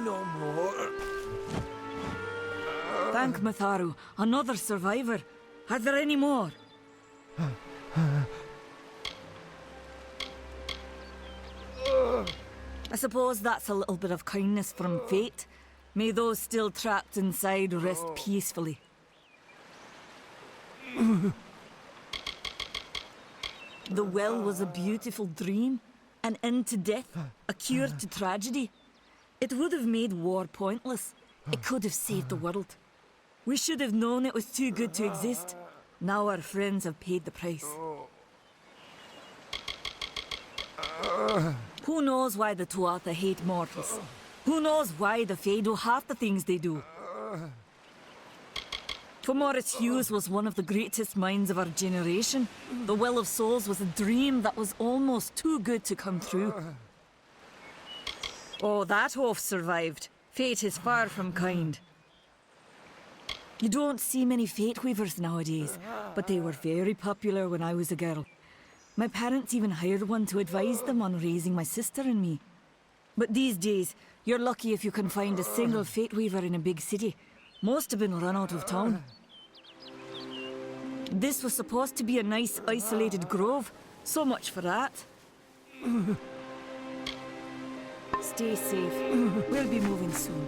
No more. Thank Matharu, another survivor. Are there any more? I suppose that's a little bit of kindness from fate. May those still trapped inside rest peacefully. The well was a beautiful dream, an end to death, a cure to tragedy. It would have made war pointless. It could have saved the world. We should have known it was too good to exist. Now our friends have paid the price. Who knows why the Tuatha hate mortals? Who knows why the Fae do half the things they do? Tomoris Hughes was one of the greatest minds of our generation. The Well of Souls was a dream that was almost too good to come true. Oh, that oaf survived. Fate is far from kind. You don't see many fate weavers nowadays, but they were very popular when I was a girl. My parents even hired one to advise them on raising my sister and me. But these days, you're lucky if you can find a single fate weaver in a big city. Most have been run out of town. This was supposed to be a nice, isolated grove. So much for that. Stay safe. We'll be moving soon.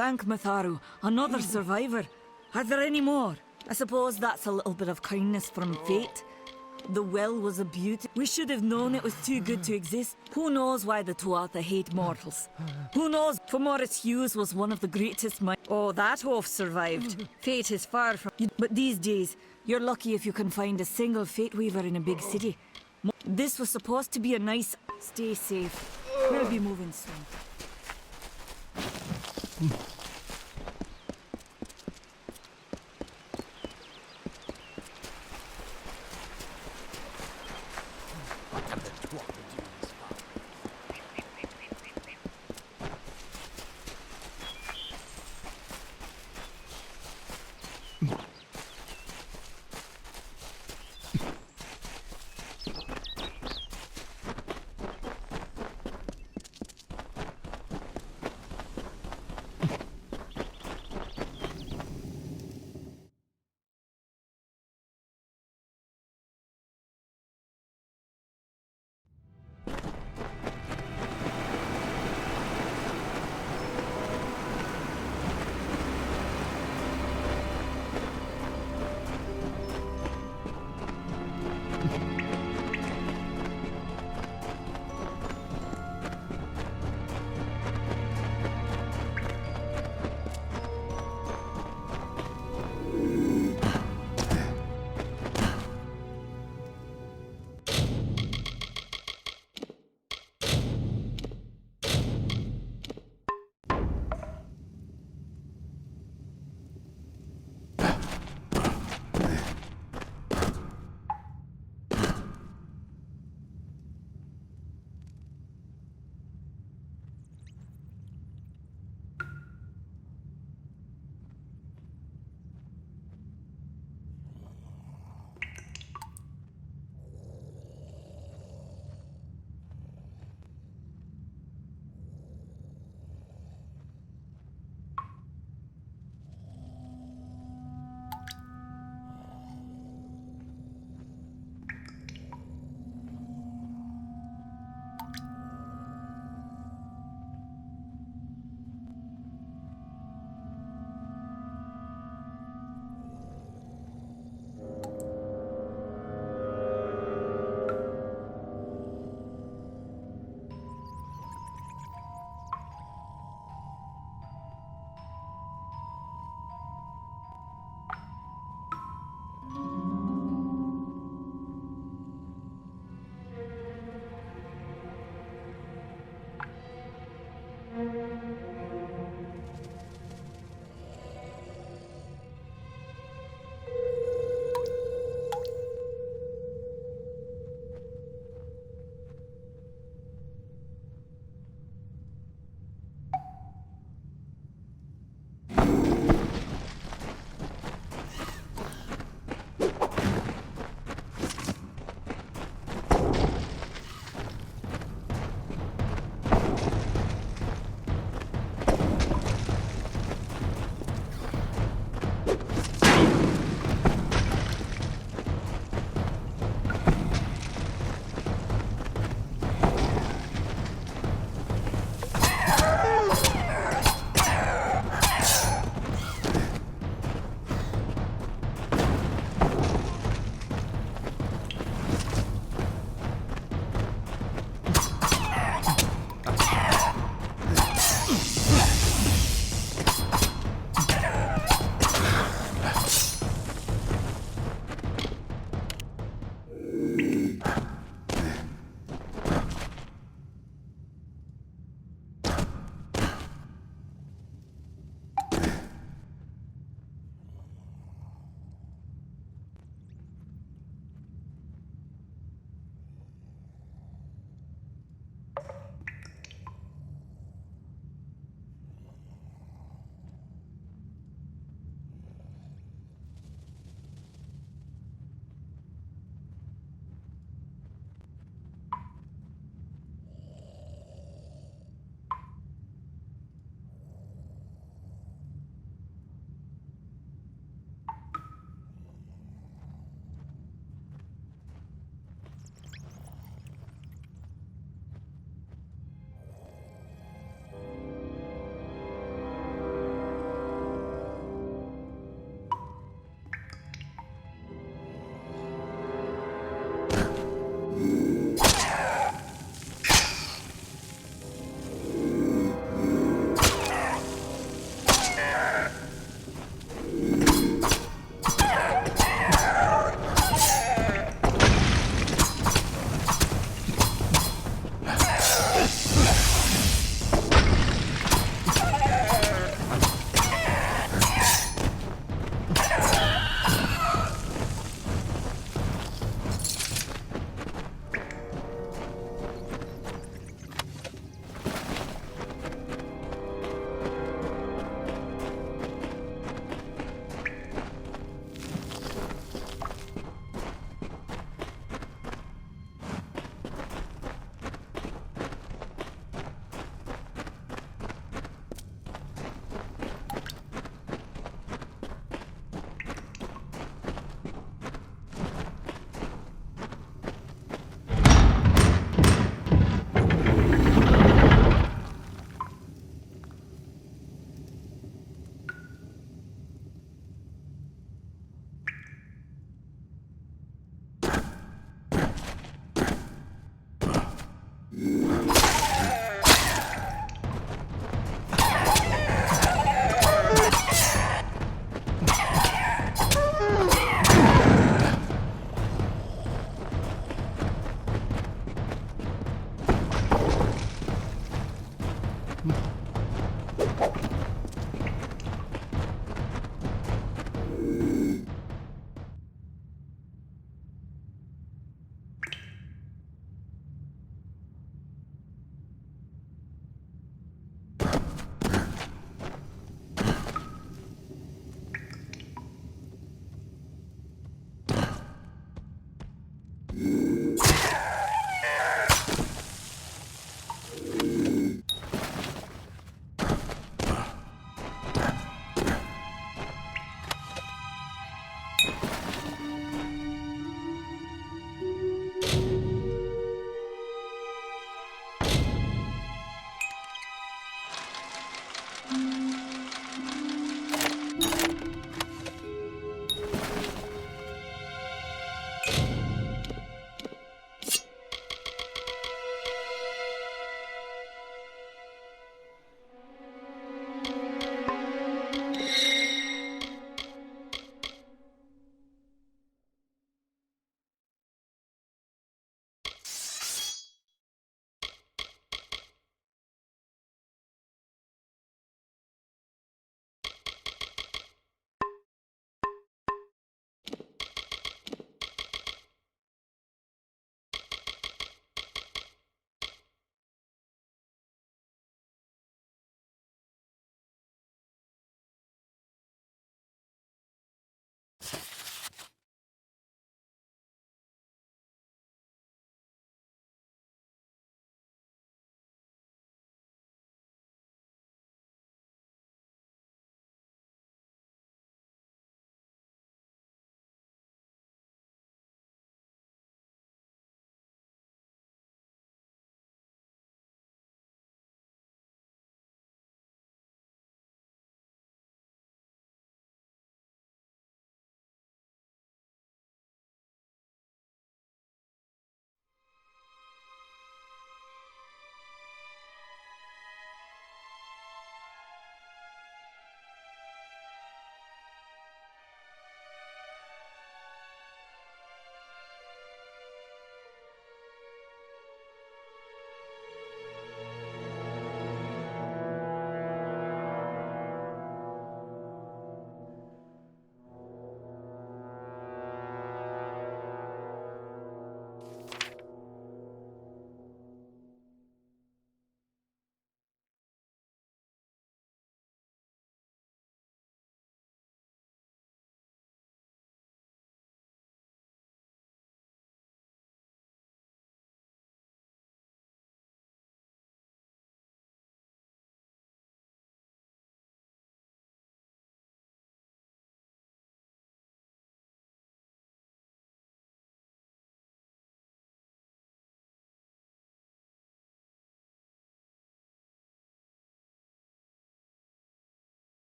Thank Matharu, another survivor. Are there any more? I suppose that's a little bit of kindness from fate. The well was a beauty. We should have known it was too good to exist. Who knows why the Tuatha hate mortals? Who knows? Fomoris Hughes was one of the greatest minds. Oh, that oaf survived. Fate is far from... But these days, you're lucky if you can find a single Fate Weaver in a big city. This was supposed to be a nice... Stay safe. We'll be moving soon.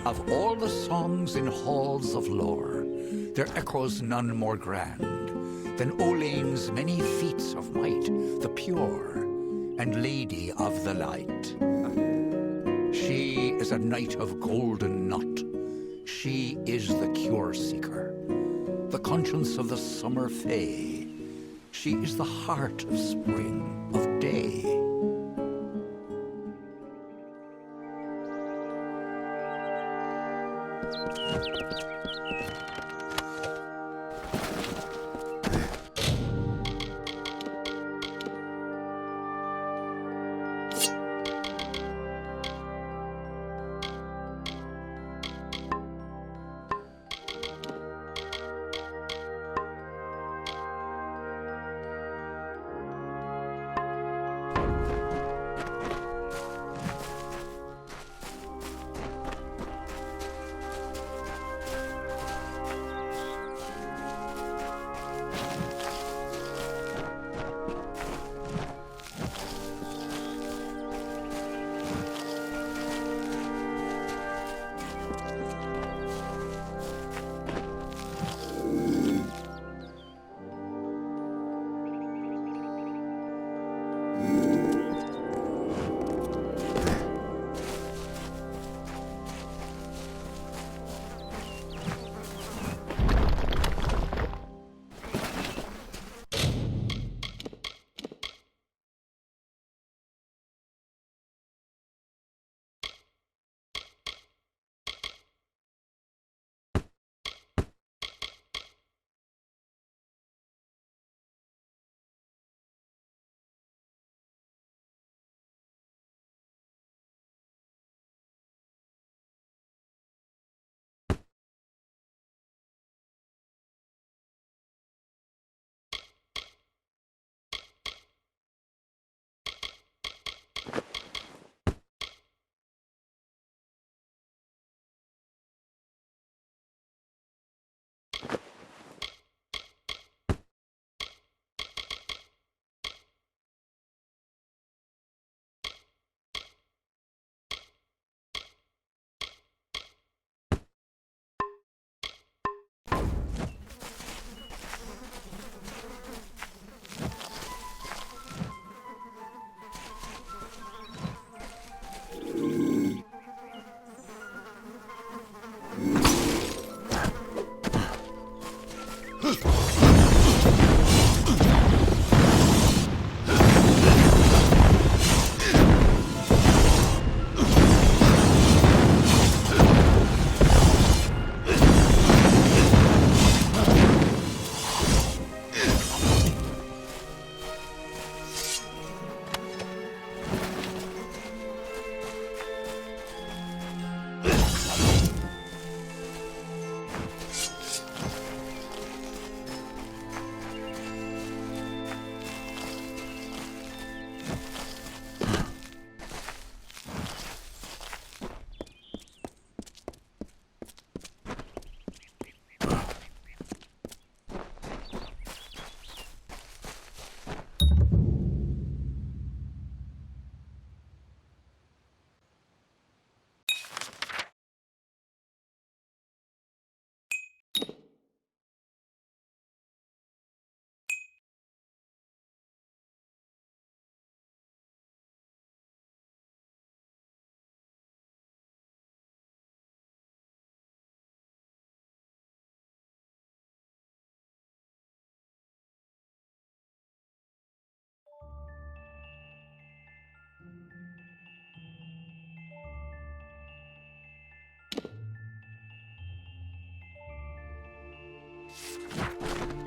Of all the songs in halls of lore, there echoes none more grand than Olane's many feats of might, the pure and lady of the light. She is a knight of golden knot. She is the cure seeker, the conscience of the summer fae. She is the heart of spring, of day.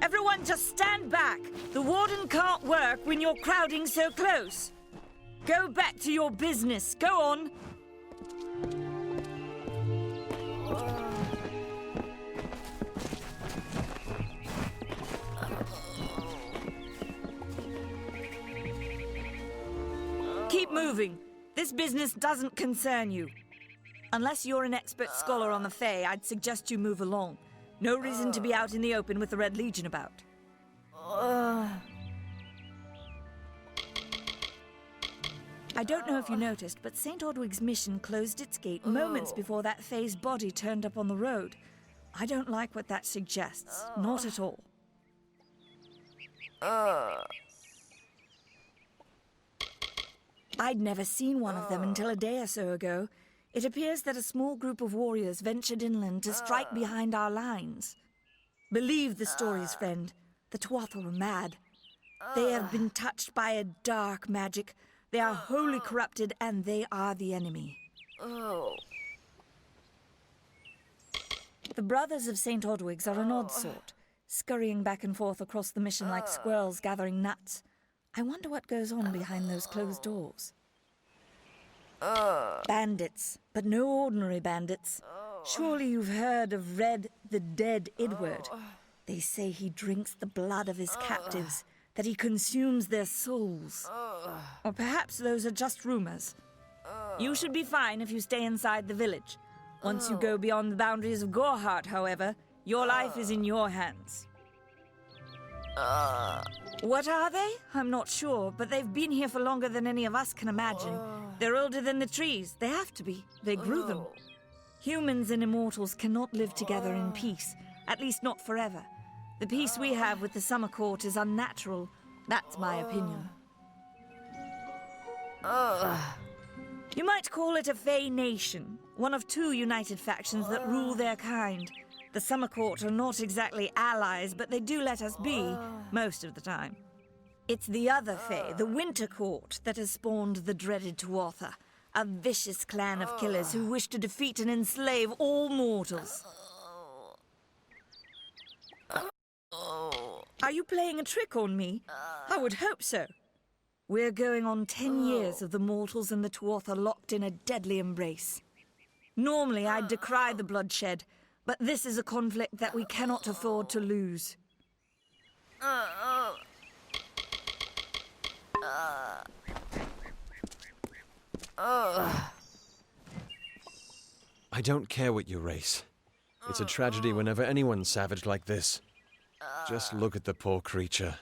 Everyone just stand back. The warden can't work when you're crowding so close. Go back to your business. Go on. Keep moving. This business doesn't concern you. Unless you're an expert scholar on the Fae, I'd suggest you move along. No reason to be out in the open with the Red Legion about. I don't know if you noticed, but St. Odwig's mission closed its gate moments before that Fae's body turned up on the road. I don't like what that suggests. Not at all. I'd never seen one of them until a day or so ago. It appears that a small group of warriors ventured inland to strike behind our lines. Believe the stories, friend. The Tuatha were mad. They have been touched by a dark magic. They are wholly corrupted, and they are the enemy. The brothers of St. Odwig's are an odd sort, scurrying back and forth across the mission like squirrels gathering nuts. I wonder what goes on behind those closed doors. Bandits, but no ordinary bandits. Surely you've heard of Red the Dead Idward. They say he drinks the blood of his captives, that he consumes their souls. Or perhaps those are just rumors. You should be fine if you stay inside the village. Once you go beyond the boundaries of Gorhart, however, your life is in your hands. What are they? I'm not sure, but they've been here for longer than any of us can imagine. They're older than the trees. They have to be. They grew them. Humans and immortals cannot live together in peace, at least not forever. The peace we have with the Summer Court is unnatural. That's my opinion. You might call it a Fae nation, one of two united factions that rule their kind. The Summer Court are not exactly allies, but they do let us be, most of the time. It's the other Fae, the Winter Court, that has spawned the dreaded Tuatha, a vicious clan of killers who wish to defeat and enslave all mortals. Are you playing a trick on me? I would hope so. We're going on 10 years of the mortals and the Tuatha locked in a deadly embrace. Normally, I'd decry the bloodshed, but this is a conflict that we cannot afford to lose. I don't care what you race. It's a tragedy whenever anyone's savage like this. Just look at the poor creature.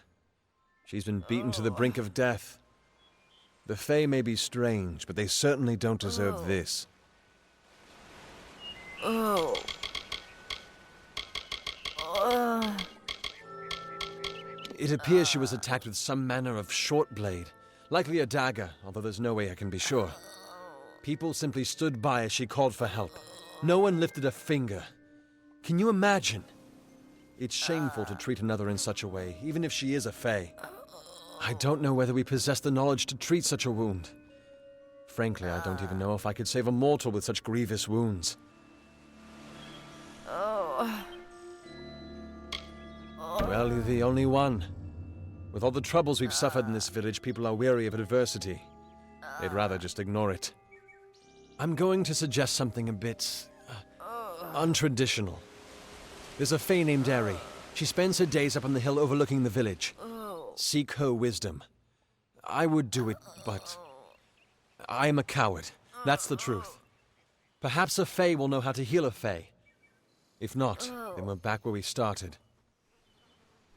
She's been beaten to the brink of death. The Fae may be strange, but they certainly don't deserve this. It appears she was attacked with some manner of short blade, likely a dagger, although there's no way I can be sure. People simply stood by as she called for help. No one lifted a finger. Can you imagine? It's shameful to treat another in such a way, even if she is a Fae. I don't know whether we possess the knowledge to treat such a wound. Frankly, I don't even know if I could save a mortal with such grievous wounds. Well, you're the only one. With all the troubles we've suffered in this village, people are weary of adversity. They'd rather just ignore it. I'm going to suggest something a bit untraditional. There's a Fae named Eri. She spends her days up on the hill overlooking the village. Seek her wisdom. I would do it, but I am a coward. That's the truth. Perhaps a Fae will know how to heal a Fae. If not, then we're back where we started.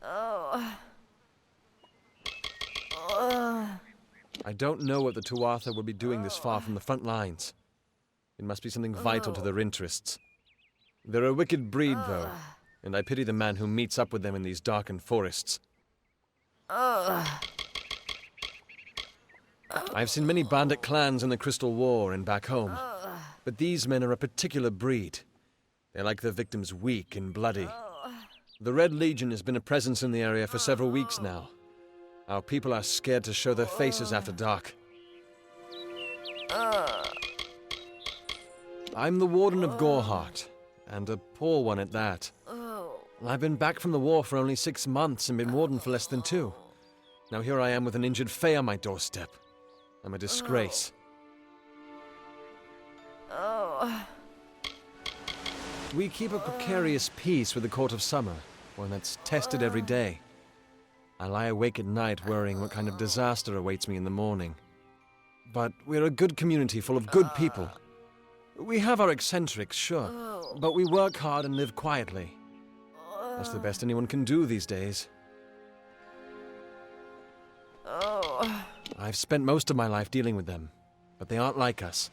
I don't know what the Tuatha will be doing this far from the front lines. It must be something vital to their interests. They're a wicked breed, though, and I pity the man who meets up with them in these darkened forests. I've seen many bandit clans in the Crystal War and back home, but these men are a particular breed. They like their victims weak and bloody. The Red Legion has been a presence in the area for several weeks now. Our people are scared to show their faces after dark. I'm the Warden of Gorhart, and a poor one at that. I've been back from the war for only 6 months and been Warden for less than 2. Now here I am with an injured Fae on my doorstep. I'm a disgrace. We keep a precarious peace with the Court of Summer, one that's tested every day. I lie awake at night worrying what kind of disaster awaits me in the morning. But we're a good community full of good people. We have our eccentrics, sure, but we work hard and live quietly. That's the best anyone can do these days. I've spent most of my life dealing with them, but they aren't like us.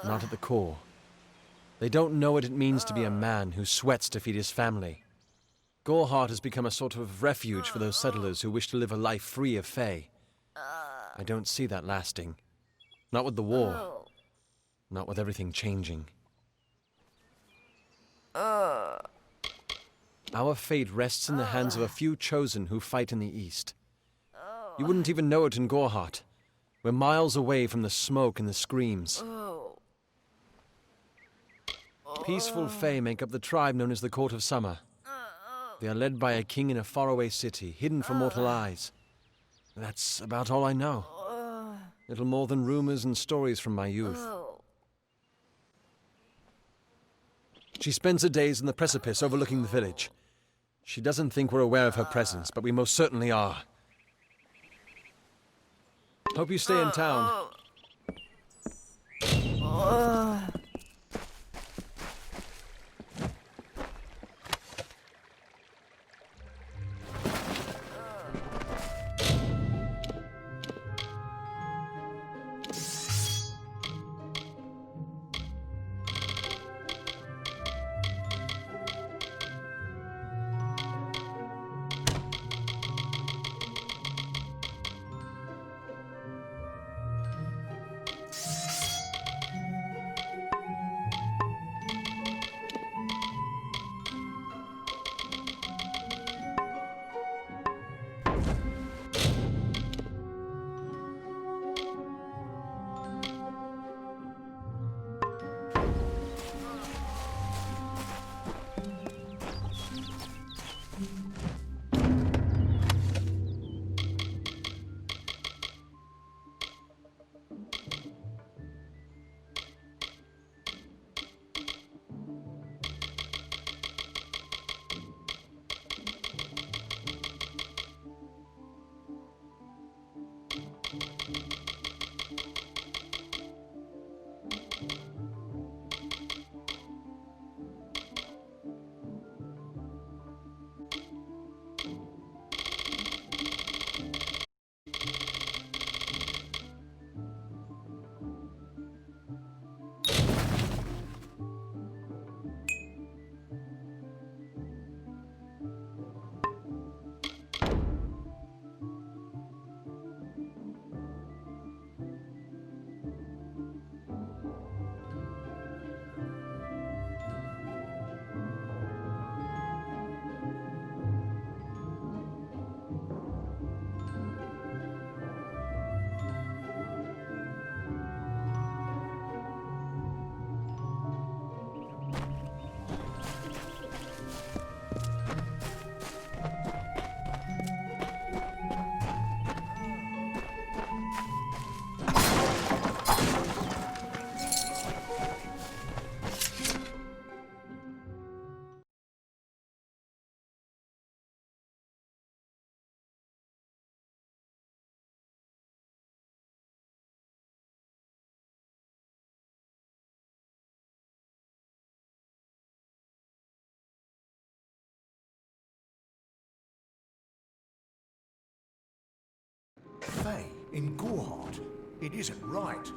Not at the core. They don't know what it means to be a man who sweats to feed his family. Goreheart has become a sort of refuge for those settlers who wish to live a life free of Fae. I don't see that lasting. Not with the war. Not with everything changing. Our fate rests in the hands of a few chosen who fight in the east. You wouldn't even know it in Goreheart. We're miles away from the smoke and the screams. Peaceful Fae make up the tribe known as the Court of Summer. They are led by a king in a faraway city, hidden from mortal eyes. That's about all I know. Little more than rumors and stories from my youth. She spends her days in the precipice overlooking the village. She doesn't think we're aware of her presence, but we most certainly are. Hope you stay in town. Faye, in Goreheart. It isn't right.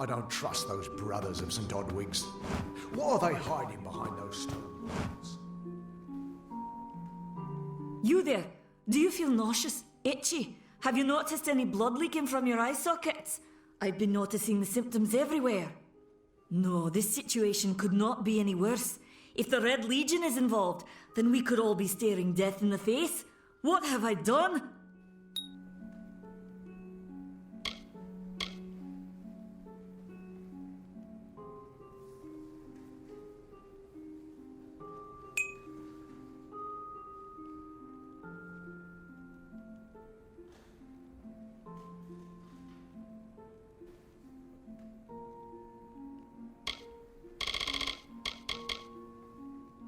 I don't trust those brothers of St. Odwig's. What are they hiding behind those stone walls? You there? Do you feel nauseous? Itchy? Have you noticed any blood leaking from your eye sockets? I've been noticing the symptoms everywhere. No, this situation could not be any worse. If the Red Legion is involved, then we could all be staring death in the face. What have I done?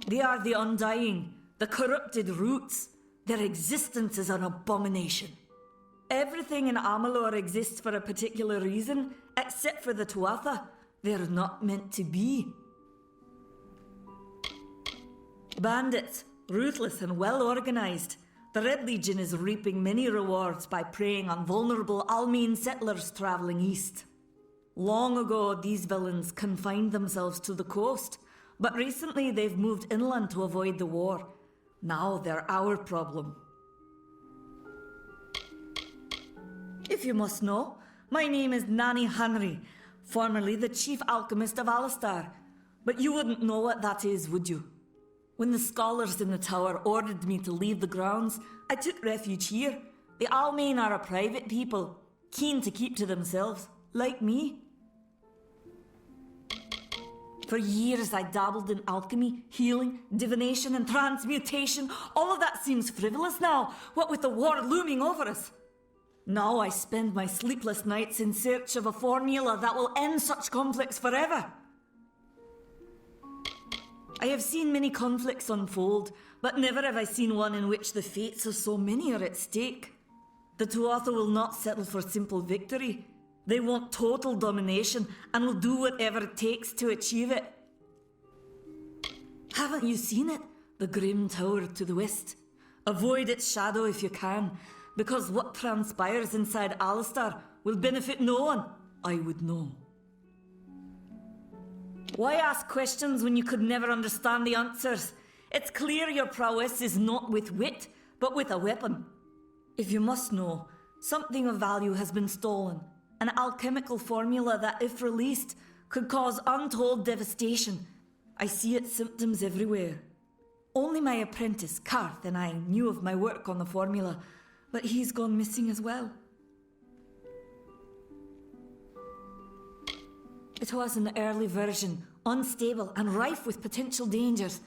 They are the Undying, the corrupted roots. Their existence is an abomination. Everything in Amalur exists for a particular reason, except for the Tuatha. They're not meant to be. Bandits, ruthless and well organized. The Red Legion is reaping many rewards by preying on vulnerable Almine settlers traveling east. Long ago, these villains confined themselves to the coast, but recently they've moved inland to avoid the war. Now they're our problem. If you must know, my name is Nanny Henry, formerly the chief alchemist of Alistar. But you wouldn't know what that is, would you? When the scholars in the tower ordered me to leave the grounds, I took refuge here. The Almain are a private people, keen to keep to themselves, like me. For years I dabbled in alchemy, healing, divination and transmutation. All of that seems frivolous now, what with the war looming over us. Now I spend my sleepless nights in search of a formula that will end such conflicts forever. I have seen many conflicts unfold, but never have I seen one in which the fates of so many are at stake. The Tuatha will not settle for simple victory. They want total domination and will do whatever it takes to achieve it. Haven't you seen it? The grim tower to the west. Avoid its shadow if you can, because what transpires inside Alistar will benefit no one. I would know. Why ask questions when you could never understand the answers? It's clear your prowess is not with wit, but with a weapon. If you must know, something of value has been stolen. An alchemical formula that, if released, could cause untold devastation. I see its symptoms everywhere. Only my apprentice, Karth, and I knew of my work on the formula, but he's gone missing as well. It was an early version, unstable and rife with potential dangers.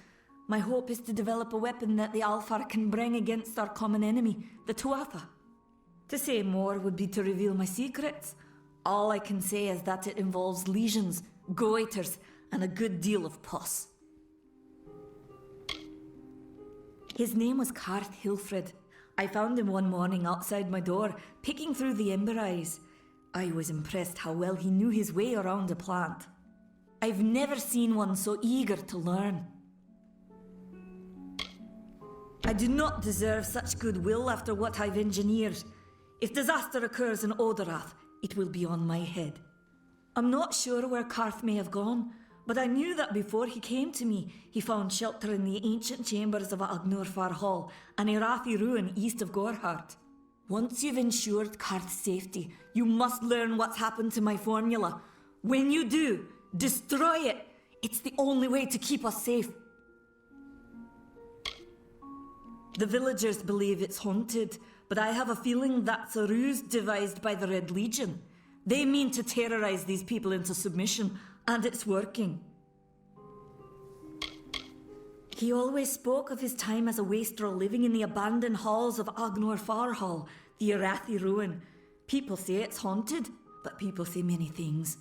My hope is to develop a weapon that the Alfar can bring against our common enemy, the Tuatha. To say more would be to reveal my secrets. All I can say is that it involves lesions, goiters, and a good deal of pus. His name was Karth Hilfred. I found him one morning outside my door, picking through the ember eyes. I was impressed how well he knew his way around a plant. I've never seen one so eager to learn. I do not deserve such goodwill after what I've engineered. If disaster occurs in Odorath, it will be on my head. I'm not sure where Karth may have gone, but I knew that before he came to me, he found shelter in the ancient chambers of Agnurfar Hall, an Irathi ruin east of Gorhart. Once you've ensured Karth's safety, you must learn what's happened to my formula. When you do, destroy it. It's the only way to keep us safe. The villagers believe it's haunted, but I have a feeling that's a ruse devised by the Red Legion. They mean to terrorize these people into submission, and it's working. He always spoke of his time as a wastrel living in the abandoned halls of Agnor Farhall, the Irathi ruin. People say it's haunted, but people say many things.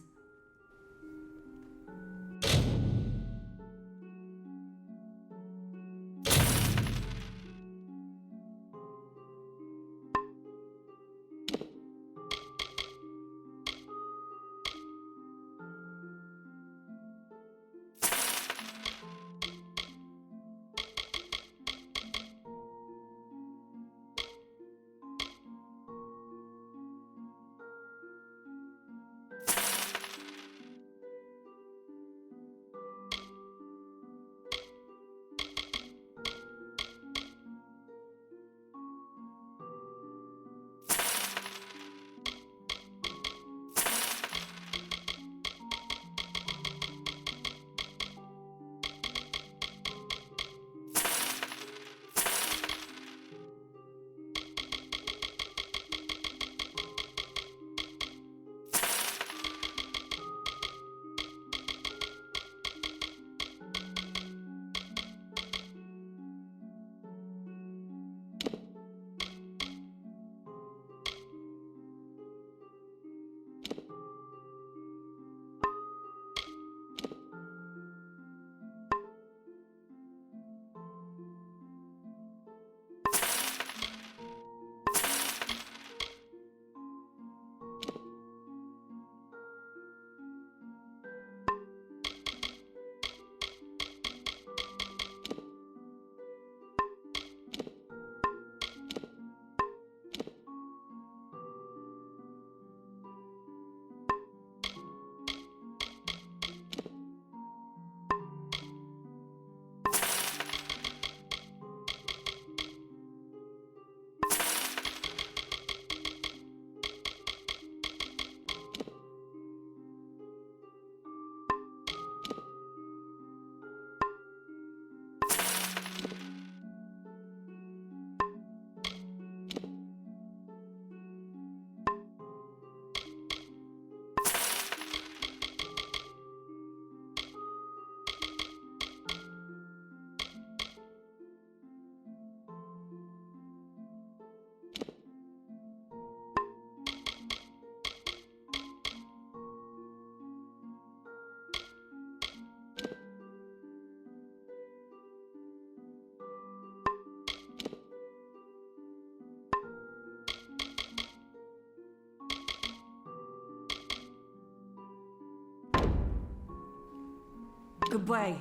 way.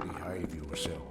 Behave yourself.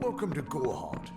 Welcome to Goreheart.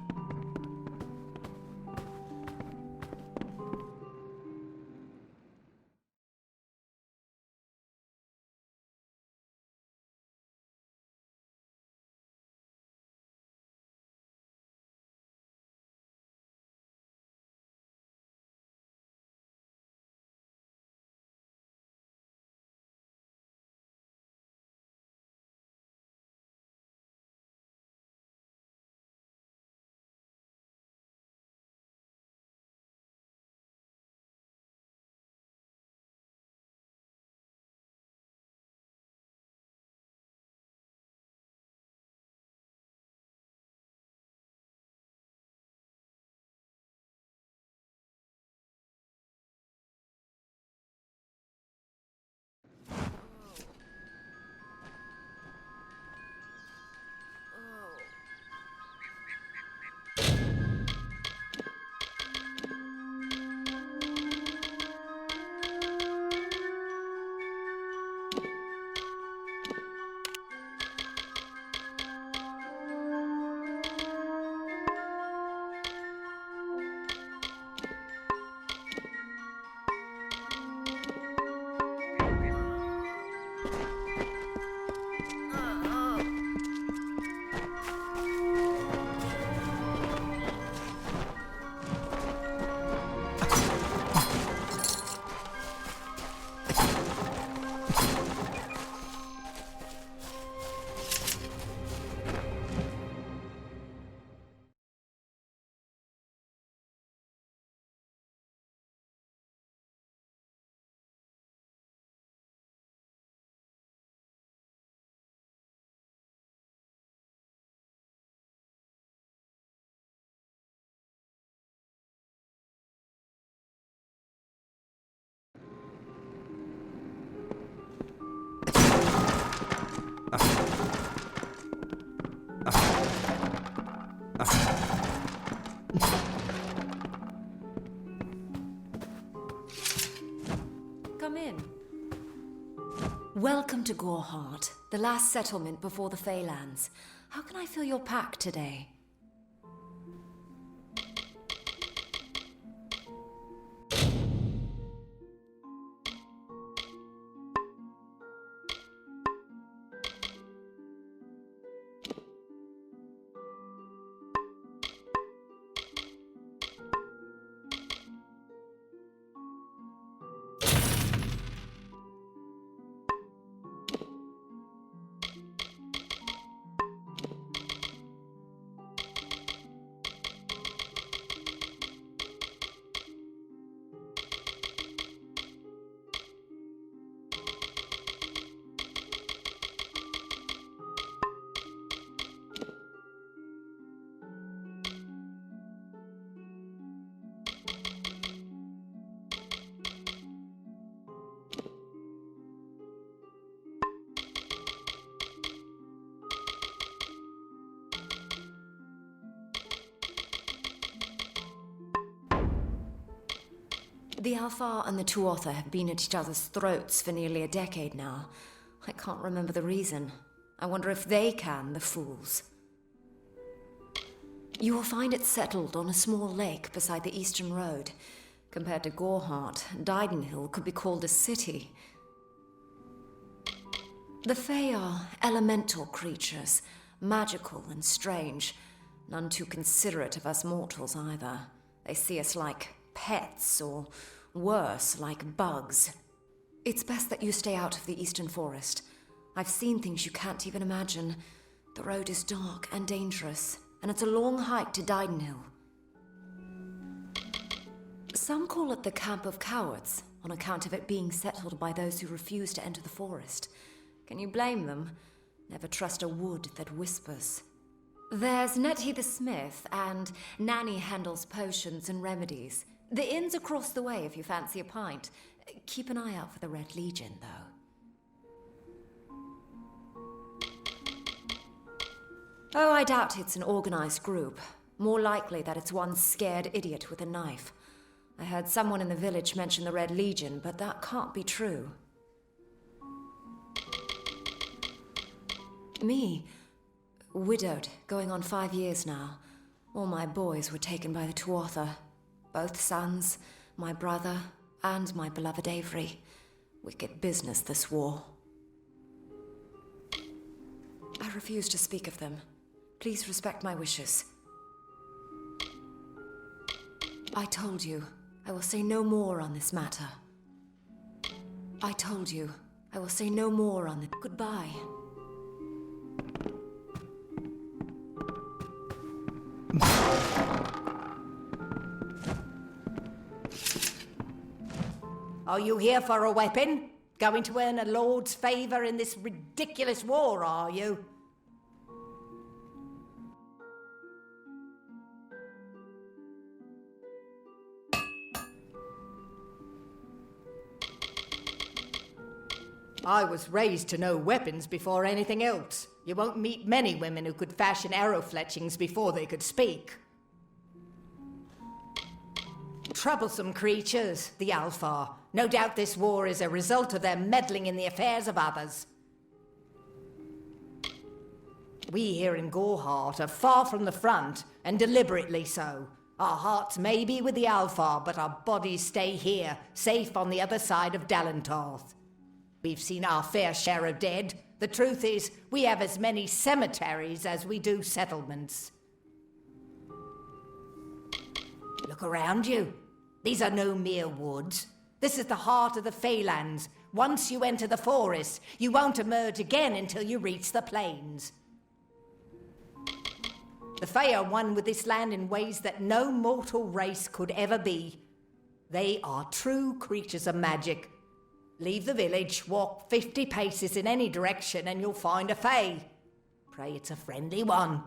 Come in. Welcome to Goreheart, the last settlement before the Feylands. How can I fill your pack today? The Alfar and the Tuatha have been at each other's throats for nearly a decade now. I can't remember the reason. I wonder if they can, the fools. You will find it settled on a small lake beside the Eastern Road. Compared to Goreheart, Didenhill could be called a city. The Fae are elemental creatures, magical and strange. None too considerate of us mortals either. They see us like pets, or worse, like bugs. It's best that you stay out of the Eastern Forest. I've seen things you can't even imagine. The road is dark and dangerous, and it's a long hike to Didenhill. Some call it the Camp of Cowards, on account of it being settled by those who refuse to enter the forest. Can you blame them? Never trust a wood that whispers. There's Nettie the Smith, and Nanny handles potions and remedies. The inn's across the way if you fancy a pint. Keep an eye out for the Red Legion, though. Oh, I doubt it's an organized group. More likely that it's one scared idiot with a knife. I heard someone in the village mention the Red Legion, but that can't be true. Me? widowed, going on 5 years now. All my boys were taken by the Tuatha. Both sons, my brother, and my beloved Avery. Wicked business, this war. I refuse to speak of them. Please respect my wishes. I told you, I will say no more on this matter. I told you, I will say no more on the... Goodbye. Are you here for a weapon? Going to earn a lord's favor in this ridiculous war, are you? I was raised to know weapons before anything else. You won't meet many women who could fashion arrow fletchings before they could speak. Troublesome creatures, the Alfar. No doubt this war is a result of their meddling in the affairs of others. We here in Goreheart are far from the front, and deliberately so. Our hearts may be with the Alfar, but our bodies stay here, safe on the other side of Dalentarth. We've seen our fair share of dead. The truth is, we have as many cemeteries as we do settlements. Look around you. These are no mere woods. This is the heart of the Feylands. Once you enter the forest, you won't emerge again until you reach the plains. The Fey are one with this land in ways that no mortal race could ever be. They are true creatures of magic. Leave the village, walk 50 paces in any direction, and you'll find a Fey. Pray it's a friendly one.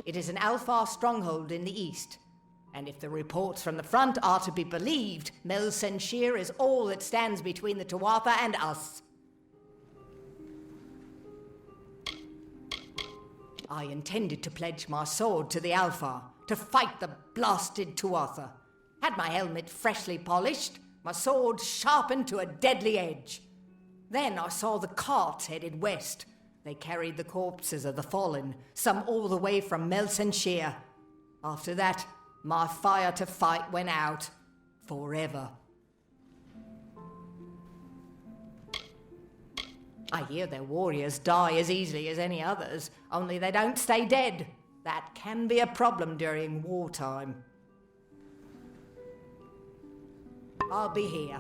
It is an Alfar stronghold in the east, and if the reports from the front are to be believed, Melsenshir is all that stands between the Tuatha and us. I intended to pledge my sword to the Alfar, to fight the blasted Tuatha. Had my helmet freshly polished, my sword sharpened to a deadly edge. Then I saw the carts headed west. They carried the corpses of the fallen, some all the way from Melsenshir. After that, my fire to fight went out. Forever. I hear their warriors die as easily as any others, only they don't stay dead. That can be a problem during wartime. I'll be here.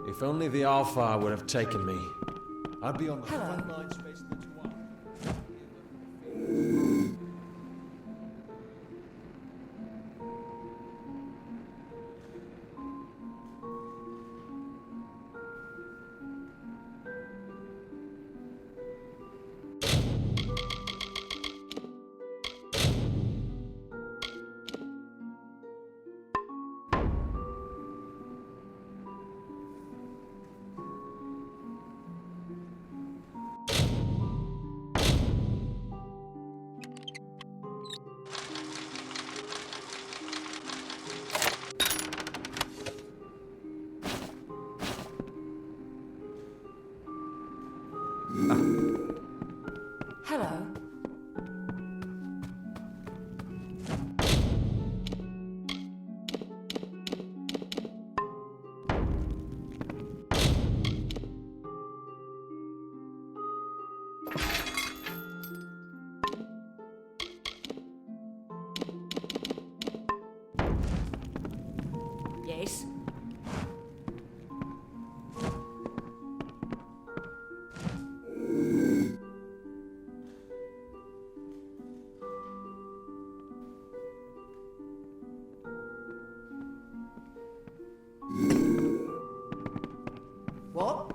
If only the Alpha would have taken me. I'd be on the Hello. front lines facing the Tuatha. Hello. Yes? What?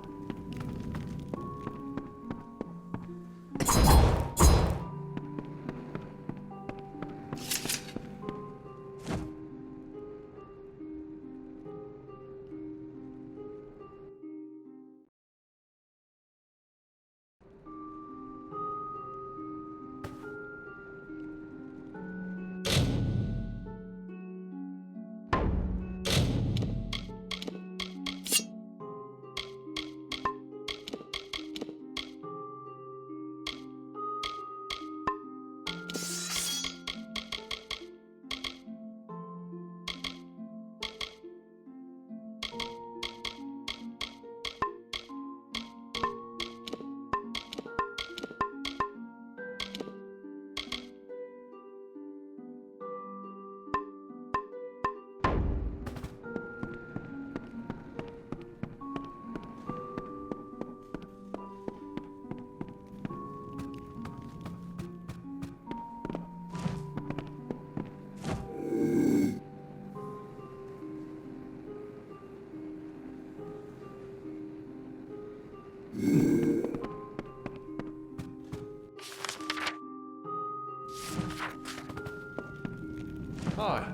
Hi.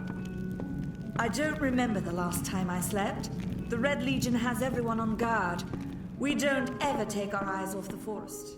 I don't remember the last time I slept. The Red Legion has everyone on guard. We don't ever take our eyes off the forest.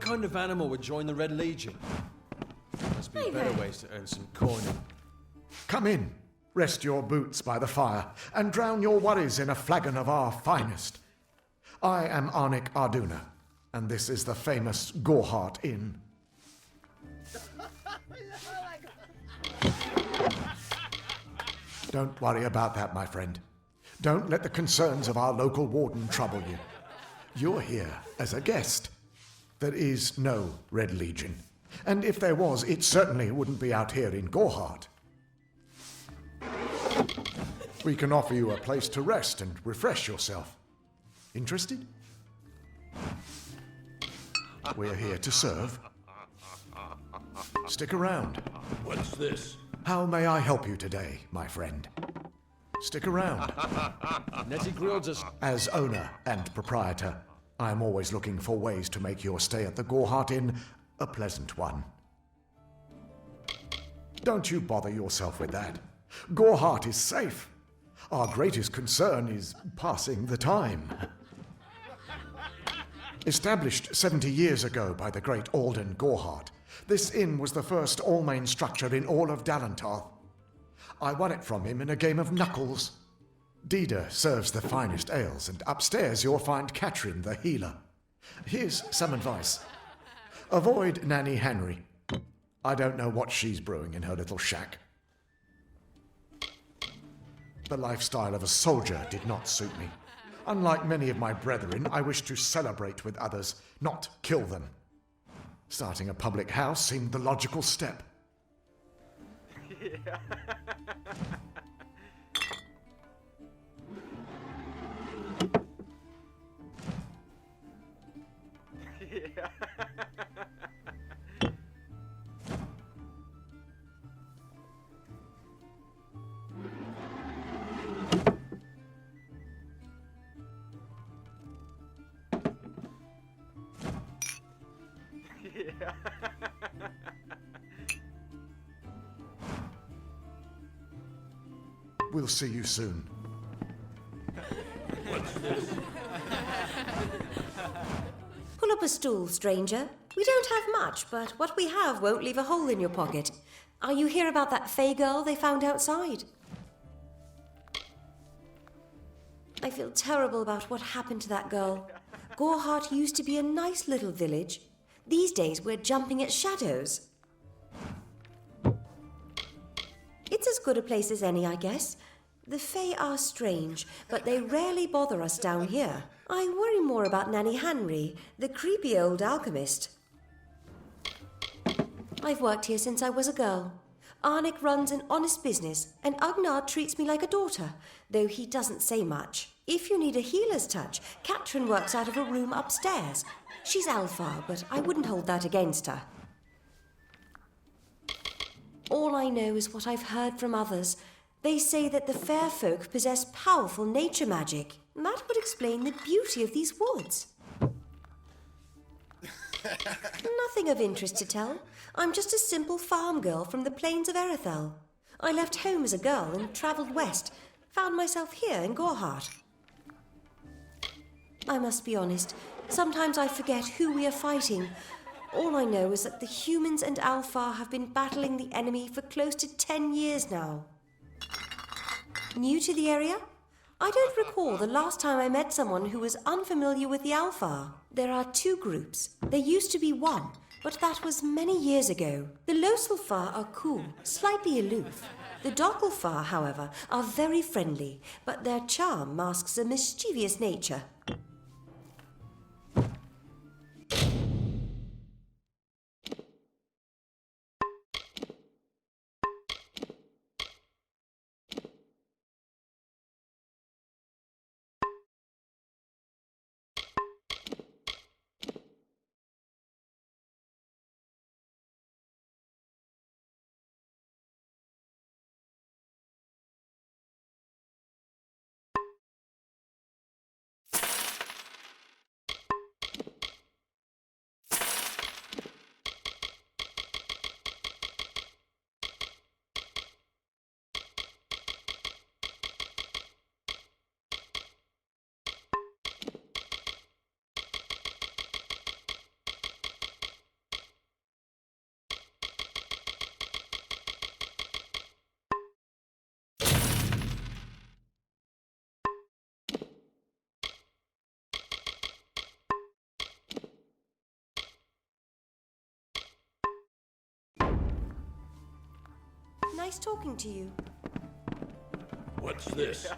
What kind of animal would join the Red Legion? Must be Hey better there. ways to earn some coin. Come in, rest your boots by the fire, and drown your worries in a flagon of our finest. I am Arnik Arduna, and this is the famous Gorhart Inn. Don't worry about that, my friend. Don't let the concerns of our local warden trouble you. You're here as a guest. There is no Red Legion. And if there was, it certainly wouldn't be out here in Gorhart. We can offer you a place to rest and refresh yourself. Interested? We're here to serve. Stick around. What's this? How may I help you today, my friend? Stick around. Nettie grilled us. As owner and proprietor, I am always looking for ways to make your stay at the Gorhart Inn a pleasant one. Don't you bother yourself with that. Gorhart is safe. Our greatest concern is passing the time. Established 70 years ago by the great Alden Gorhart, this inn was the first all-main structure in all of Dalantarth. I won it from him in a game of knuckles. Dida serves the finest ales, and upstairs you'll find Katrin the healer. Here's some advice. Avoid Nanny Henry. I don't know what she's brewing in her little shack. The lifestyle of a soldier did not suit me. Unlike many of my brethren, I wish to celebrate with others, not kill them. Starting a public house seemed the logical step. We'll see you soon. Pull up a stool, stranger. We don't have much, but what we have won't leave a hole in your pocket. Are you here about that Fey girl they found outside? I feel terrible about what happened to that girl. Gorhart used to be a nice little village. These days we're jumping at shadows. It's as good a place as any, I guess. The Fae are strange, but they rarely bother us down here. I worry more about Nanny Henry, the creepy old alchemist. I've worked here since I was a girl. Arnik runs an honest business, and Agnar treats me like a daughter, though he doesn't say much. If you need a healer's touch, Katrin works out of a room upstairs. She's Alpha, but I wouldn't hold that against her. All I know is what I've heard from others. They say that the fair folk possess powerful nature magic. That would explain the beauty of these woods. Nothing of interest to tell. I'm just a simple farm girl from the plains of Erethel. I left home as a girl and travelled west. Found myself here in Gorhart. I must be honest. Sometimes I forget who we are fighting. All I know is that the humans and Alpha have been battling the enemy for close to 10 years now. New to the area? I don't recall the last time I met someone who was unfamiliar with the Alpha. There are two groups. There used to be one, but that was many years ago. The Loselfar are cool, slightly aloof. The Dockelfar, however, are very friendly, but their charm masks a mischievous nature. nice talking to you. What's this?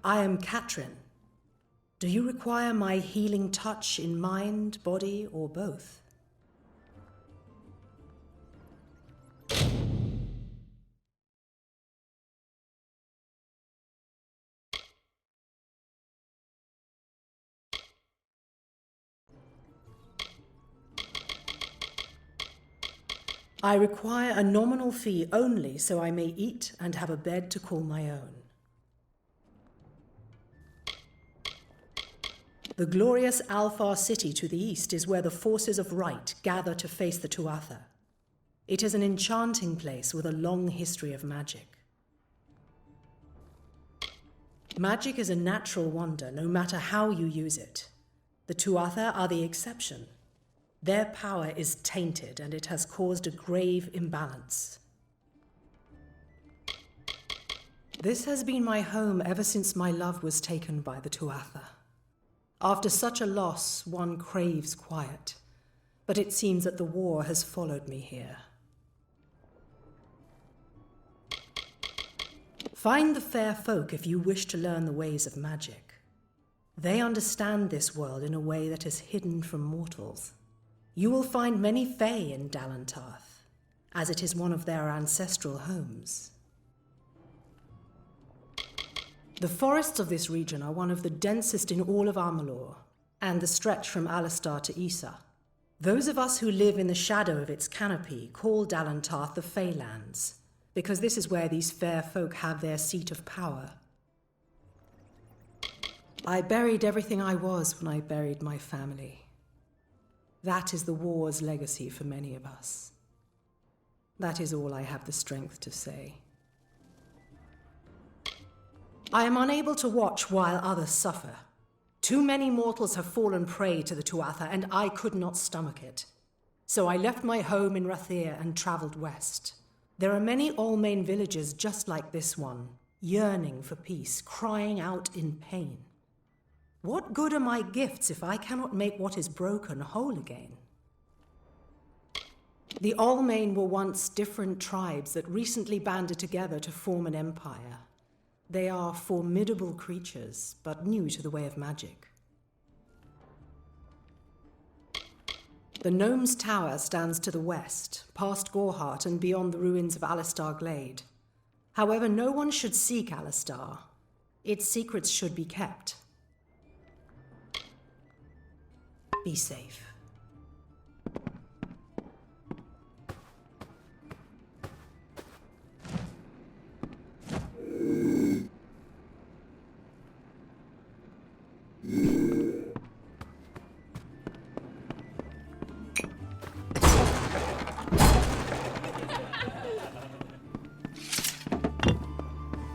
I am Katrin. Do you require my healing touch in mind, body, or both? I require a nominal fee only so I may eat and have a bed to call my own. The glorious Alfar city to the east is where the forces of right gather to face the Tuatha. It is an enchanting place with a long history of magic. Magic is a natural wonder, no matter how you use it. The Tuatha are the exception. Their power is tainted, and it has caused a grave imbalance. This has been my home ever since my love was taken by the Tuatha. After such a loss, one craves quiet, but it seems that the war has followed me here. Find the fair folk if you wish to learn the ways of magic. They understand this world in a way that is hidden from mortals. You will find many Fae in Dalantarth, as it is one of their ancestral homes. The forests of this region are one of the densest in all of Amalur, and the stretch from Alistar to Isa. Those of us who live in the shadow of its canopy call Dalantarth the Feylands, because this is where these fair folk have their seat of power. I buried everything I was when I buried my family. That is the war's legacy for many of us. That is all I have the strength to say. I am unable to watch while others suffer. Too many mortals have fallen prey to the Tuatha, and I could not stomach it. So I left my home in Rathir and travelled west. There are many Allmain villages just like this one, yearning for peace, crying out in pain. What good are my gifts if I cannot make what is broken whole again? The Allmain were once different tribes that recently banded together to form an empire. They are formidable creatures, but new to the way of magic. The Gnome's Tower stands to the west, past Gorhart and beyond the ruins of Alistar Glade. However, no one should seek Alistar. Its secrets should be kept. Be safe.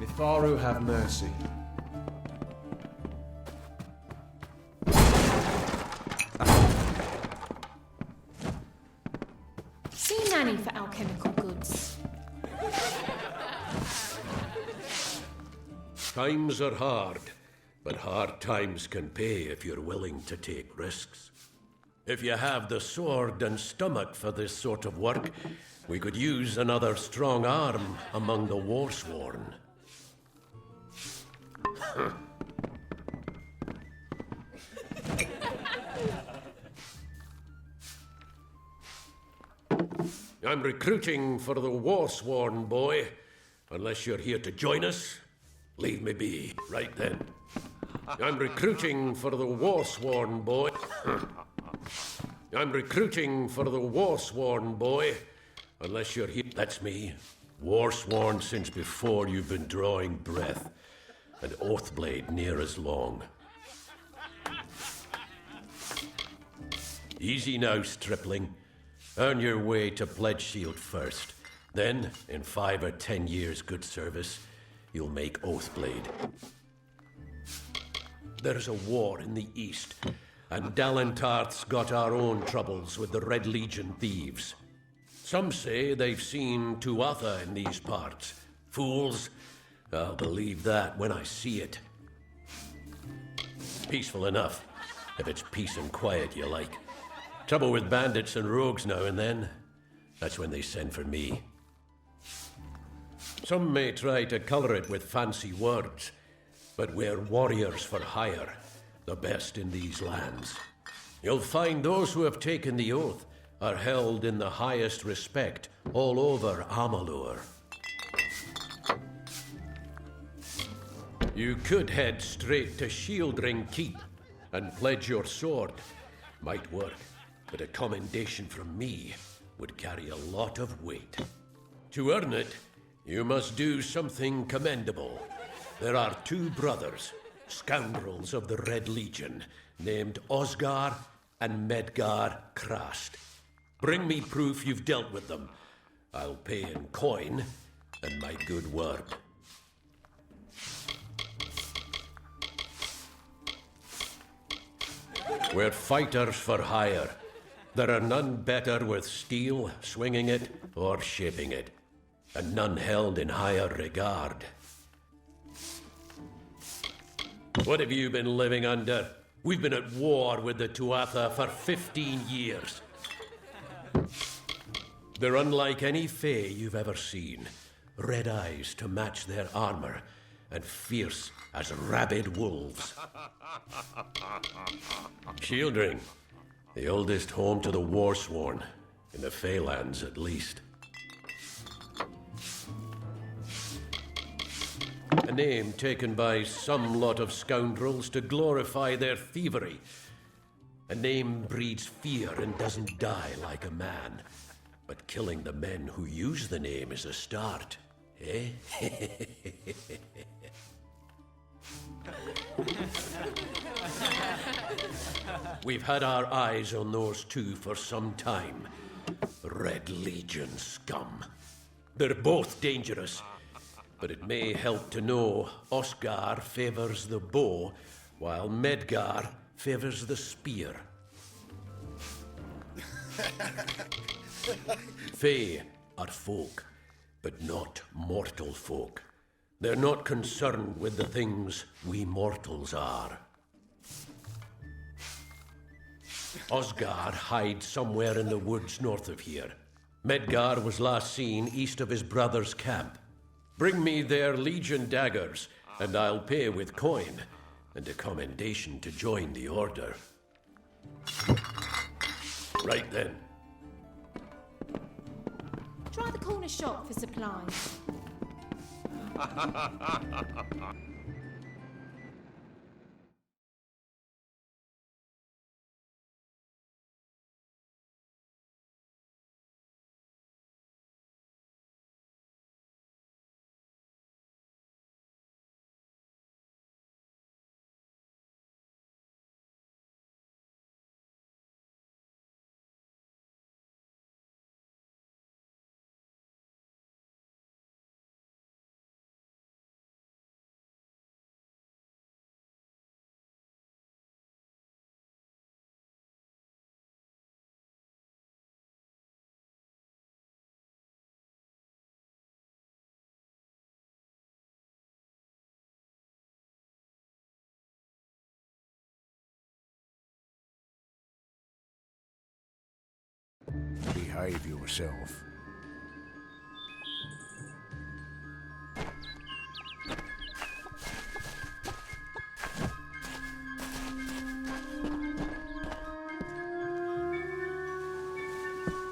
Mitharu have mercy. See Nanny for alchemical goods. Times are hard, but hard times can pay if you're willing to take risks. If you have the sword and stomach for this sort of work, we could use another strong arm among the warsworn. I'm recruiting for the warsworn, boy. Unless you're here to join us, leave me be. Right then. I'm recruiting for the warsworn, boy. I'm recruiting for the warsworn, boy. Unless you're here. That's me. Warsworn since before you've been drawing breath. An Oathblade near as long. Easy now, stripling. Earn your way to Pledge Shield first. Then, in 5 or 10 years' good service, you'll make Oathblade. There's a war in the east, and Dalantarth's got our own troubles with the Red Legion thieves. Some say they've seen Tuatha in these parts. Fools. I'll believe that when I see it. Peaceful enough, if it's peace and quiet you like. Trouble with bandits and rogues now and then. That's when they send for me. Some may try to color it with fancy words, but we're warriors for hire, the best in these lands. You'll find those who have taken the oath are held in the highest respect all over Amalur. You could head straight to Shieldring Keep and pledge your sword. Might work, but a commendation from me would carry a lot of weight. To earn it, you must do something commendable. There are two brothers, scoundrels of the Red Legion, named Osgar and Medgar Krast. Bring me proof you've dealt with them. I'll pay in coin and my good word. We're fighters for hire. There are none better with steel, swinging it, or shaping it, and none held in higher regard. What have you been living under? We've been at war with the Tuatha for 15 years. They're unlike any Fae you've ever seen. Red eyes to match their armor, and fierce as rabid wolves. Shieldring, the oldest home to the Warsworn, in the Feylands at least. A name taken by some lot of scoundrels to glorify their thievery. A name breeds fear and doesn't die like a man. But killing the men who use the name is a start, eh? We've had our eyes on those two for some time. Red Legion scum. They're both dangerous, but it may help to know Osgar favors the bow, while Medgar favors the spear. Fae are folk, but not mortal folk. They're not concerned with the things we mortals are. Osgar hides somewhere in the woods north of here. Medgar was last seen east of his brother's camp. Bring me their Legion daggers, and I'll pay with coin, and a commendation to join the order. Right then. Try the corner shop for supplies. Behave yourself.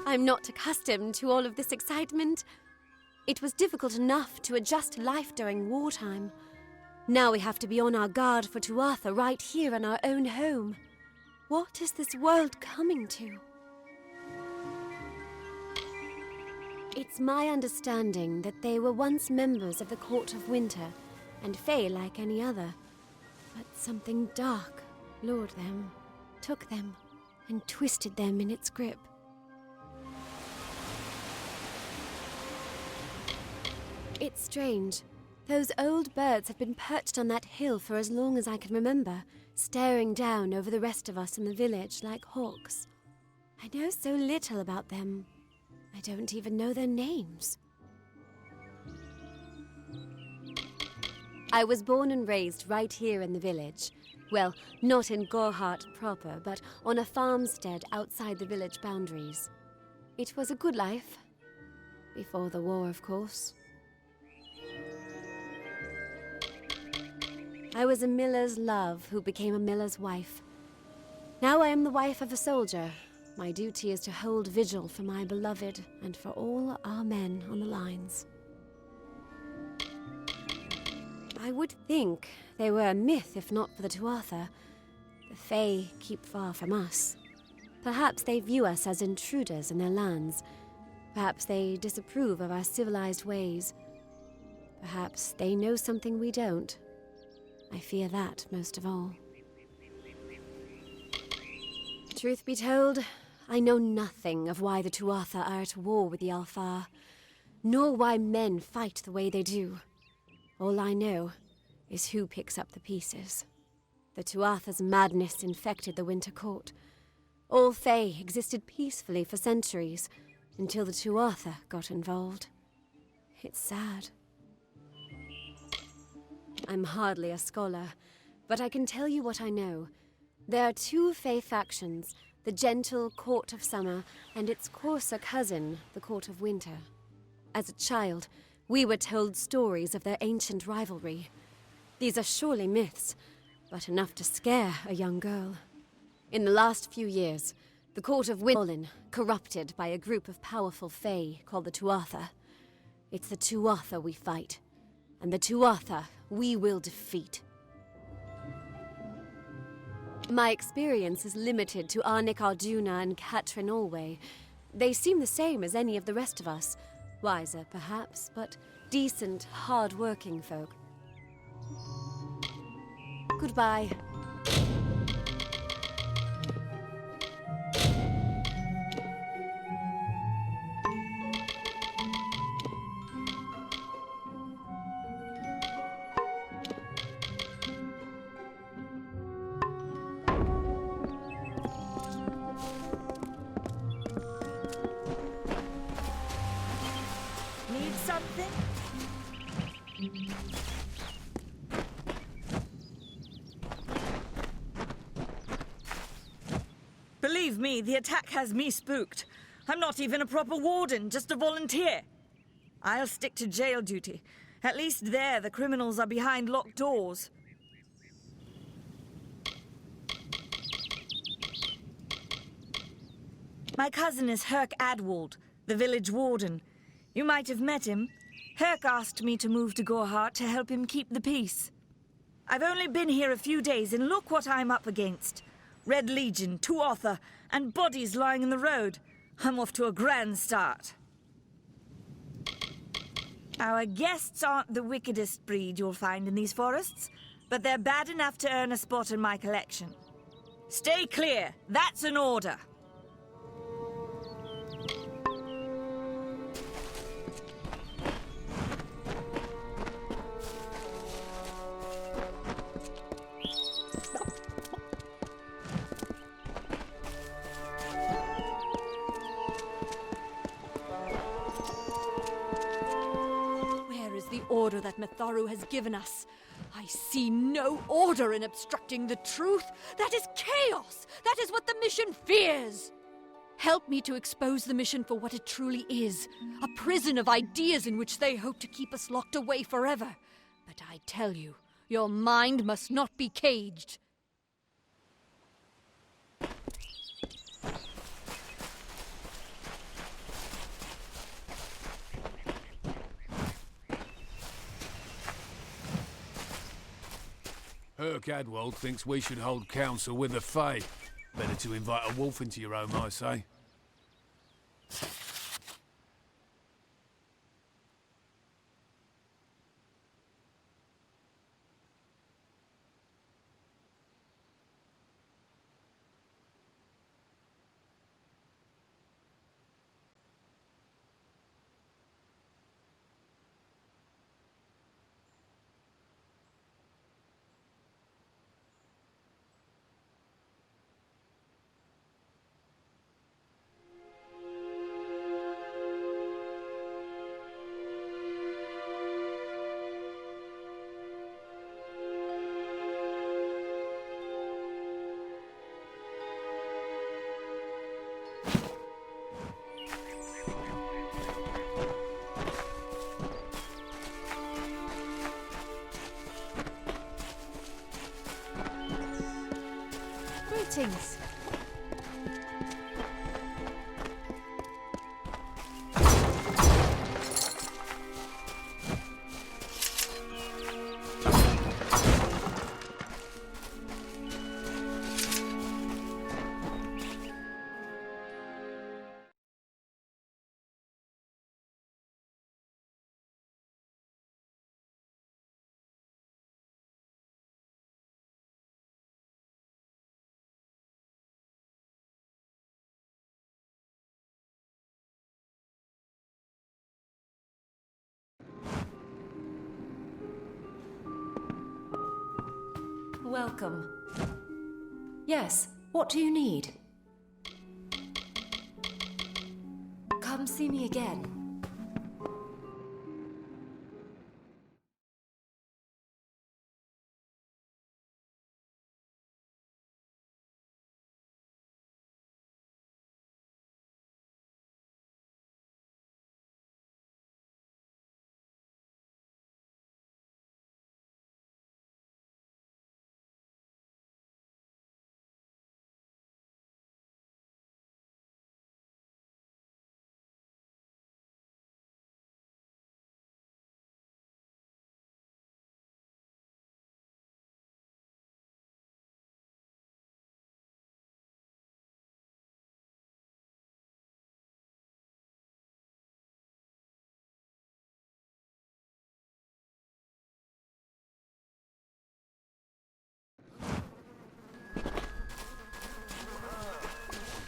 I'm not accustomed to all of this excitement. It was difficult enough to adjust to life during wartime. Now we have to be on our guard for Tuatha right here in our own home. What is this world coming to? It's my understanding that they were once members of the Court of Winter, and Fae like any other. But something dark lured them, took them, and twisted them in its grip. It's strange. Those old birds have been perched on that hill for as long as I can remember, staring down over the rest of us in the village like hawks. I know so little about them. I don't even know their names. I was born and raised right here in the village. Well, not in Gorhart proper, but on a farmstead outside the village boundaries. It was a good life. Before the war, of course. I was a miller's love who became a miller's wife. Now I am the wife of a soldier. My duty is to hold vigil for my beloved and for all our men on the lines. I would think they were a myth if not for the Tuatha. The Fae keep far from us. Perhaps they view us as intruders in their lands, Perhaps they disapprove of our civilized ways. Perhaps they know something we don't. I fear that most of all. Truth be told, I know nothing of why the Tuatha are at war with the Alfar, nor why men fight the way they do. All I know is who picks up the pieces. The Tuatha's madness infected the Winter Court. All Fae existed peacefully for centuries, until the Tuatha got involved. It's sad. I'm hardly a scholar, but I can tell you what I know. There are two Fae factions, the gentle Court of Summer and its coarser cousin, the Court of Winter. As a child, we were told stories of their ancient rivalry. These are surely myths, but enough to scare a young girl. In the last few years, the Court of Winter, corrupted by a group of powerful Fae called the Tuatha. It's the Tuatha we fight, and the Tuatha we will defeat. My experience is limited to Arnik Arjuna and Katrin Allway. They seem the same as any of the rest of us. Wiser, perhaps, but decent, hard-working folk. Goodbye. Need something? Believe me, the attack has me spooked. I'm not even a proper warden, just a volunteer. I'll stick to jail duty. At least there, the criminals are behind locked doors. My cousin is Herc Adwald, the village warden. You might have met him. Herc asked me to move to Gorhart to help him keep the peace. I've only been here a few days, and look what I'm up against. Red Legion, Tuatha, and bodies lying in the road. I'm off to a grand start. Our guests aren't the wickedest breed you'll find in these forests, but they're bad enough to earn a spot in my collection. Stay clear, that's an order. The order that Matharu has given us. I see no order in obstructing the truth. That is chaos. That is what the mission fears. Help me to expose the mission for what it truly is. A prison of ideas in which they hope to keep us locked away forever. But I tell you, your mind must not be caged. Herc Adwald thinks we should hold council with the Fae. Better to invite a wolf into your home, I say. Greetings. Welcome. Yes, what do you need? Come see me again.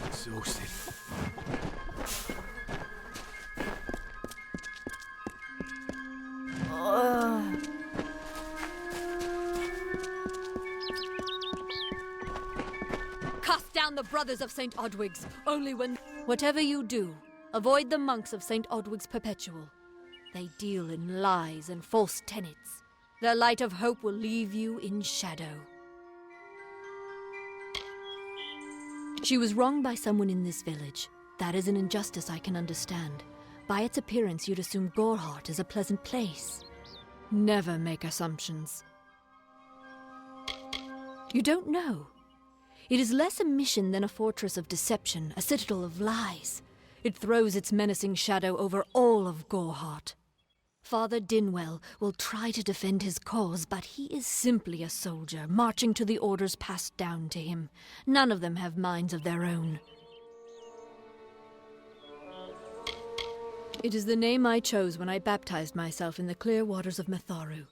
Exhausted. Cast down the brothers of St. Odwig's, only when... Whatever you do, avoid the monks of St. Odwig's Perpetual. They deal in lies and false tenets. Their light of hope will leave you in shadow. She was wronged by someone in this village. That is an injustice I can understand. By its appearance, you'd assume Gorhart is a pleasant place. Never make assumptions. You don't know. It is less a mission than a fortress of deception, a citadel of lies. It throws its menacing shadow over all of Gorhart. Father Dinwell will try to defend his cause, but he is simply a soldier, marching to the orders passed down to him. None of them have minds of their own. It is the name I chose when I baptized myself in the clear waters of Metharu.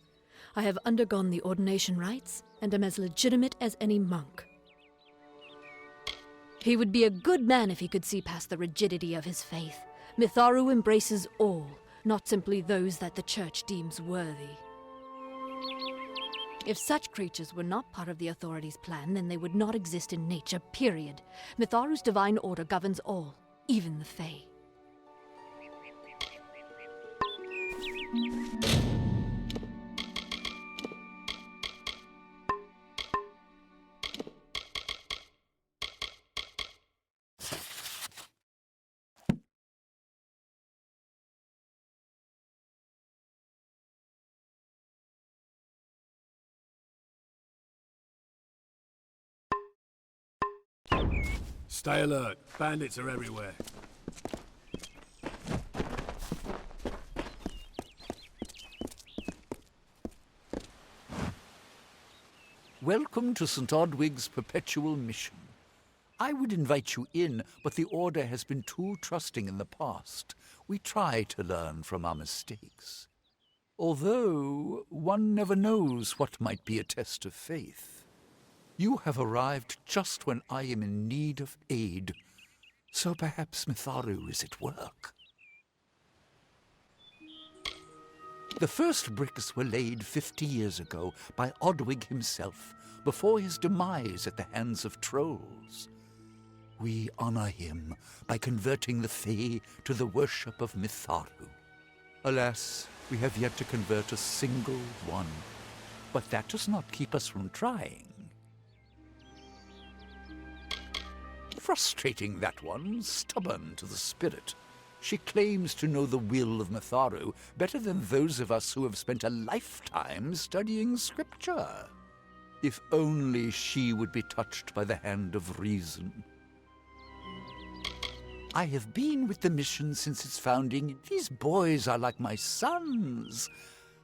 I have undergone the ordination rites, and am as legitimate as any monk. He would be a good man if he could see past the rigidity of his faith. Metharu embraces all, not simply those that the Church deems worthy. If such creatures were not part of the authorities' plan, then they would not exist in nature, period. Metharu's divine order governs all, even the Fae. Stay alert. Bandits are everywhere. Welcome to St. Odwig's Perpetual Mission. I would invite you in, but the Order has been too trusting in the past. We try to learn from our mistakes. Although, one never knows what might be a test of faith. You have arrived just when I am in need of aid, so perhaps Metharu is at work. The first bricks were laid 50 years ago by Odwig himself, before his demise at the hands of trolls. We honor him by converting the Fae to the worship of Metharu. Alas, we have yet to convert a single one, but that does not keep us from trying. Frustrating, that one, stubborn to the spirit. She claims to know the will of Metharu better than those of us who have spent a lifetime studying scripture. If only she would be touched by the hand of reason. I have been with the mission since its founding. These boys are like my sons.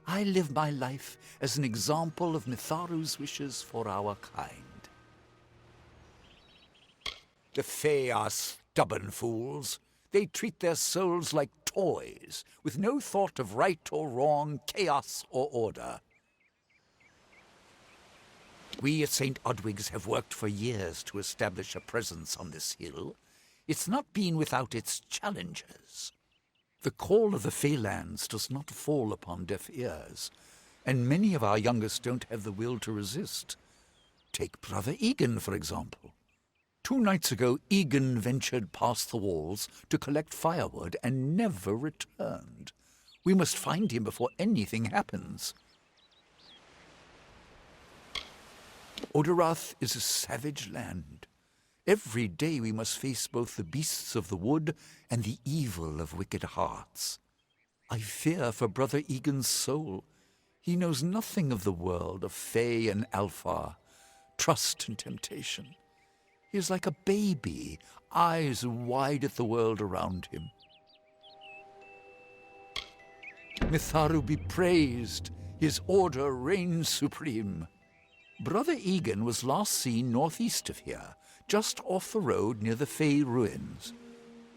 I live my life as an example of Metharu's wishes for our kind. The Fae are stubborn fools. They treat their souls like toys, with no thought of right or wrong, chaos or order. We at St. Odwig's have worked for years to establish a presence on this hill. It's not been without its challenges. The call of the Feylands does not fall upon deaf ears, and many of our youngest don't have the will to resist. Take Brother Egan, for example. 2 nights ago, Egan ventured past the walls to collect firewood and never returned. We must find him before anything happens. Oderath is a savage land. Every day we must face both the beasts of the wood and the evil of wicked hearts. I fear for Brother Egan's soul. He knows nothing of the world of Fae and Alpha, trust and temptation. He is like a baby, eyes wide at the world around him. Mitharu be praised, his order reigns supreme. Brother Egan was last seen northeast of here, just off the road near the Fae ruins.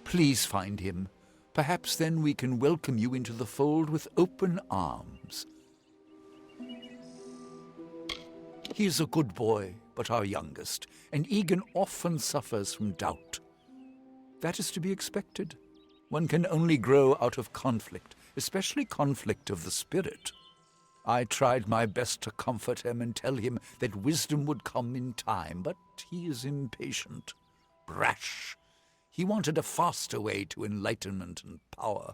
Please find him. Perhaps then we can welcome you into the fold with open arms. He is a good boy, but our youngest, and Egan often suffers from doubt. That is to be expected. One can only grow out of conflict, especially conflict of the spirit. I tried my best to comfort him and tell him that wisdom would come in time, but he is impatient, brash. He wanted a faster way to enlightenment and power.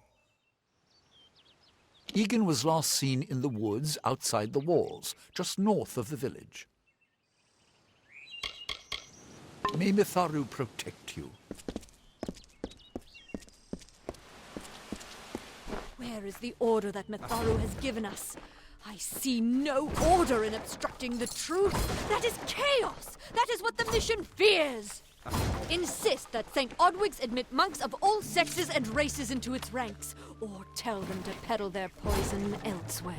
Egan was last seen in the woods outside the walls, just north of the village. May Mitharu protect you. Where is the order that Mitharu has given us? I see no order in obstructing the truth. That is chaos. That is what the mission fears. Insist that St. Odwig's admit monks of all sexes and races into its ranks, or tell them to peddle their poison elsewhere.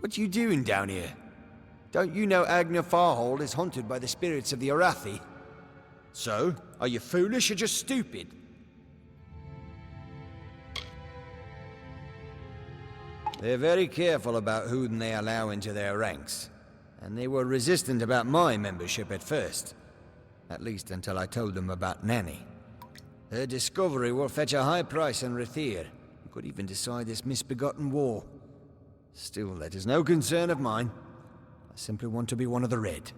What you doing down here? Don't you know Agna Farhold is haunted by the spirits of the Arathi? So, are you foolish or just stupid? They're very careful about whom they allow into their ranks, and they were resistant about my membership at first. At least until I told them about Nanny. Her discovery will fetch a high price in Rathir. Could even decide this misbegotten war. Still, that is no concern of mine. I simply want to be one of the Red.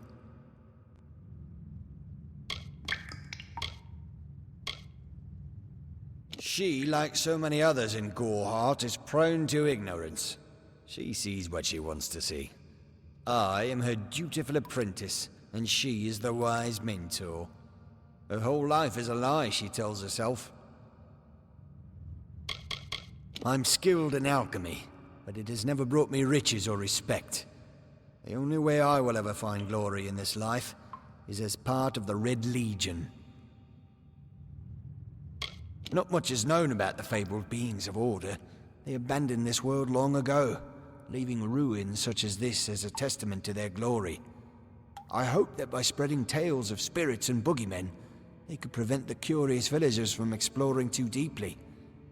She, like so many others in Goreheart, is prone to ignorance. She sees what she wants to see. I am her dutiful apprentice, and she is the wise mentor. Her whole life is a lie, she tells herself. I'm skilled in alchemy, but it has never brought me riches or respect. The only way I will ever find glory in this life is as part of the Red Legion. Not much is known about the fabled beings of Order. They abandoned this world long ago, leaving ruins such as this as a testament to their glory. I hope that by spreading tales of spirits and boogeymen, they could prevent the curious villagers from exploring too deeply.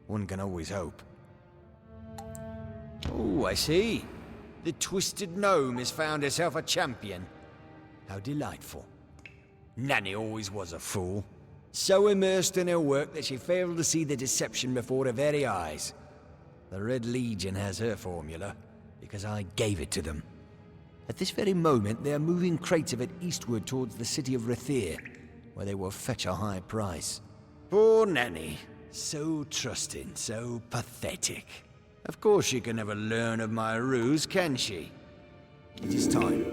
One can always hope. Oh, I see. The Twisted Gnome has found herself a champion. How delightful. Nanny always was a fool. So immersed in her work that she failed to see the deception before her very eyes. The Red Legion has her formula, because I gave it to them. At this very moment, they are moving crates of it eastward towards the city of Rathir, where they will fetch a high price. Poor Nanny. So trusting, so pathetic. Of course she can never learn of my ruse, can she? It is time.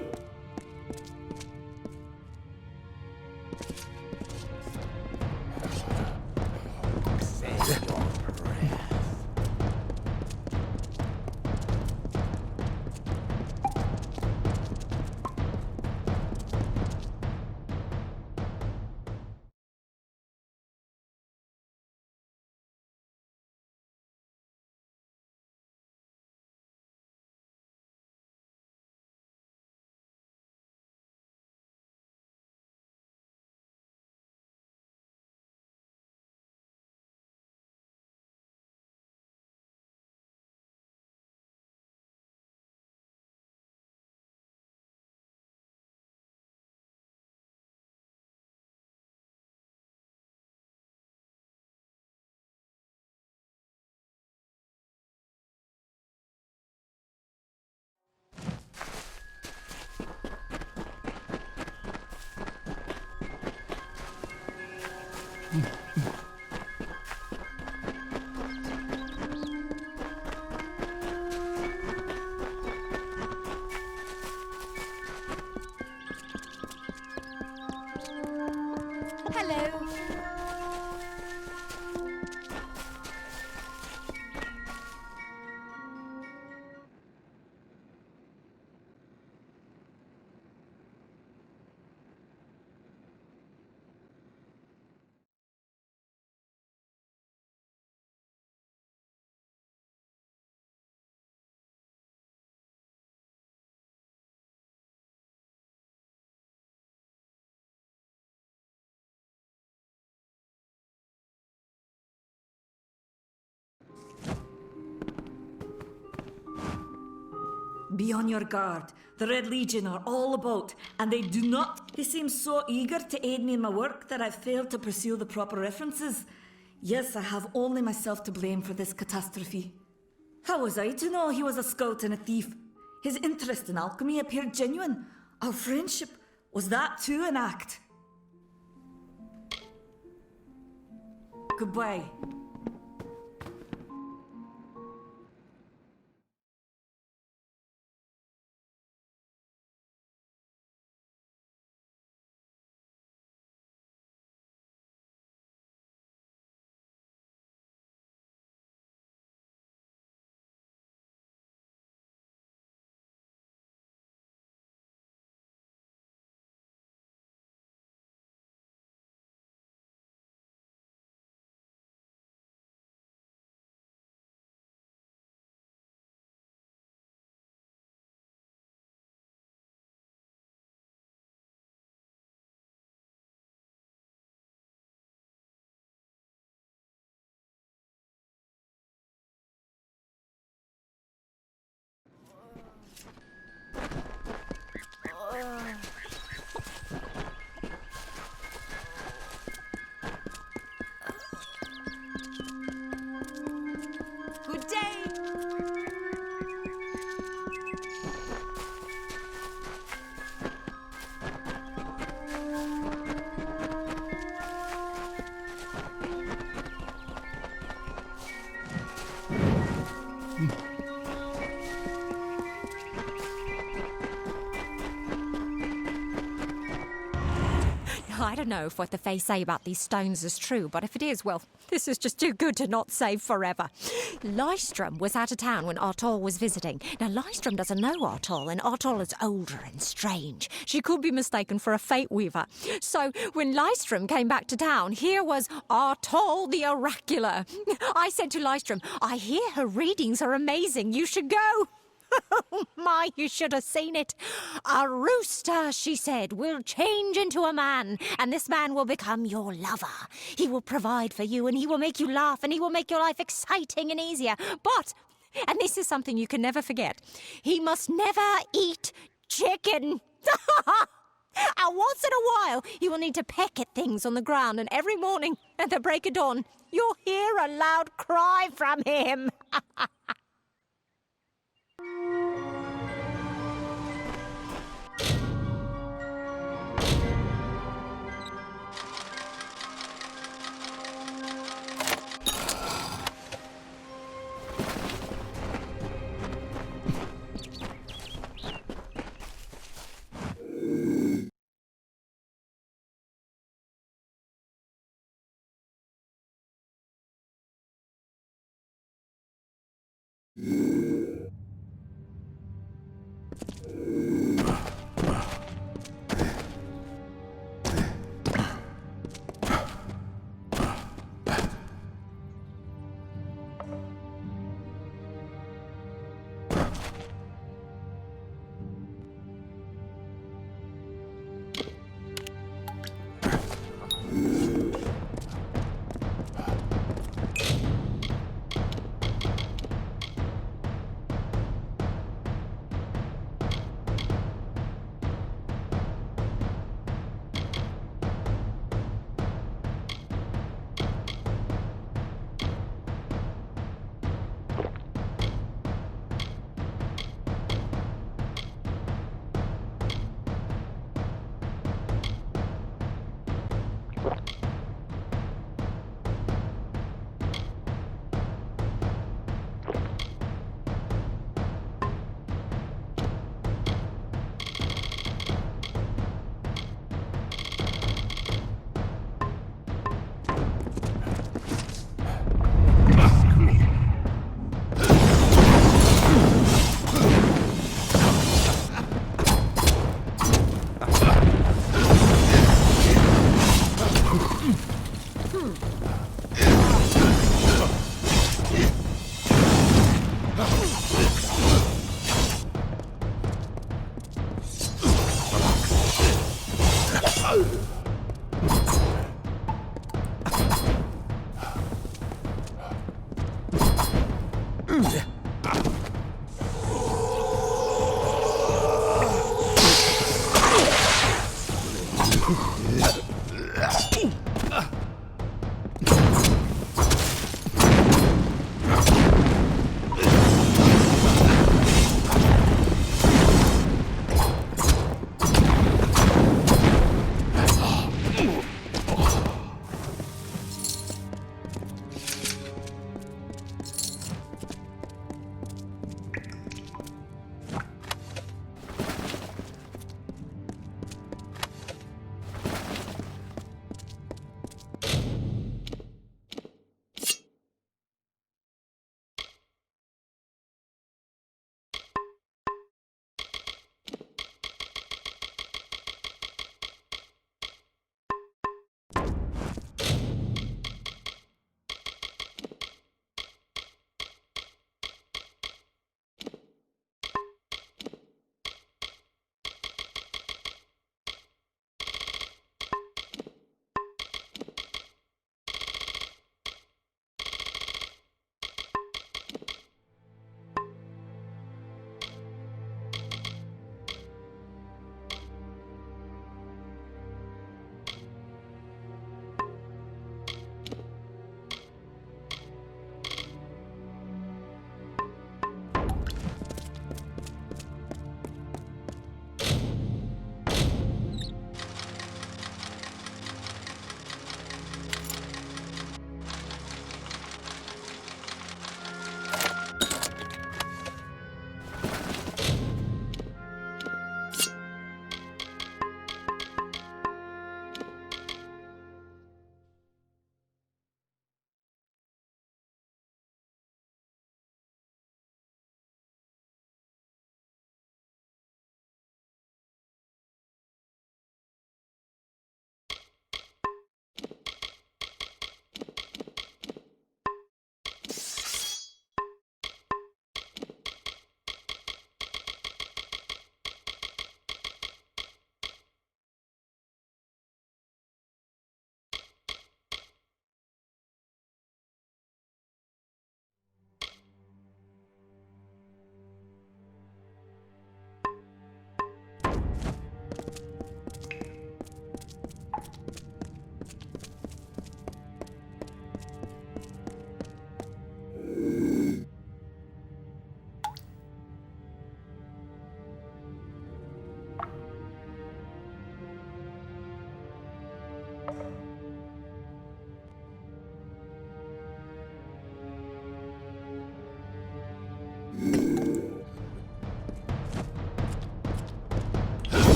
Hello. Be on your guard. The Red Legion are all about, and they do not... They seem so eager to aid me in my work that I've failed to pursue the proper references. Yes, I have only myself to blame for this catastrophe. How was I to know he was a scout and a thief? His interest in alchemy appeared genuine. Our friendship, was that too an act? Goodbye. don't know if what the Fae say about these stones is true, but if it is, well, this is just too good to not save forever. Lystrom was out of town when Artol was visiting. Now, Lystrom doesn't know Artol, and Artol is older and strange. She could be mistaken for a Fate Weaver. So, when Lystrom came back to town, here was Artol the Oracular. I said to Lystrom, I hear her readings are amazing. You should go. Oh my, you should have seen it. A rooster, she said, will change into a man, and this man will become your lover. He will provide for you, and he will make you laugh, and he will make your life exciting and easier. But, and this is something you can never forget, he must never eat chicken. And once in a while, you will need to peck at things on the ground, and every morning at the break of dawn, you'll hear a loud cry from him.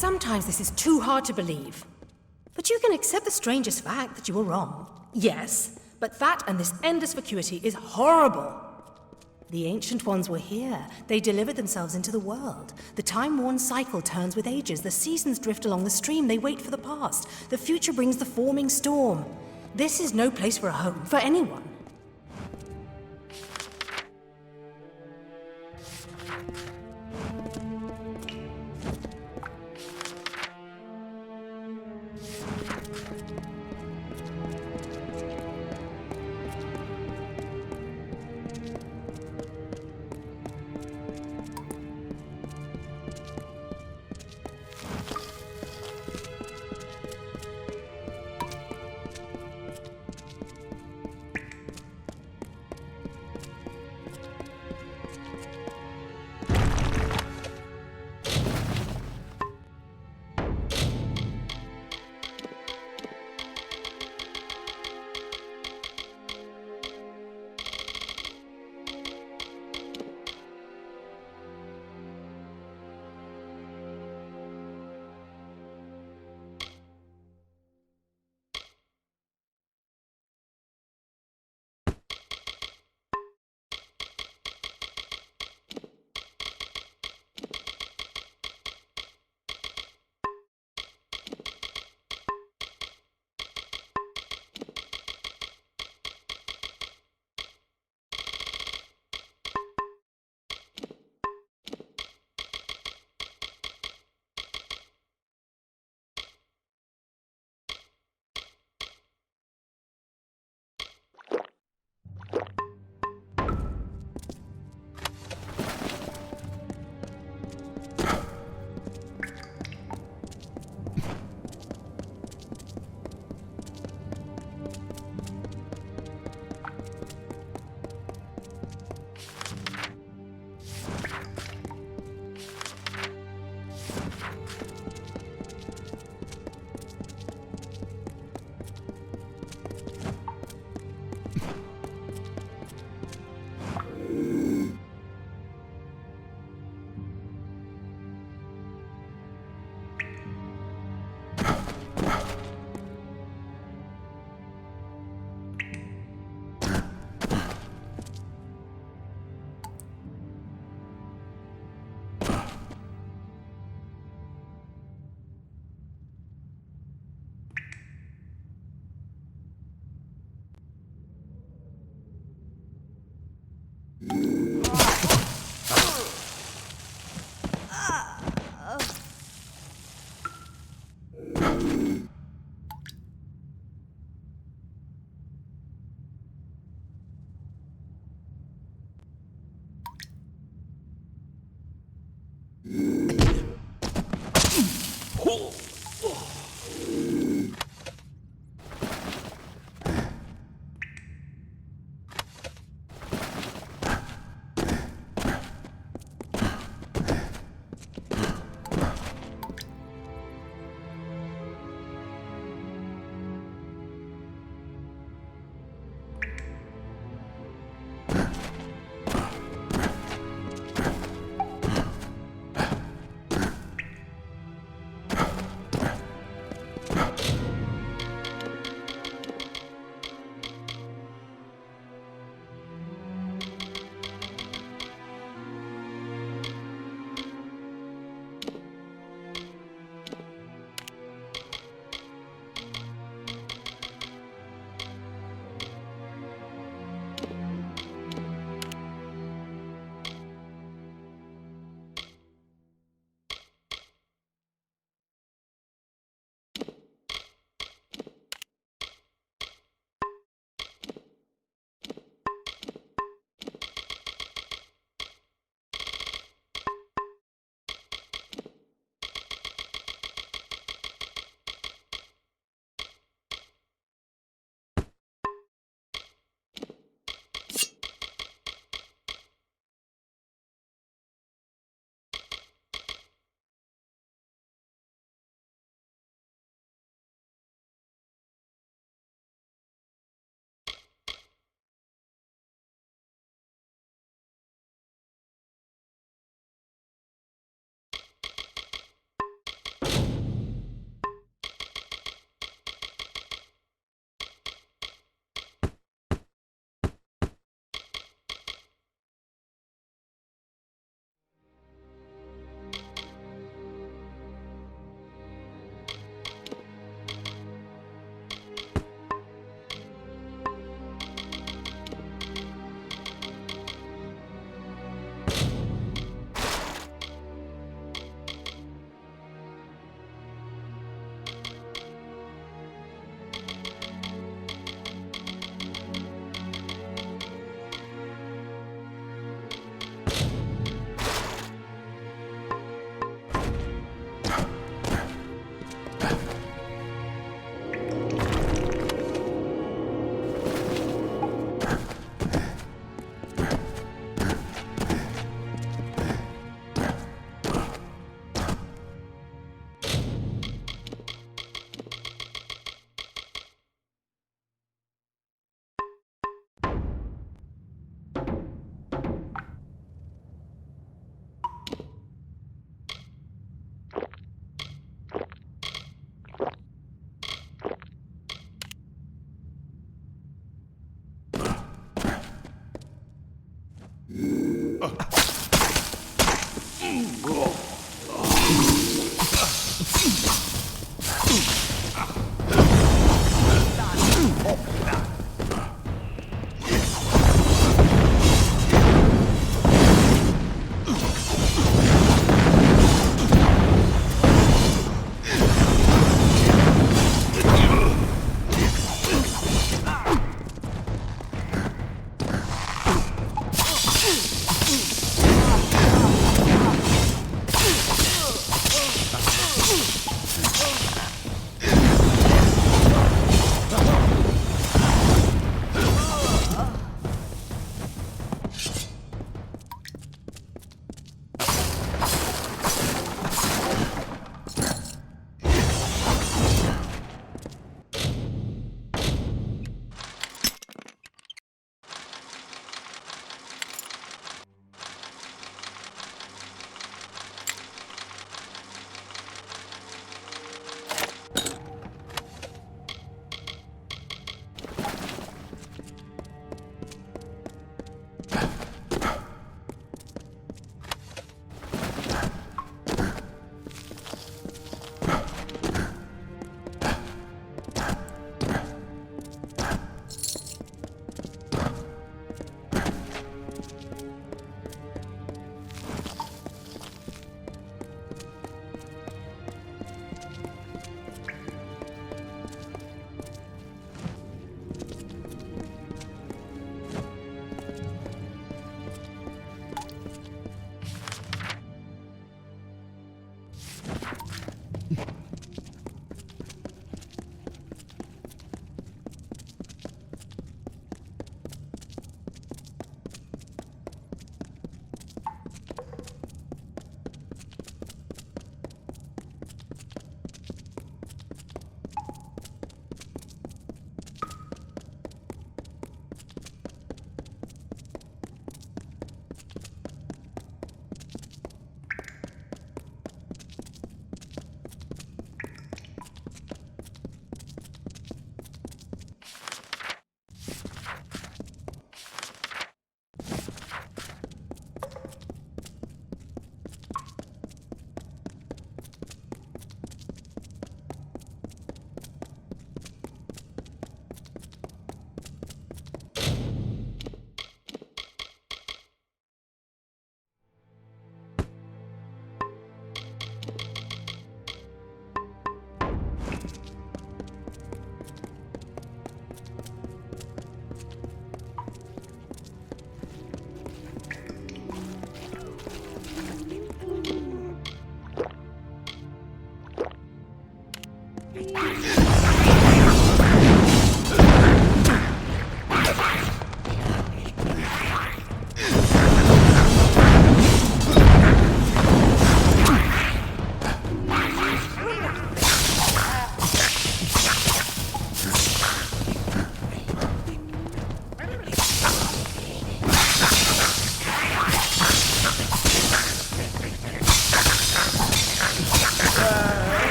Sometimes this is too hard to believe. But you can accept the strangest fact that you were wrong. Yes, but that and this endless vacuity is horrible. The Ancient Ones were here. They delivered themselves into the world. The time-worn cycle turns with ages. The seasons drift along the stream. They wait for the past. The future brings the forming storm. This is no place for a home, for anyone.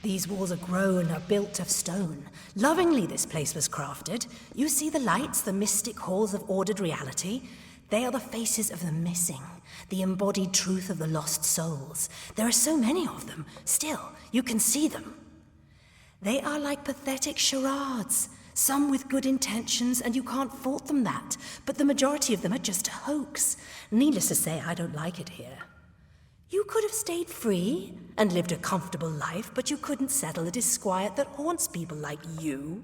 These walls are grown, are built of stone. Lovingly this place was crafted. You see the lights, the mystic halls of ordered reality? They are the faces of the missing, the embodied truth of the lost souls. There are so many of them. Still, you can see them. They are like pathetic charades, some with good intentions, and you can't fault them that. But the majority of them are just a hoax. Needless to say, I don't like it here. You could have stayed free and lived a comfortable life, but you couldn't settle the disquiet that haunts people like you.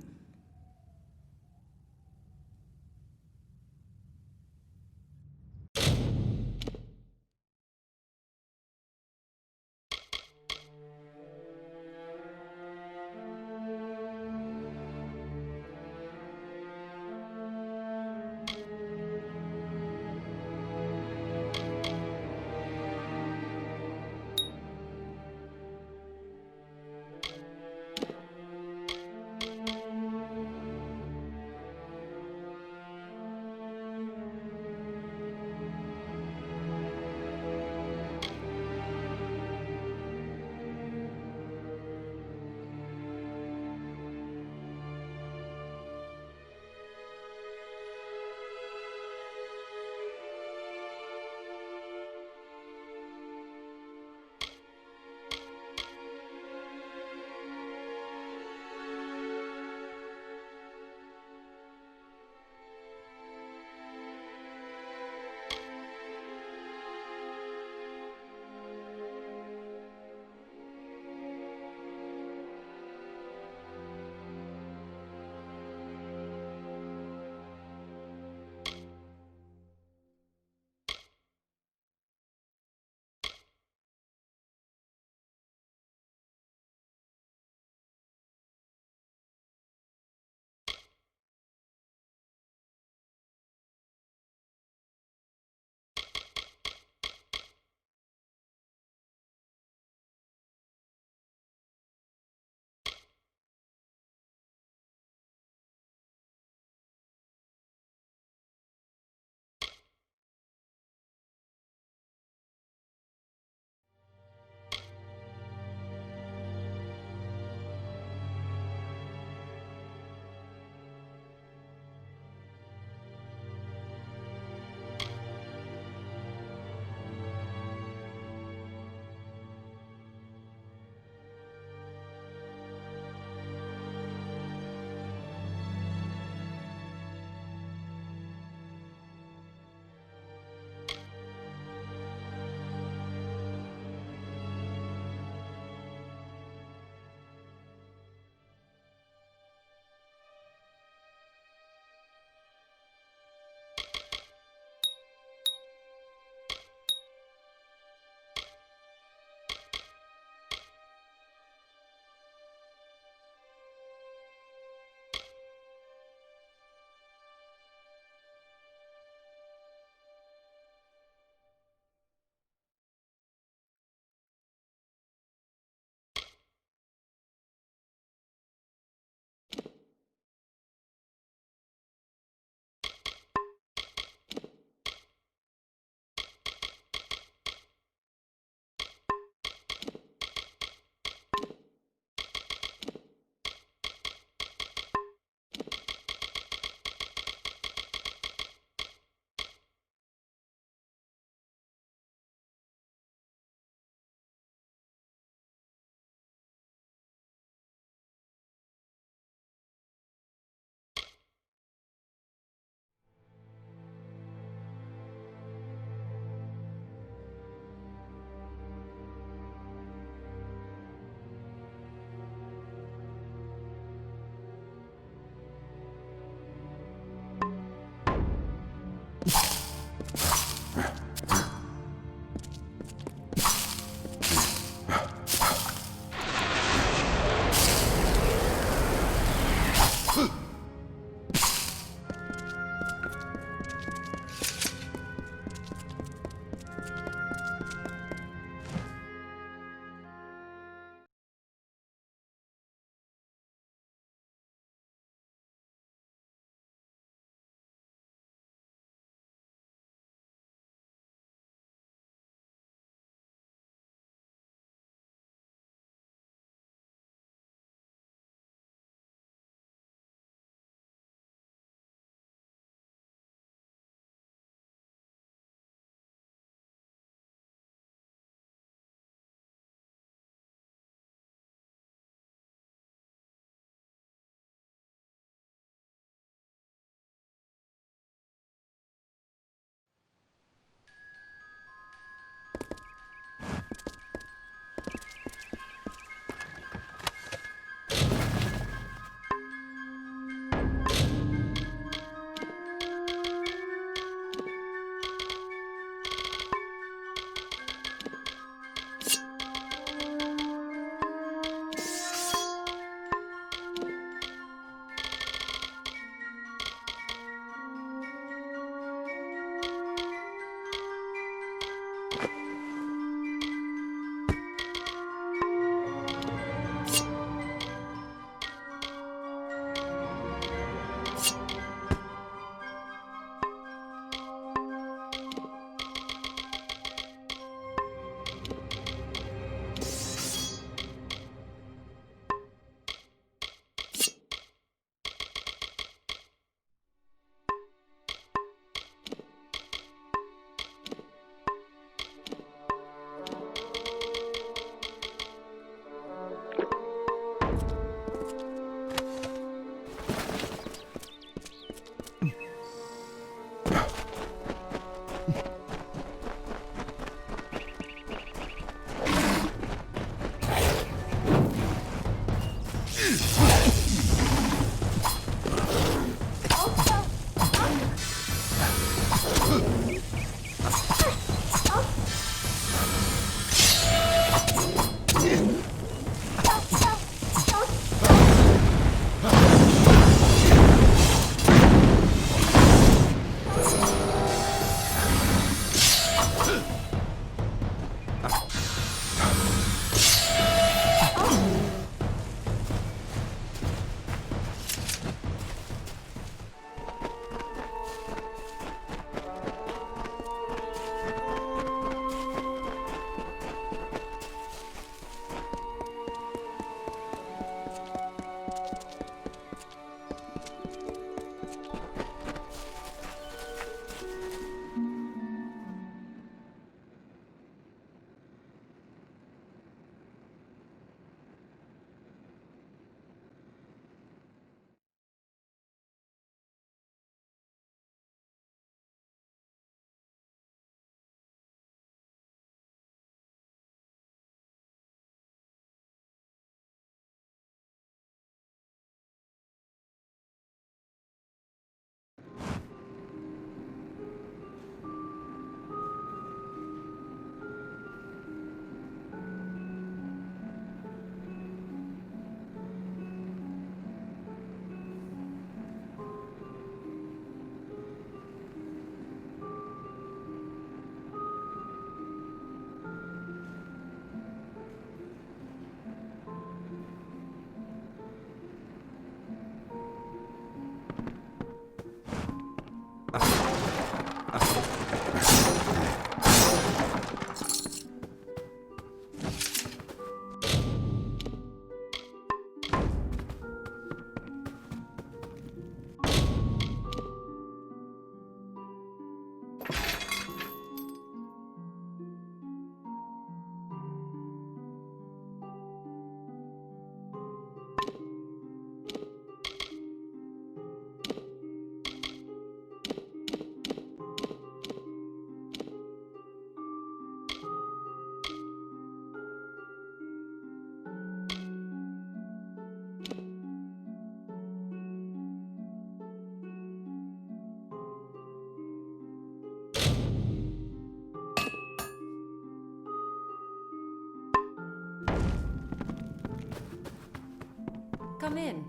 Come in.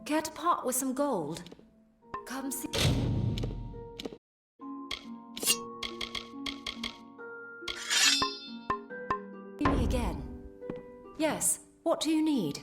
Care to part with some gold? Come see me again. Yes, what do you need?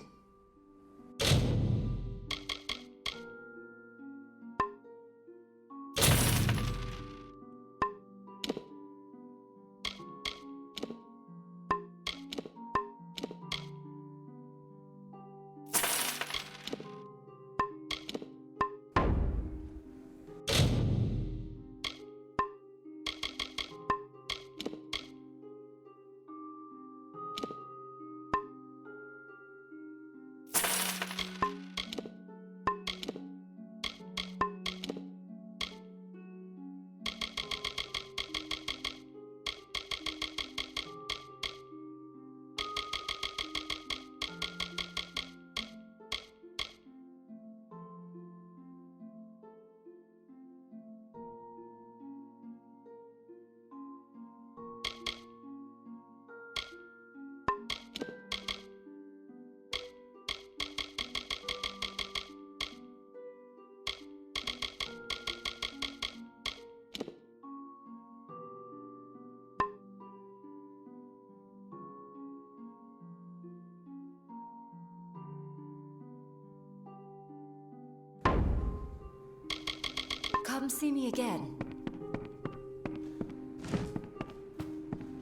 Come see me again.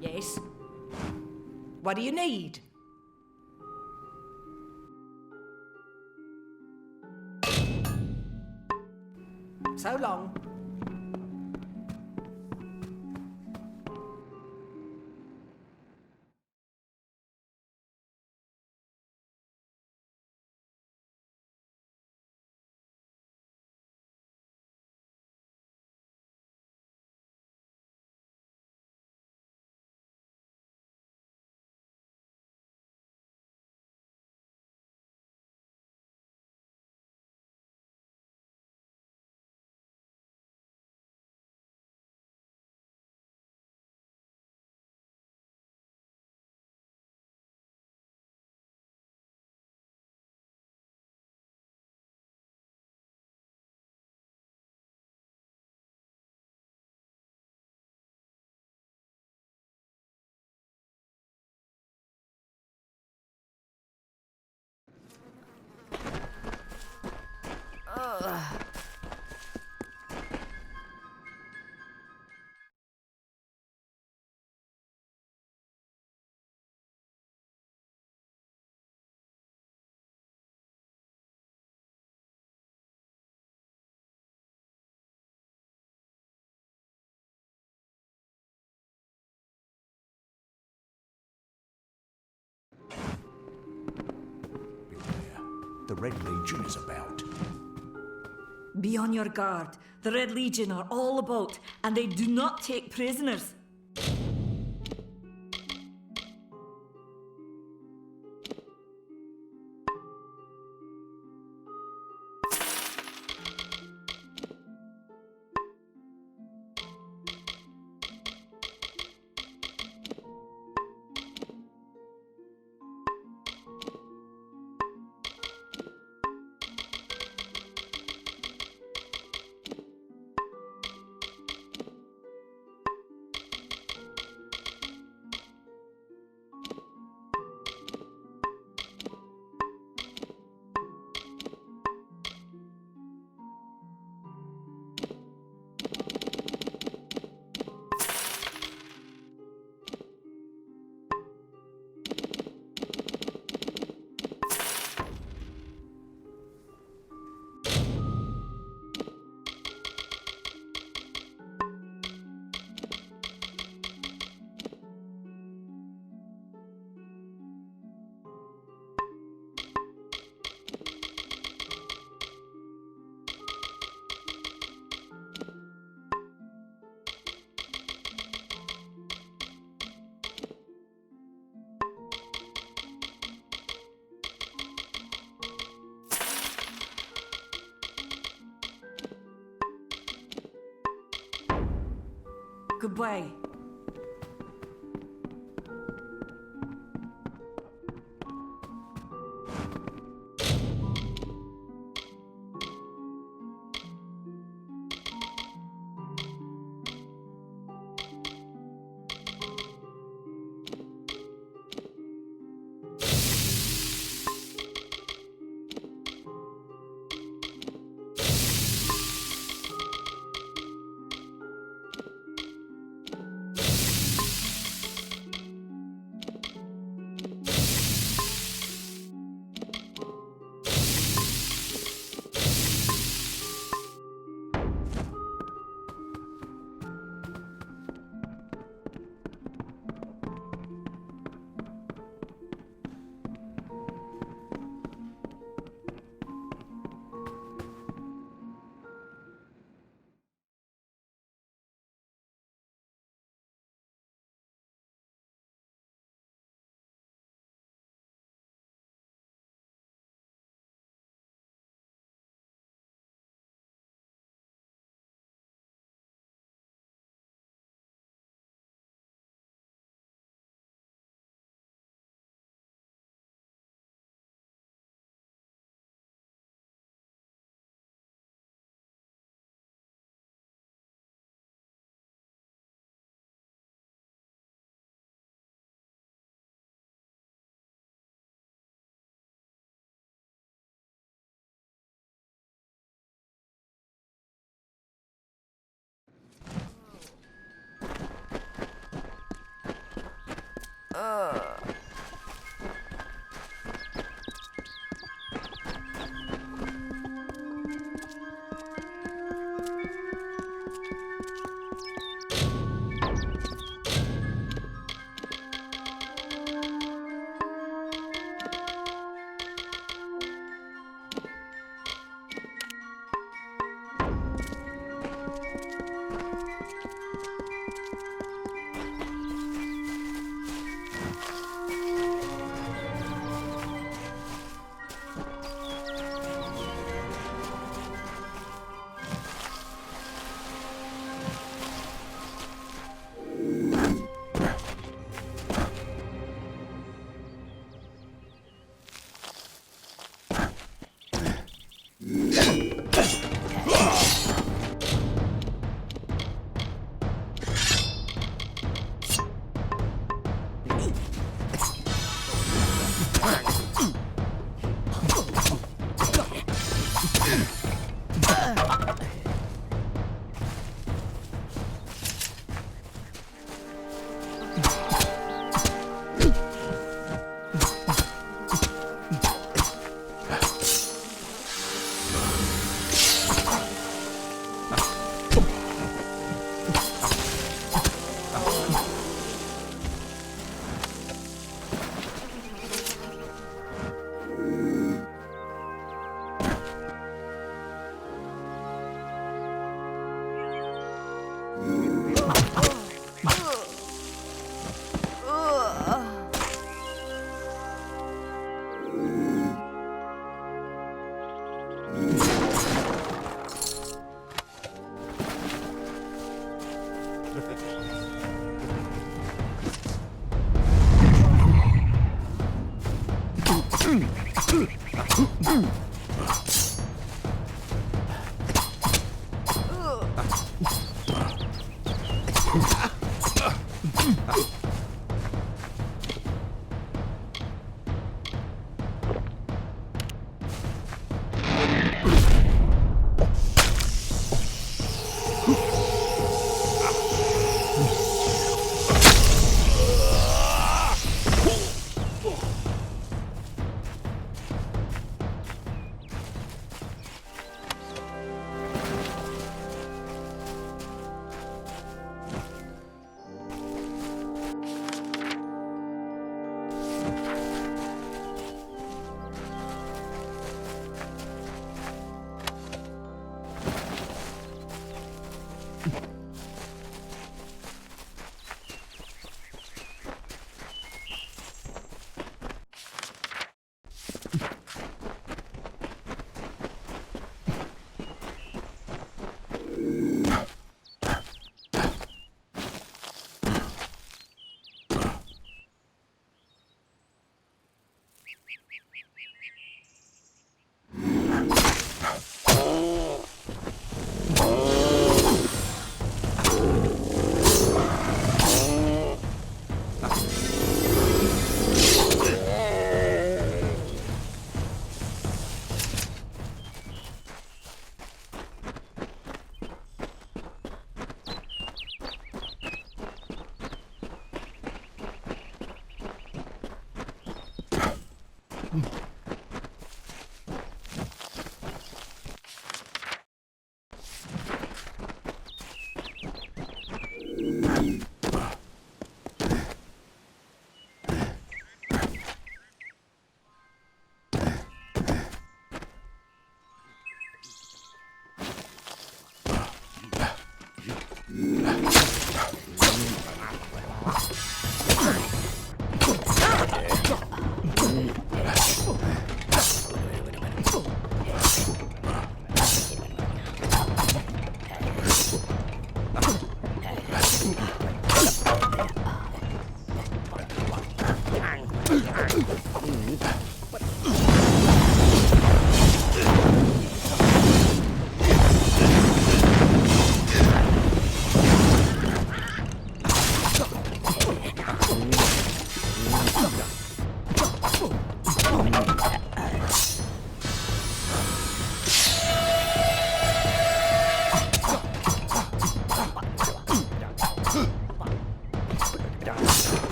Yes? What do you need? So long. The Red Legion is about. Be on your guard. The Red Legion are all about, and they do not take prisoners. Goodbye.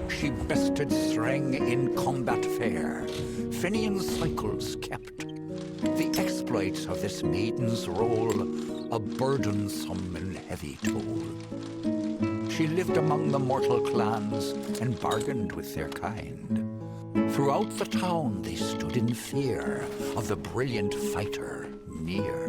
She bested Threng in combat fair. Finian's cycles kept. The exploits of this maiden's role, a burdensome and heavy toll. She lived among the mortal clans and bargained with their kind. Throughout the town they stood in fear of the brilliant fighter near.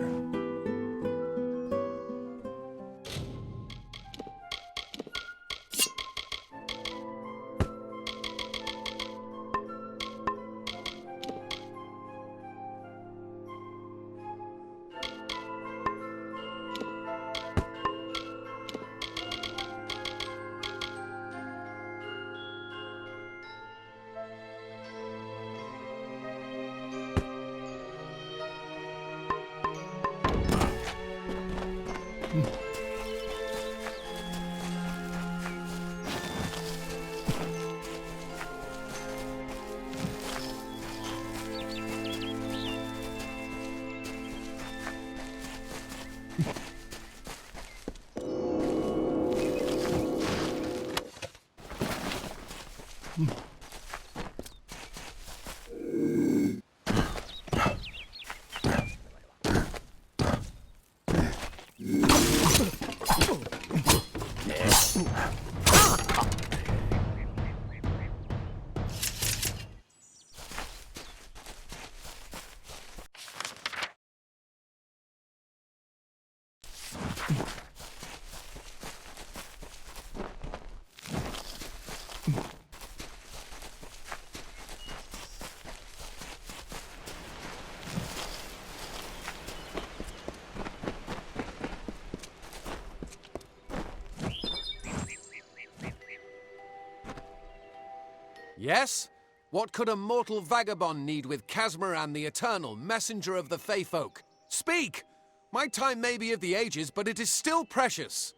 Yes? What could a mortal vagabond need with Casmaran the Eternal, messenger of the Fey folk? Speak! My time may be of the ages, but it is still precious.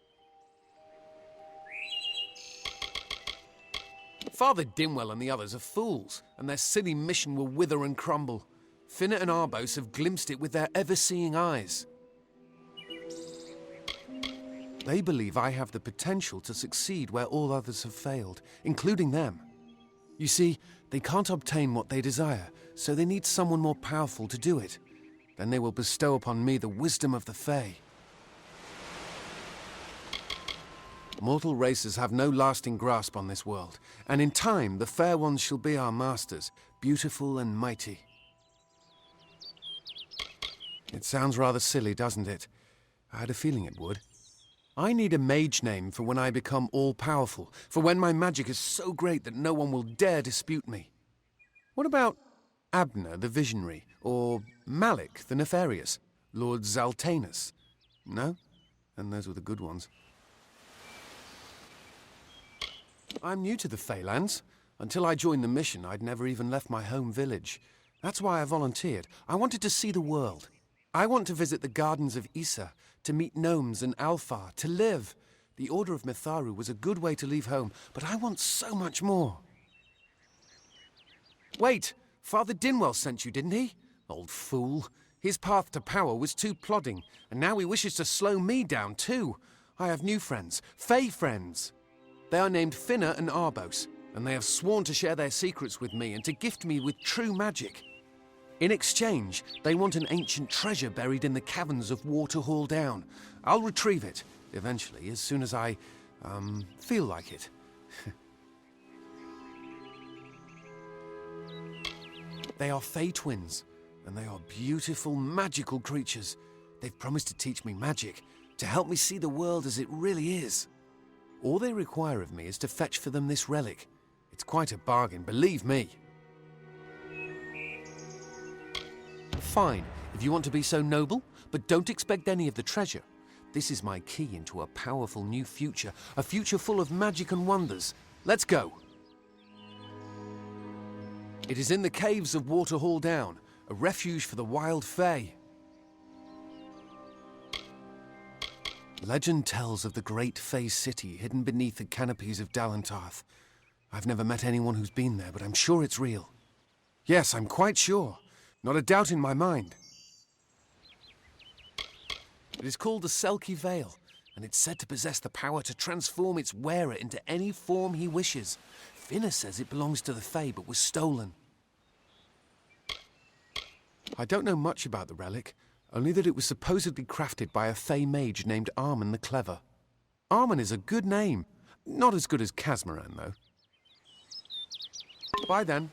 Father Dimwell and the others are fools, and their silly mission will wither and crumble. Finnet and Arbos have glimpsed it with their ever-seeing eyes. They believe I have the potential to succeed where all others have failed, including them. You see, they can't obtain what they desire, so they need someone more powerful to do it. Then they will bestow upon me the wisdom of the Fae. Mortal races have no lasting grasp on this world, and in time the Fair Ones shall be our masters, beautiful and mighty. It sounds rather silly, doesn't it? I had a feeling it would. I need a mage name for when I become all-powerful, for when my magic is so great that no one will dare dispute me. What about Abner the Visionary, or Malik the Nefarious, Lord Zaltanus? No? And those were the good ones. I'm new to the Feylands. Until I joined the mission, I'd never even left my home village. That's why I volunteered. I wanted to see the world. I want to visit the gardens of Issa, to meet gnomes and Alfar, to live. The Order of Mitharu was a good way to leave home, but I want so much more. Wait! Father Dinwell sent you, didn't he? Old fool. His path to power was too plodding, and now he wishes to slow me down too. I have new friends, Fey friends. They are named Finna and Arbos, and they have sworn to share their secrets with me and to gift me with true magic. In exchange, they want an ancient treasure buried in the caverns of Waterhall Down. I'll retrieve it, eventually, as soon as I, feel like it. They are Fey twins, and they are beautiful, magical creatures. They've promised to teach me magic, to help me see the world as it really is. All they require of me is to fetch for them this relic. It's quite a bargain, believe me. Fine, if you want to be so noble, but don't expect any of the treasure. This is my key into a powerful new future, a future full of magic and wonders. Let's go. It is in the caves of Waterhall Down, a refuge for the wild Fae. Legend tells of the great Fae city hidden beneath the canopies of Dalantarth. I've never met anyone who's been there, but I'm sure it's real. Yes, I'm quite sure. Not a doubt in my mind. It is called the Selkie Vale, and it's said to possess the power to transform its wearer into any form he wishes. Finna says it belongs to the Fae, but was stolen. I don't know much about the relic, only that it was supposedly crafted by a Fey mage named Armen the Clever. Armen is a good name. Not as good as Casmaran, though. Bye then.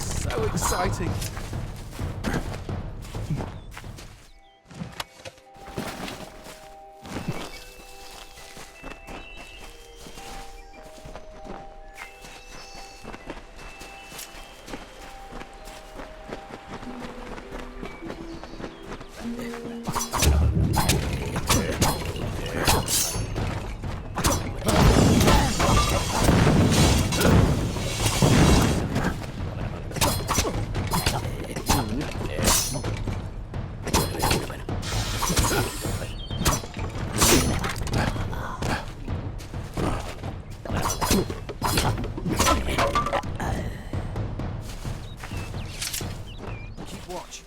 So exciting. Watch.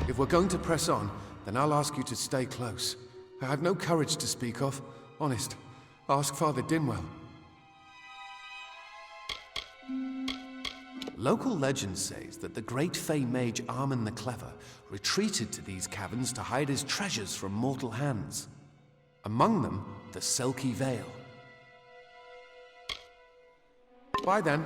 If we're going to press on, then I'll ask you to stay close. I have no courage to speak of. Honest. Ask Father Dinwell. Local legend says that the great Fey mage Armin the Clever retreated to these caverns to hide his treasures from mortal hands. Among them, the Selkie Veil. Bye then.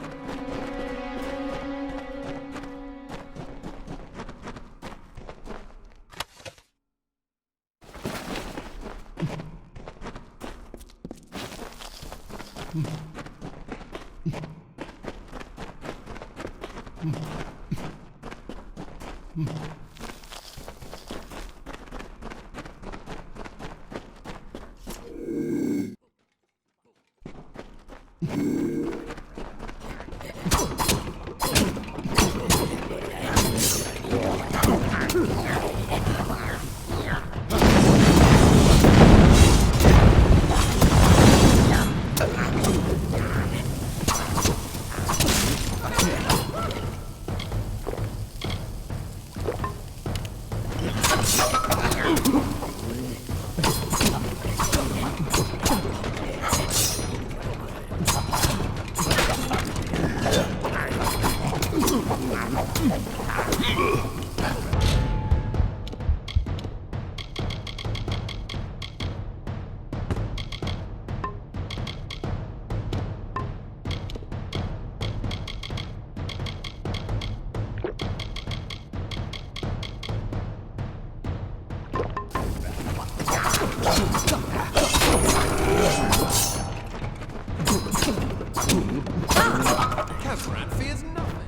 Catherine fears nothing.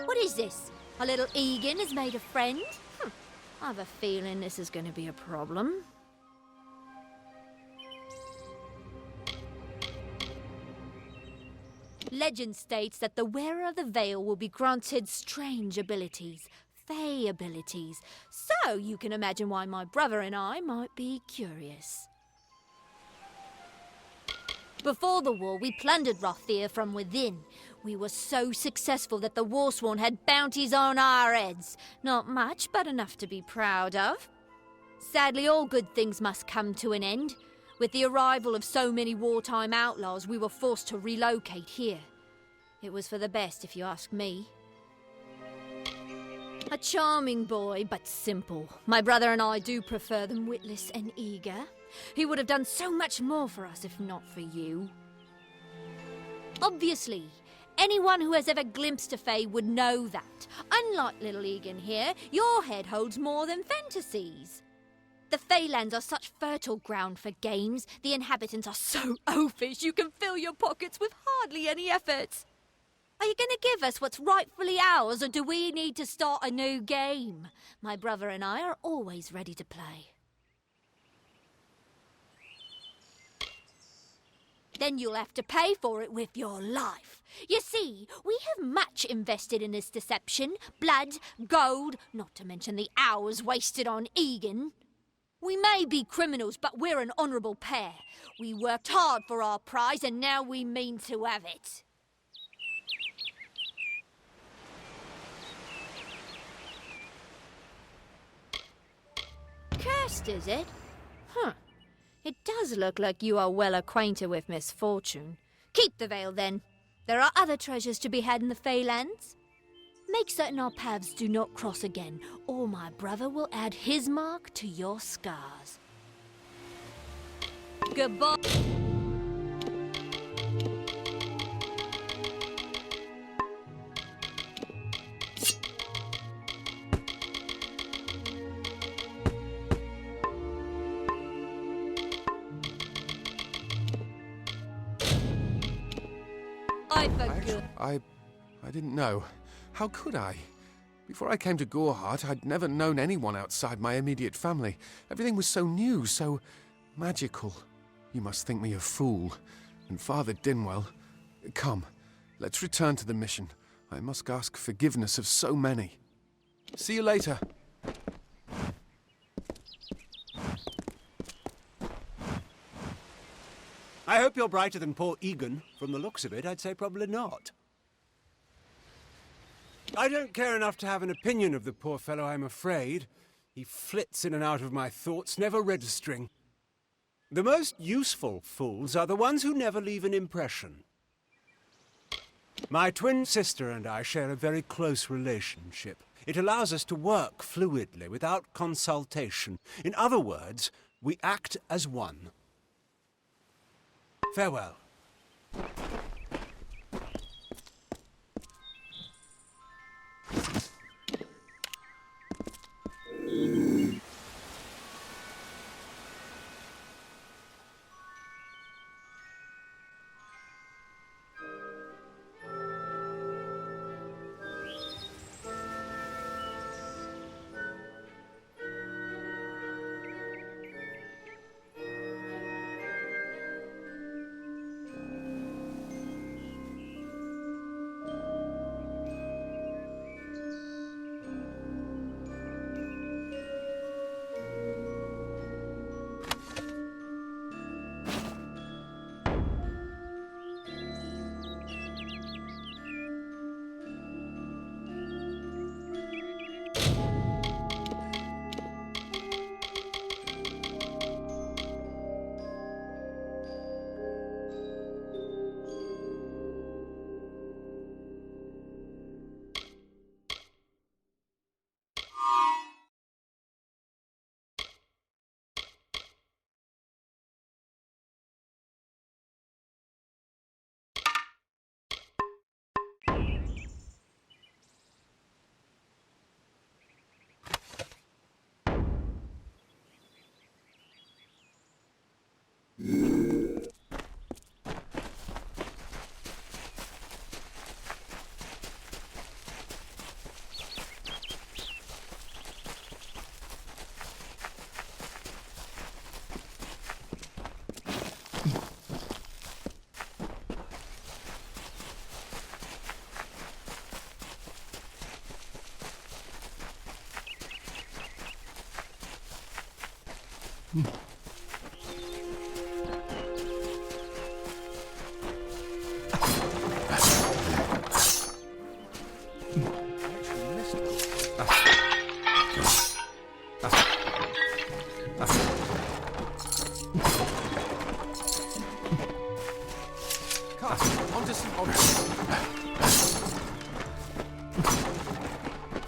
What is this? A little Egan has made a friend? I have a feeling this is going to be a problem. Legend states that the wearer of the veil will be granted strange abilities, fey abilities. So you can imagine why my brother and I might be curious. Before the war, we plundered Rothier from within. We were so successful that the Warsworn had bounties on our heads. Not much, but enough to be proud of. Sadly, all good things must come to an end. With the arrival of so many wartime outlaws, we were forced to relocate here. It was for the best, if you ask me. A charming boy, but simple. My brother and I do prefer them witless and eager. He would have done so much more for us if not for you. Obviously, anyone who has ever glimpsed a fae would know that. Unlike little Egan here, your head holds more than fantasies. The Feylands are such fertile ground for games. The inhabitants are so oafish you can fill your pockets with hardly any effort. Are you going to give us what's rightfully ours, or do we need to start a new game? My brother and I are always ready to play. Then you'll have to pay for it with your life. You see, we have much invested in this deception. Blood, gold, not to mention the hours wasted on Egan. We may be criminals, but we're an honourable pair. We worked hard for our prize, and now we mean to have it. Cursed, is it? Huh. It does look like you are well acquainted with misfortune. Keep the veil, then. There are other treasures to be had in the Feylands. Make certain our paths do not cross again, or my brother will add his mark to your scars. Goodbye. I didn't know. How could I? Before I came to Gorhart, I'd never known anyone outside my immediate family. Everything was so new, so magical. You must think me a fool. And Father Dinwell... Come, let's return to the mission. I must ask forgiveness of so many. See you later. I hope you're brighter than poor Egan. From the looks of it, I'd say probably not. I don't care enough to have an opinion of the poor fellow, I'm afraid. He flits in and out of my thoughts, never registering. The most useful fools are the ones who never leave an impression. My twin sister and I share a very close relationship. It allows us to work fluidly, without consultation. In other words, we act as one. Farewell.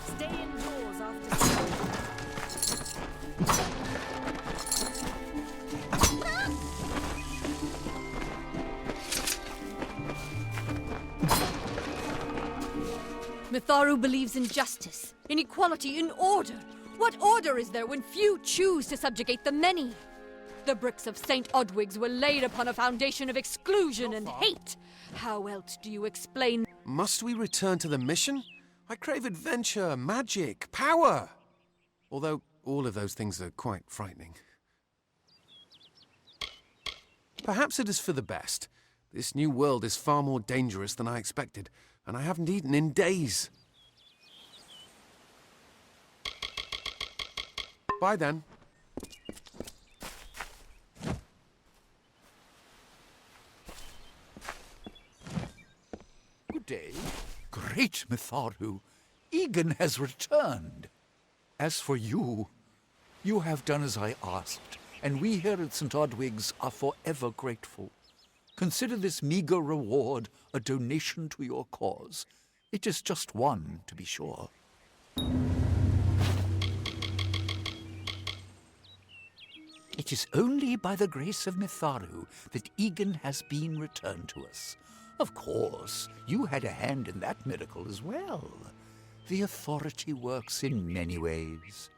Stay indoors after school. Mitharu believes in justice, in equality, in order. What order is there when few choose to subjugate the many? The bricks of St. Odwig's were laid upon a foundation of exclusion and hate. How else do you explain? Must we return to the mission? I crave adventure, magic, power. Although all of those things are quite frightening. Perhaps it is for the best. This new world is far more dangerous than I expected, and I haven't eaten in days. Bye then. Good day. Great Mitharu, Egan has returned. As for you, you have done as I asked, and we here at St. Odwig's are forever grateful. Consider this meager reward a donation to your cause. It is just one, to be sure. It is only by the grace of Mitharu that Egan has been returned to us. Of course, you had a hand in that miracle as well. The authority works in many ways.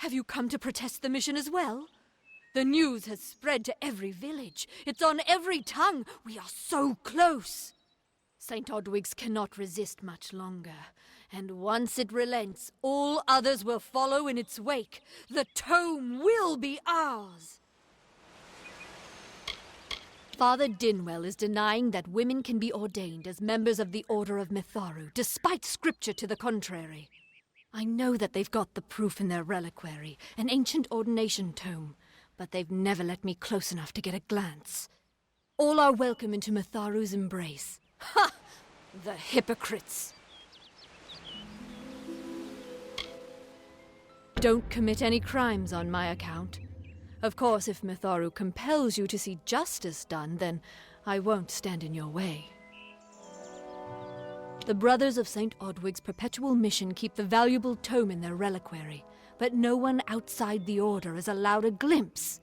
Have you come to protest the mission as well? The news has spread to every village. It's on every tongue. We are so close. St. Odwig's cannot resist much longer. And once it relents, all others will follow in its wake. The tome will be ours. Father Dinwell is denying that women can be ordained as members of the Order of Mitharu, despite scripture to the contrary. I know that they've got the proof in their reliquary, an ancient ordination tome, but they've never let me close enough to get a glance. All are welcome into Mitharu's embrace. Ha! The hypocrites! Don't commit any crimes on my account. Of course, if Mitharu compels you to see justice done, then I won't stand in your way. The Brothers of St. Odwig's perpetual mission keep the valuable tome in their reliquary, but no one outside the Order is allowed a glimpse.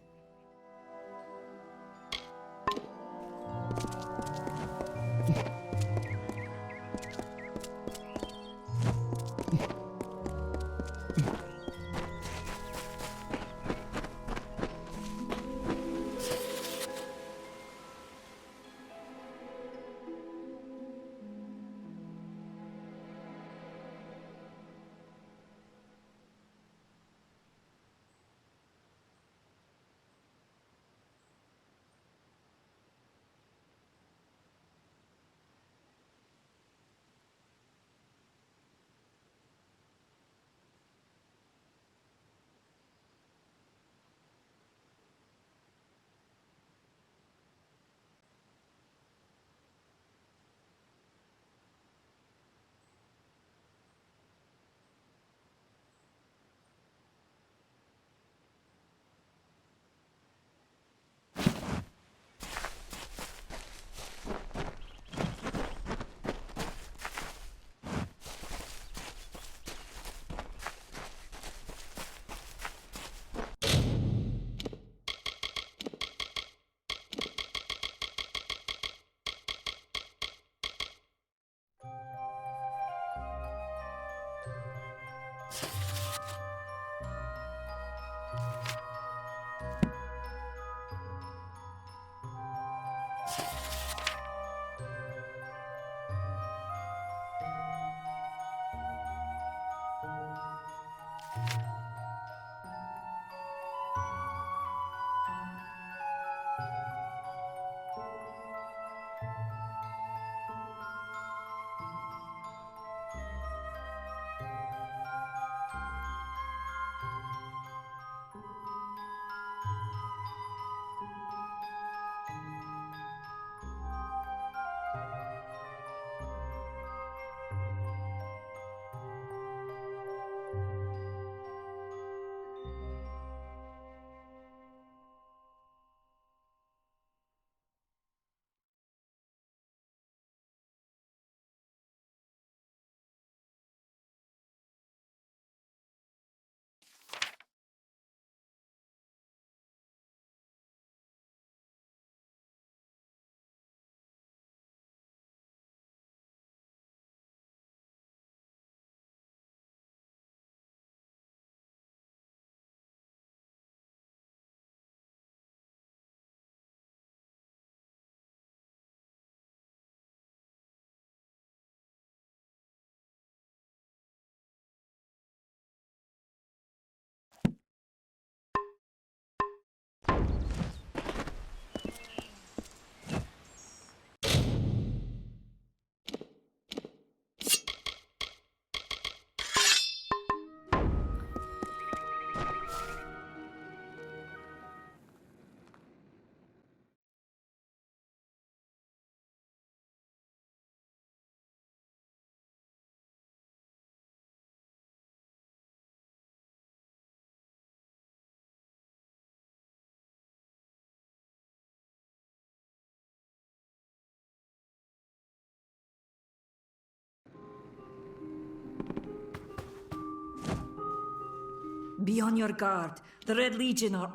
Be on your guard. The Red Legion are...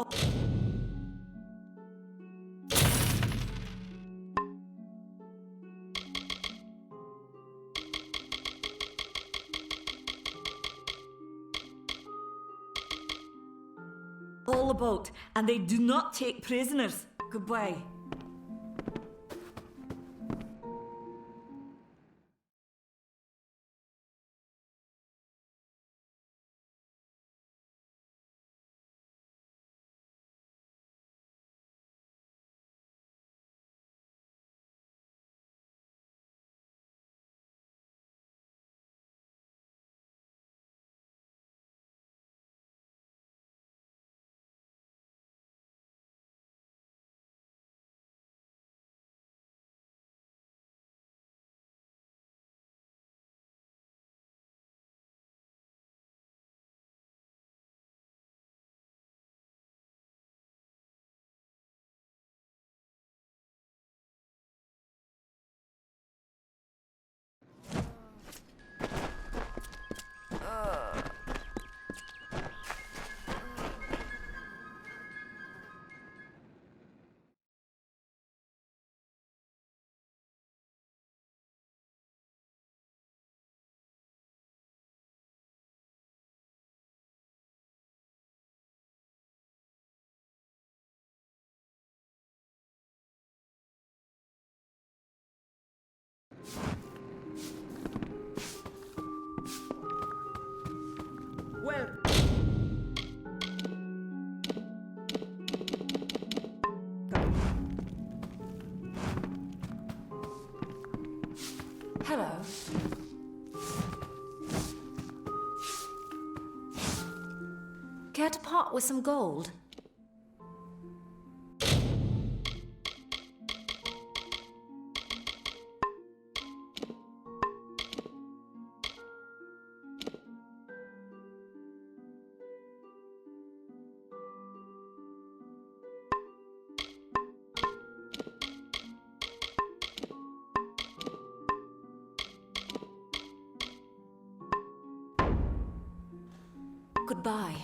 all about, and they do not take prisoners. Goodbye. Well... Hello. Care to part with some gold? Goodbye.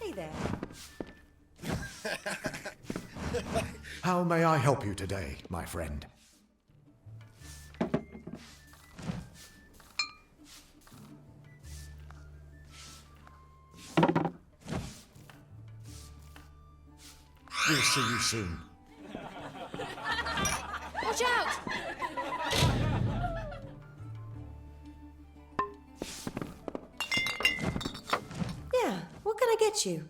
Hey there. How may I help you today, my friend? We'll see you soon. Watch out! Yeah, what can I get you?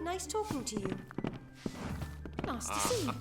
Nice talking to you. Nice to see you.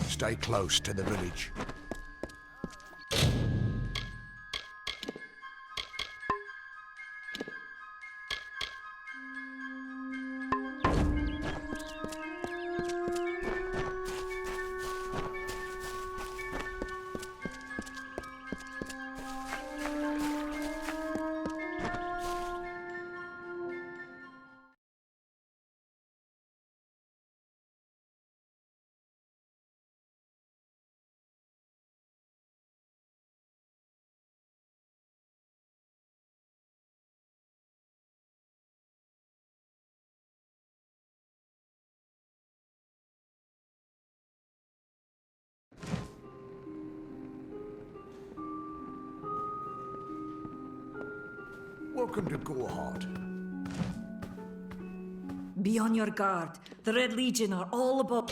Stay close to the village. Welcome to Gorhard. Be on your guard. The Red Legion are all about.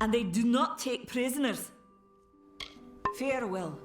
And they do not take prisoners. Farewell.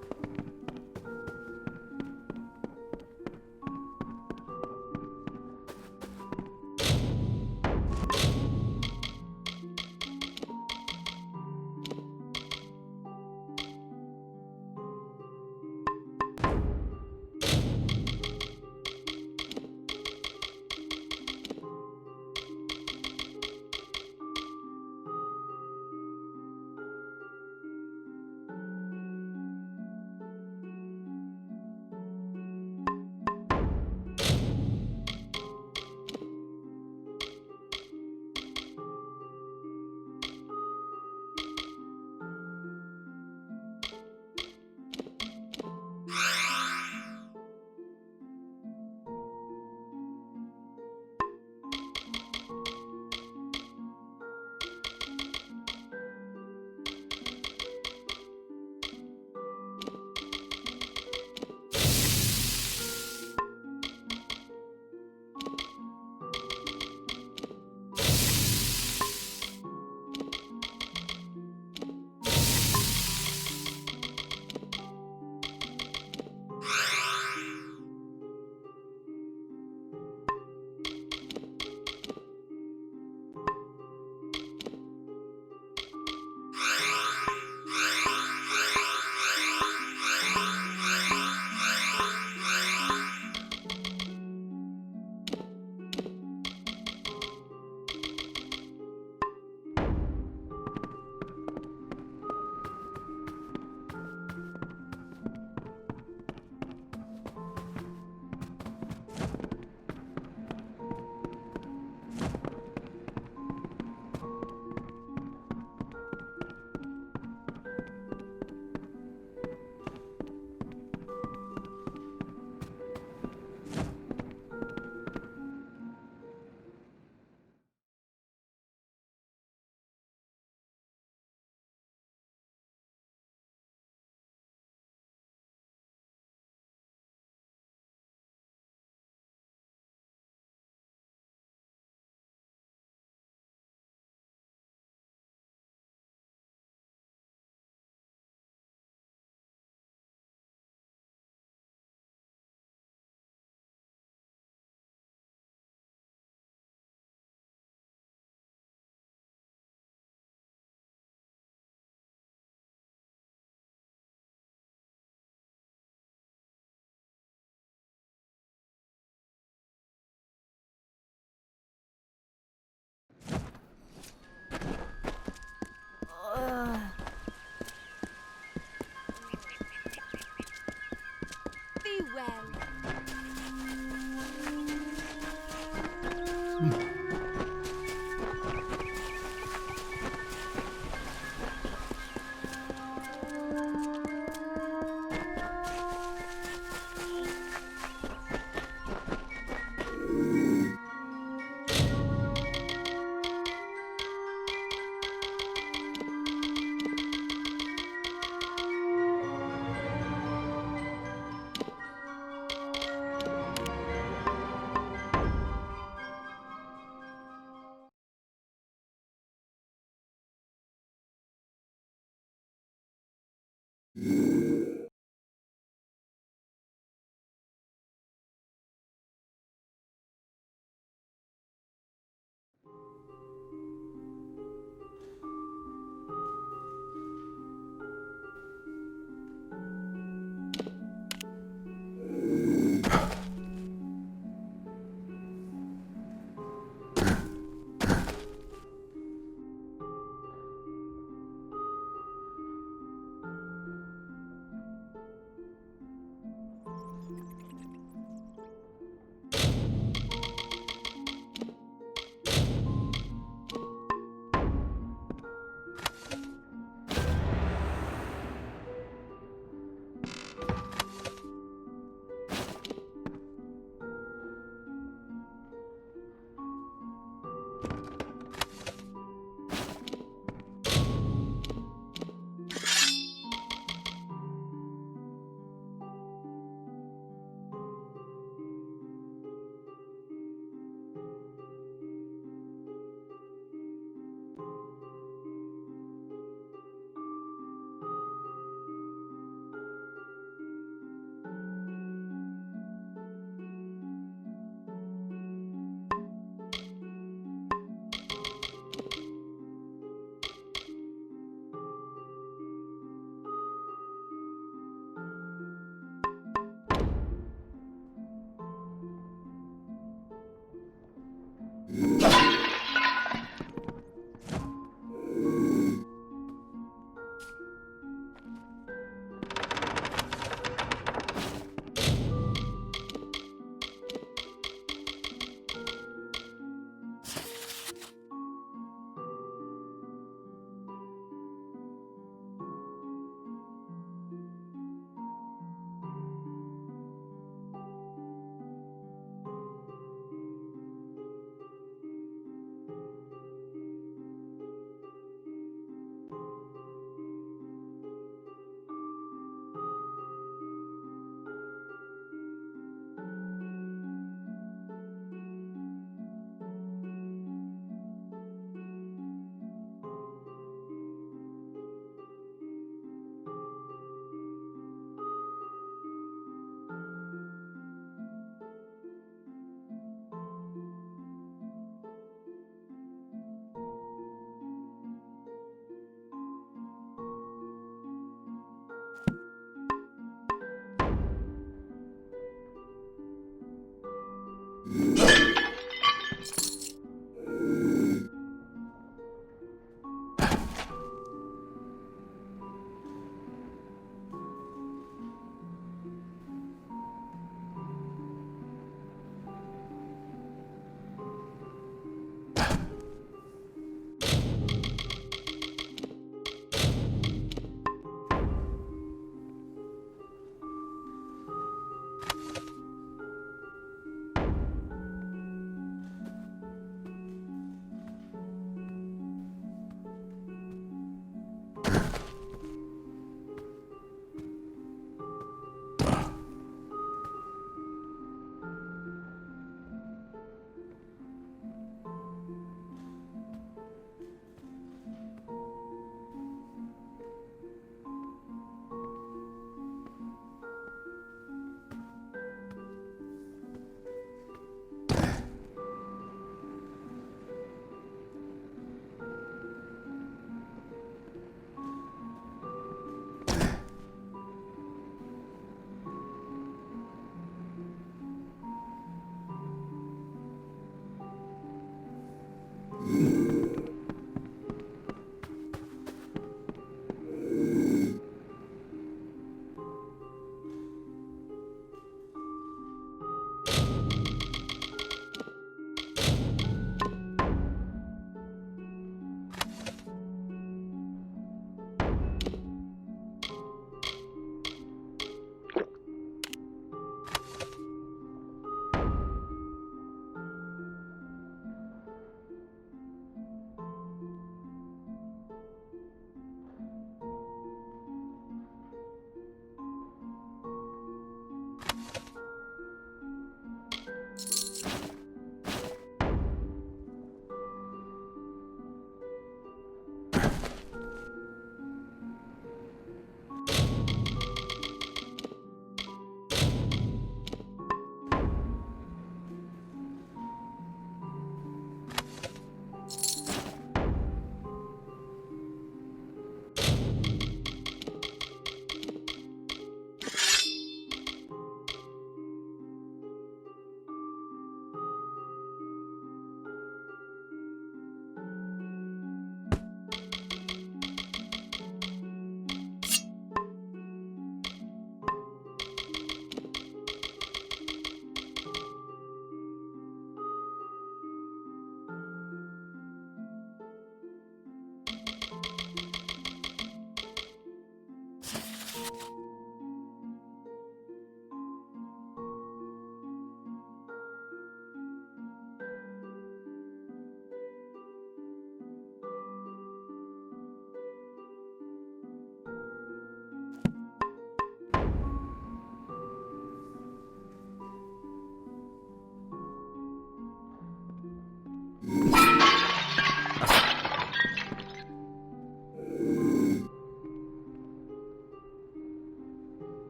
well.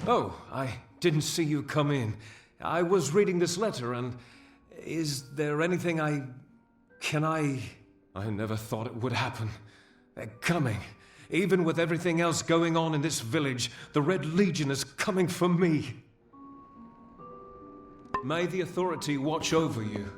Oh, I didn't see you come in. I was reading this letter, and is there anything I never thought it would happen. They're coming. Even with everything else going on in this village, the Red Legion is coming for me. May the authority watch over you.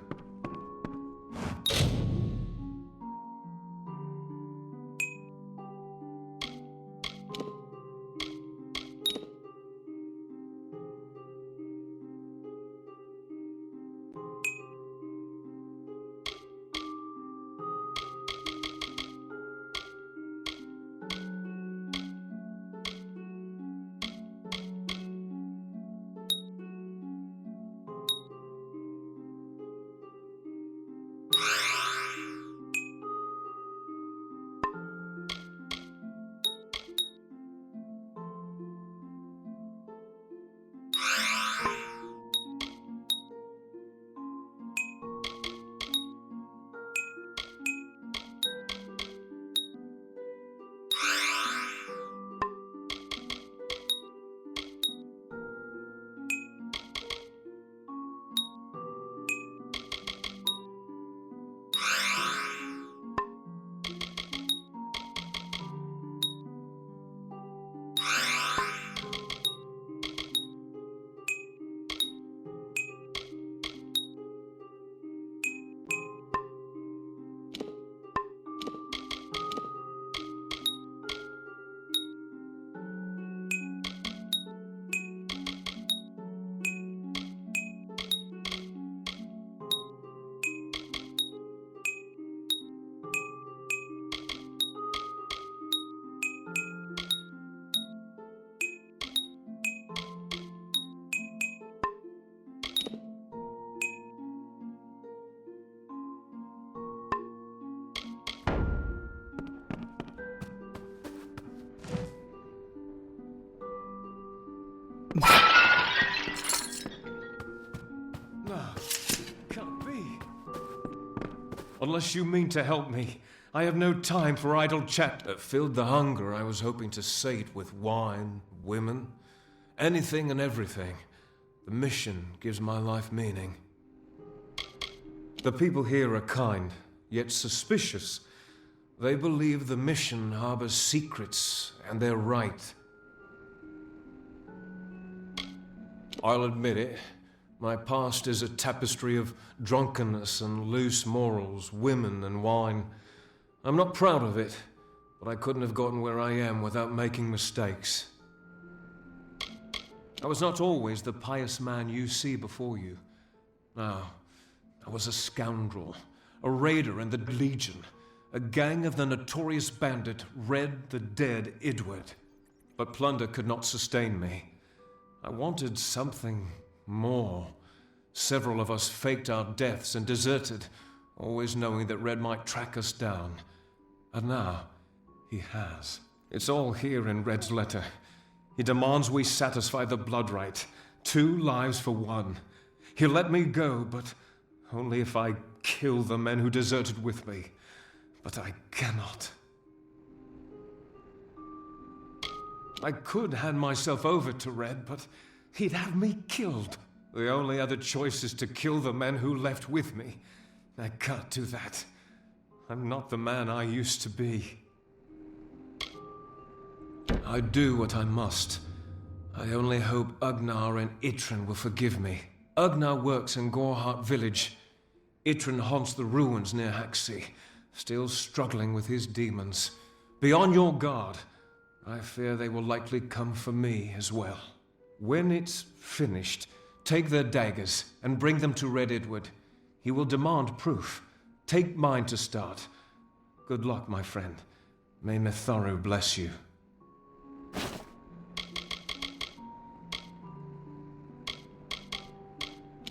No, can't be. Unless you mean to help me, I have no time for idle chat that filled the hunger I was hoping to sate with wine, women, anything and everything. The mission gives my life meaning. The people here are kind, yet suspicious. They believe the mission harbors secrets, and they're right. I'll admit it. My past is a tapestry of drunkenness and loose morals, women and wine. I'm not proud of it, but I couldn't have gotten where I am without making mistakes. I was not always the pious man you see before you. No, I was a scoundrel, a raider in the Legion, a gang of the notorious bandit Red the Dead Edward. But plunder could not sustain me. I wanted something more. Several of us faked our deaths and deserted, always knowing that Red might track us down. And now, he has. It's all here in Red's letter. He demands we satisfy the blood right. 2 lives for 1. He'll let me go, but only if I kill the men who deserted with me. But I cannot. I could hand myself over to Red, but he'd have me killed. The only other choice is to kill the men who left with me. I can't do that. I'm not the man I used to be. I do what I must. I only hope Ugnar and Itrin will forgive me. Ugnar works in Gorhart village. Itrin haunts the ruins near Haxi, still struggling with his demons. Be on your guard. I fear they will likely come for me as well. When it's finished, take their daggers and bring them to Red Edward. He will demand proof. Take mine to start. Good luck, my friend. May Mitharu bless you.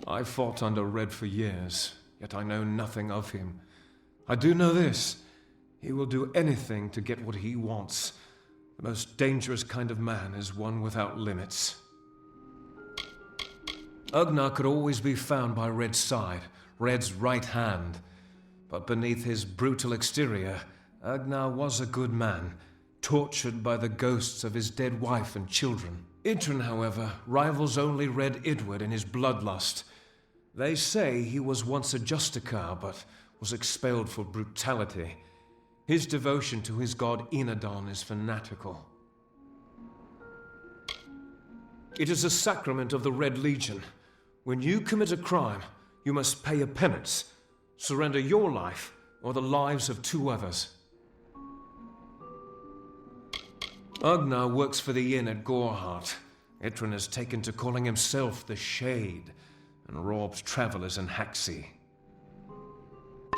I fought under Red for years, yet I know nothing of him. I do know this. He will do anything to get what he wants. The most dangerous kind of man is one without limits. Ugnar could always be found by Red's side, Red's right hand. But beneath his brutal exterior, Ugnar was a good man, tortured by the ghosts of his dead wife and children. Idrun, however, rivals only Red Idward in his bloodlust. They say he was once a Justicar, but was expelled for brutality. His devotion to his god Enadon is fanatical. It is a sacrament of the Red Legion. When you commit a crime, you must pay a penance, surrender your life or the lives of 2 others. Ugnar works for the inn at Gorehart. Idrun has taken to calling himself the Shade, and robs travelers in Haxi.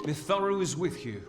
Mitharu is with you.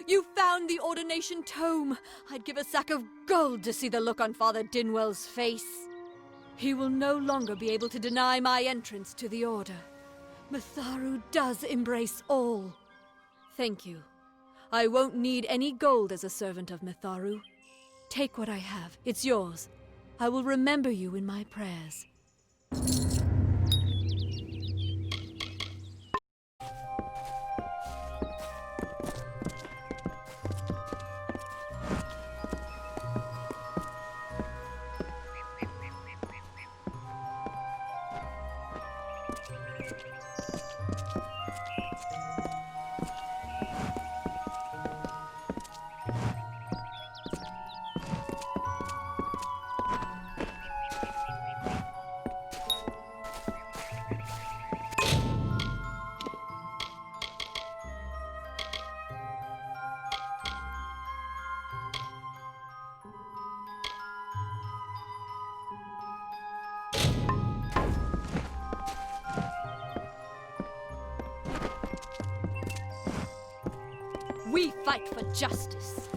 You found the ordination tome. I'd give a sack of gold to see the look on Father Dinwell's face. He will no longer be able to deny my entrance to the Order. Mitharu does embrace all. Thank you. I won't need any gold as a servant of Mitharu. Take what I have. It's yours. I will remember you in my prayers. We fight for justice.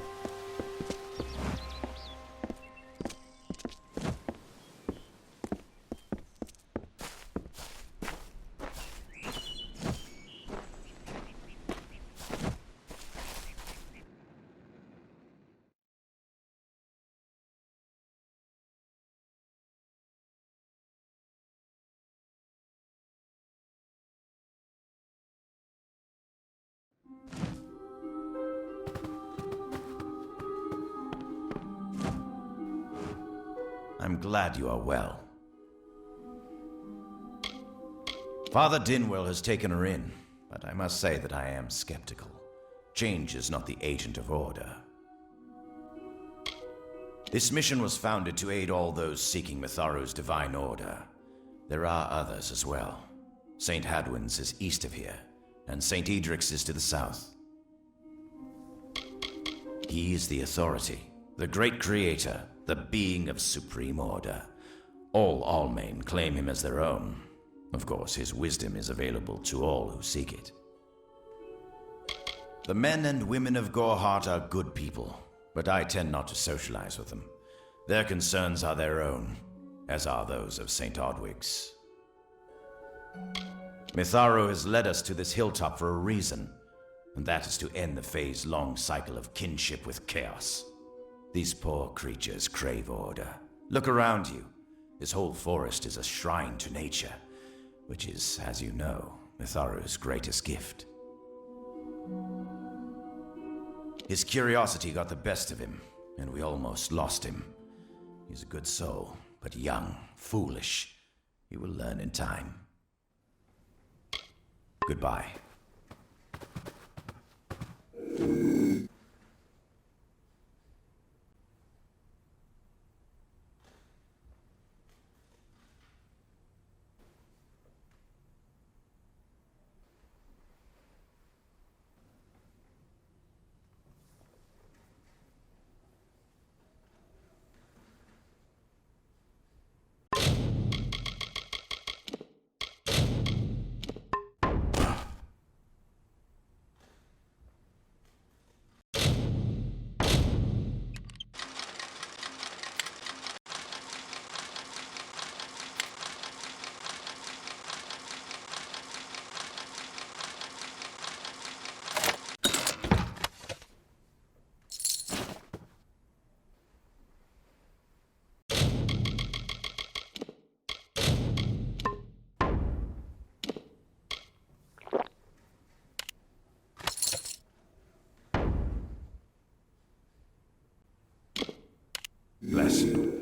I'm glad you are well. Father Dinwell has taken her in, but I must say that I am skeptical. Change is not the agent of order. This mission was founded to aid all those seeking Mitharu's divine order. There are others as well. St. Hadwin's is east of here, and St. Edric's is to the south. He is the authority, the great creator, the being of supreme order. All Almain claim him as their own. Of course, his wisdom is available to all who seek it. The men and women of Gorhart are good people, but I tend not to socialize with them. Their concerns are their own, as are those of St. Odwig's. Mitharu has led us to this hilltop for a reason, and that is to end the Fae's long cycle of kinship with chaos. These poor creatures crave order. Look around you. This whole forest is a shrine to nature, which is, as you know, Mitharu's greatest gift. His curiosity got the best of him, and we almost lost him. He's a good soul, but young, foolish. He will learn in time. Goodbye. Bless you.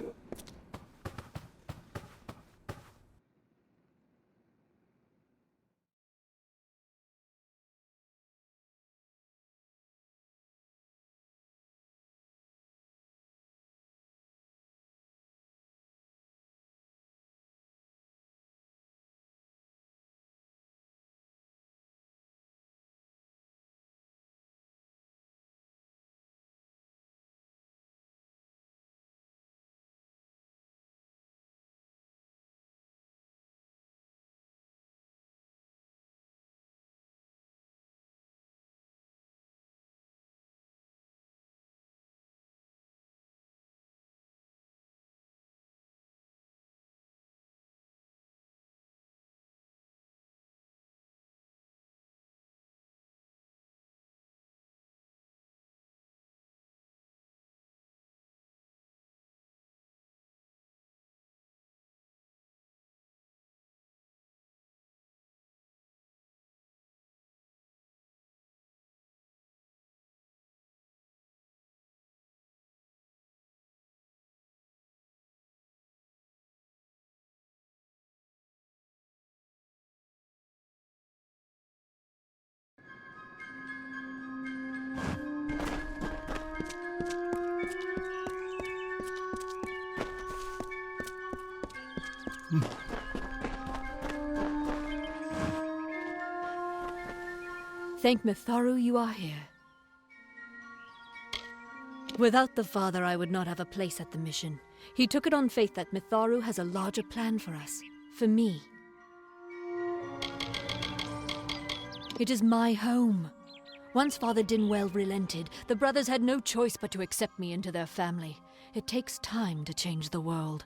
Thank Mitharu you are here. Without the Father, I would not have a place at the mission. He took it on faith that Mitharu has a larger plan for us. For me. It is my home. Once Father Dinwell relented, the brothers had no choice but to accept me into their family. It takes time to change the world.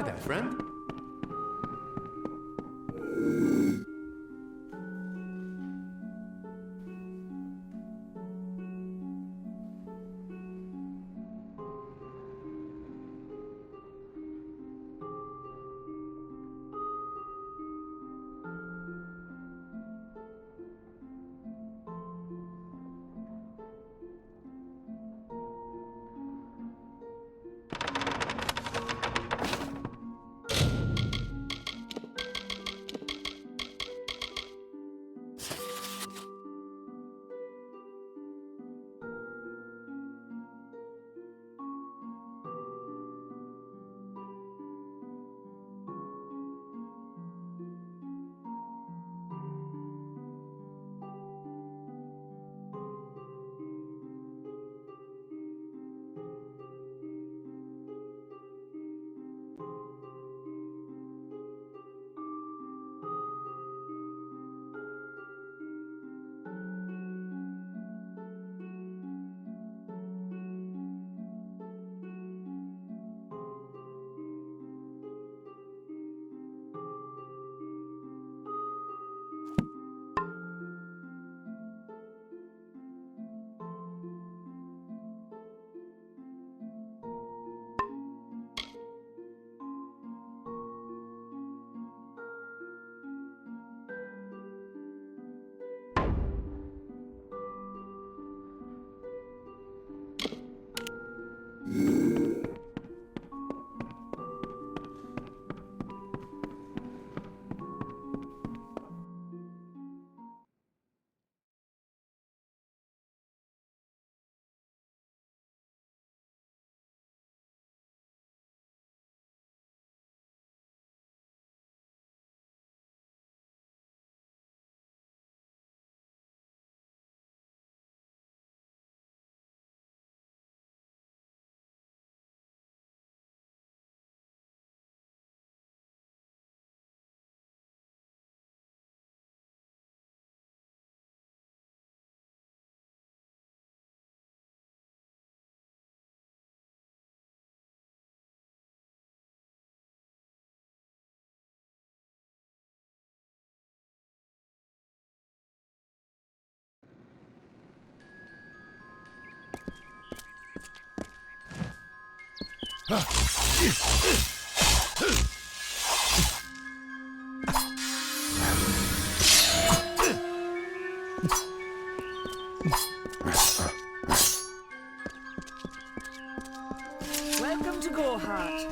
Hi there, friend. Welcome to Gorhart.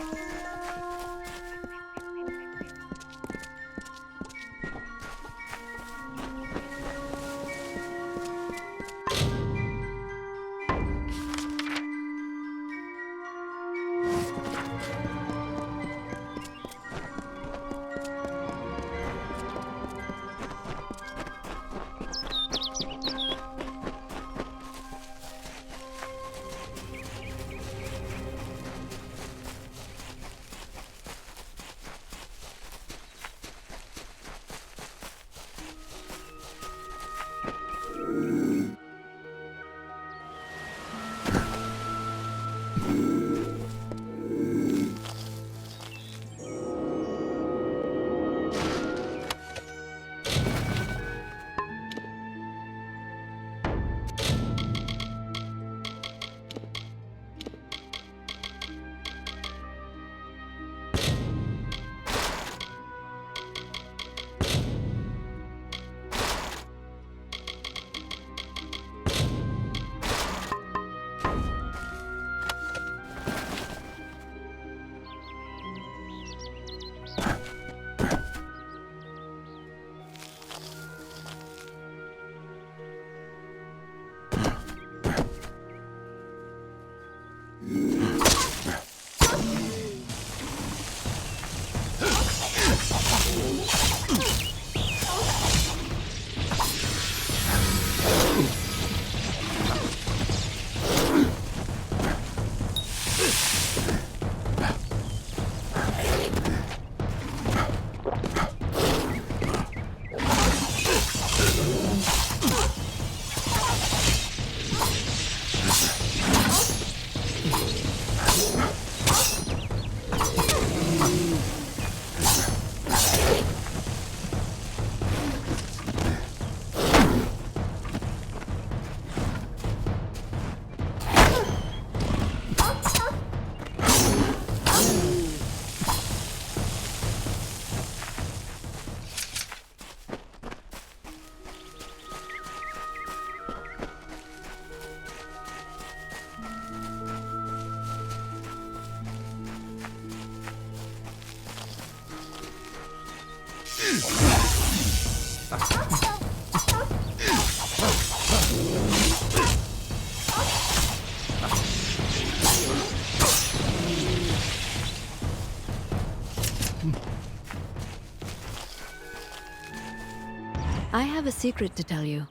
have a secret to tell you.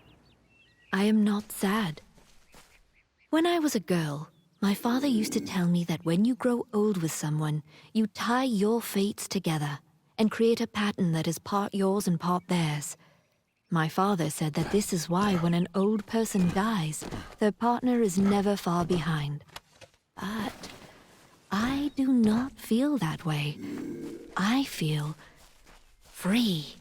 I am not sad. When I was a girl, my father used to tell me that when you grow old with someone, you tie your fates together and create a pattern that is part yours and part theirs. My father said that this is why when an old person dies, their partner is never far behind. But I do not feel that way. I feel free.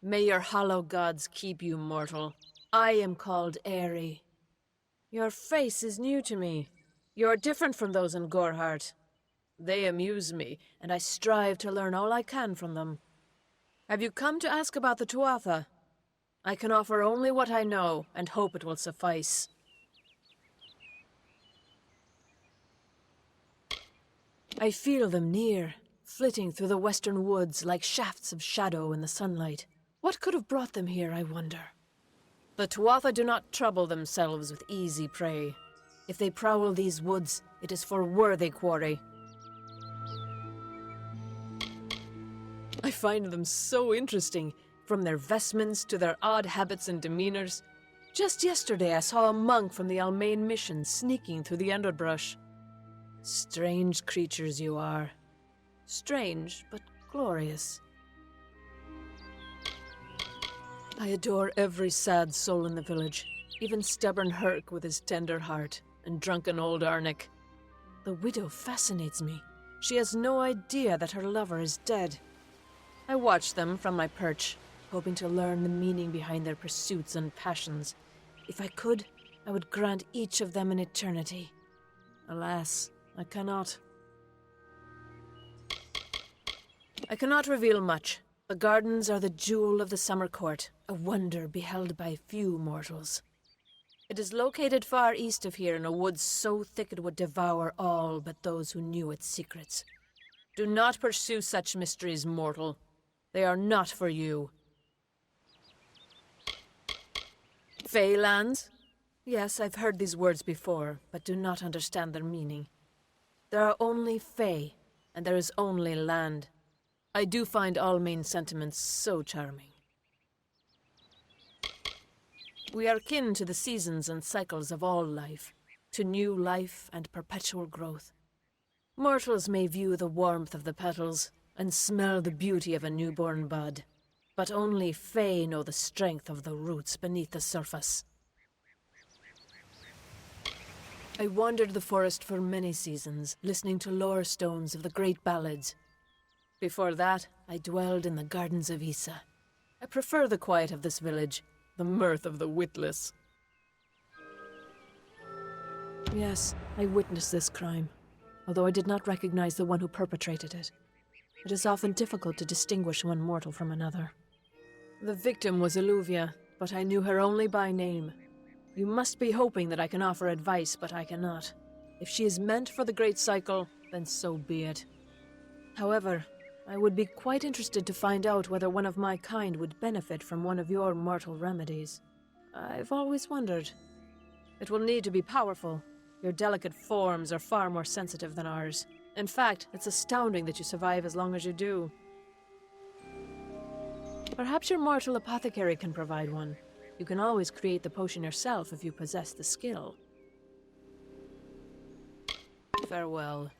May your hollow gods keep you, mortal. I am called Aerie. Your face is new to me. You are different from those in Gorhart. They amuse me, and I strive to learn all I can from them. Have you come to ask about the Tuatha? I can offer only what I know, and hope it will suffice. I feel them near, flitting through the western woods like shafts of shadow in the sunlight. What could have brought them here, I wonder? The Tuatha do not trouble themselves with easy prey. If they prowl these woods, it is for worthy quarry. I find them so interesting, from their vestments to their odd habits and demeanors. Just yesterday I saw a monk from the Almain mission sneaking through the underbrush. Strange creatures you are. Strange, but glorious. I adore every sad soul in the village, even stubborn Herc with his tender heart, and drunken old Arnick. The widow fascinates me. She has no idea that her lover is dead. I watch them from my perch, hoping to learn the meaning behind their pursuits and passions. If I could, I would grant each of them an eternity. Alas, I cannot. I cannot reveal much. The gardens are the jewel of the summer court, a wonder beheld by few mortals. It is located far east of here in a wood so thick it would devour all but those who knew its secrets. Do not pursue such mysteries, mortal. They are not for you. Feylands? Yes, I've heard these words before, but do not understand their meaning. There are only Fey, and there is only land. I do find Almain sentiments so charming. We are kin to the seasons and cycles of all life, to new life and perpetual growth. Mortals may view the warmth of the petals and smell the beauty of a newborn bud, but only Fey know the strength of the roots beneath the surface. I wandered the forest for many seasons, listening to lore stones of the great ballads. Before that, I dwelled in the gardens of Issa. I prefer the quiet of this village, the mirth of the witless. Yes, I witnessed this crime, although I did not recognize the one who perpetrated it. It is often difficult to distinguish one mortal from another. The victim was Illuvia, but I knew her only by name. You must be hoping that I can offer advice, but I cannot. If she is meant for the Great Cycle, then so be it. However, I would be quite interested to find out whether one of my kind would benefit from one of your mortal remedies. I've always wondered. It will need to be powerful. Your delicate forms are far more sensitive than ours. In fact, it's astounding that you survive as long as you do. Perhaps your mortal apothecary can provide one. You can always create the potion yourself if you possess the skill. Farewell.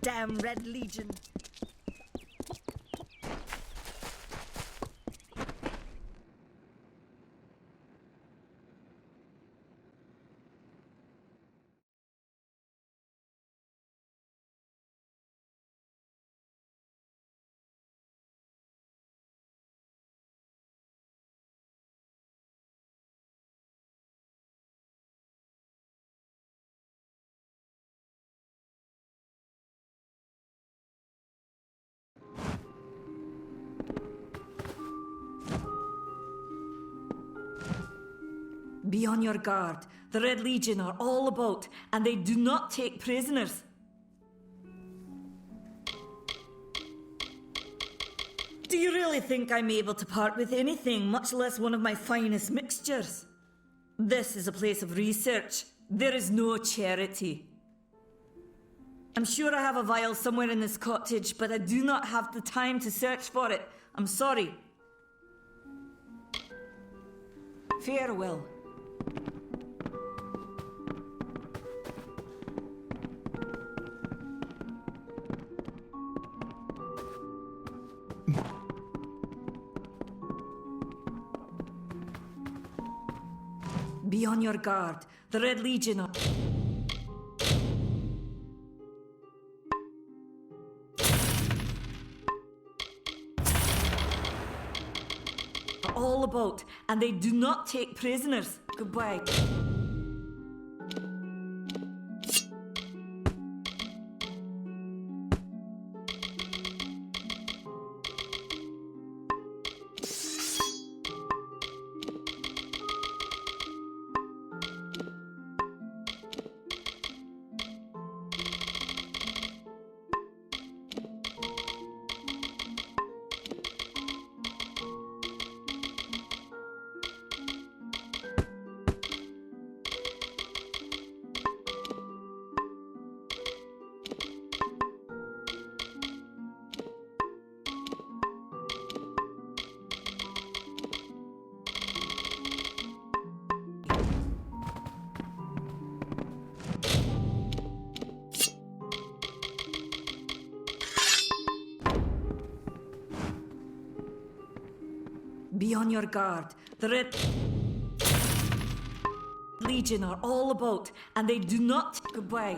Damn Red Legion. Be on your guard. The Red Legion are all about, and they do not take prisoners. Do you really think I'm able to part with anything, much less one of my finest mixtures? This is a place of research. There is no charity. I'm sure I have a vial somewhere in this cottage, but I do not have the time to search for it. I'm sorry. Farewell. Be on your guard. The Red Legion are... all about, and they do not take prisoners. Goodbye. Be on your guard. The Red Legion are all about, and they do not... Goodbye.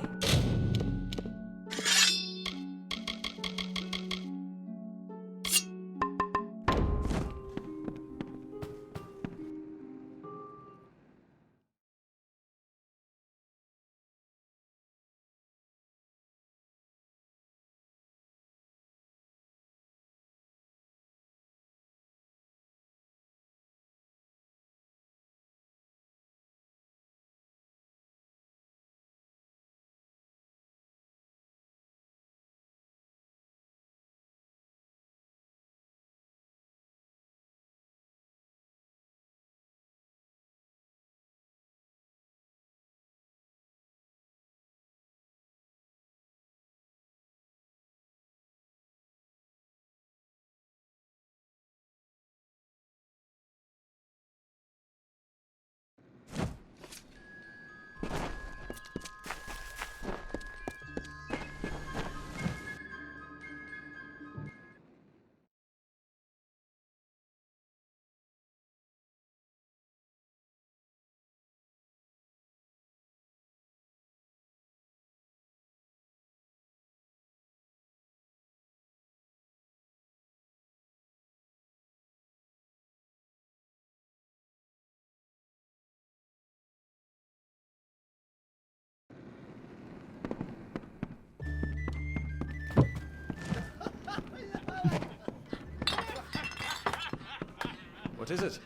What is it?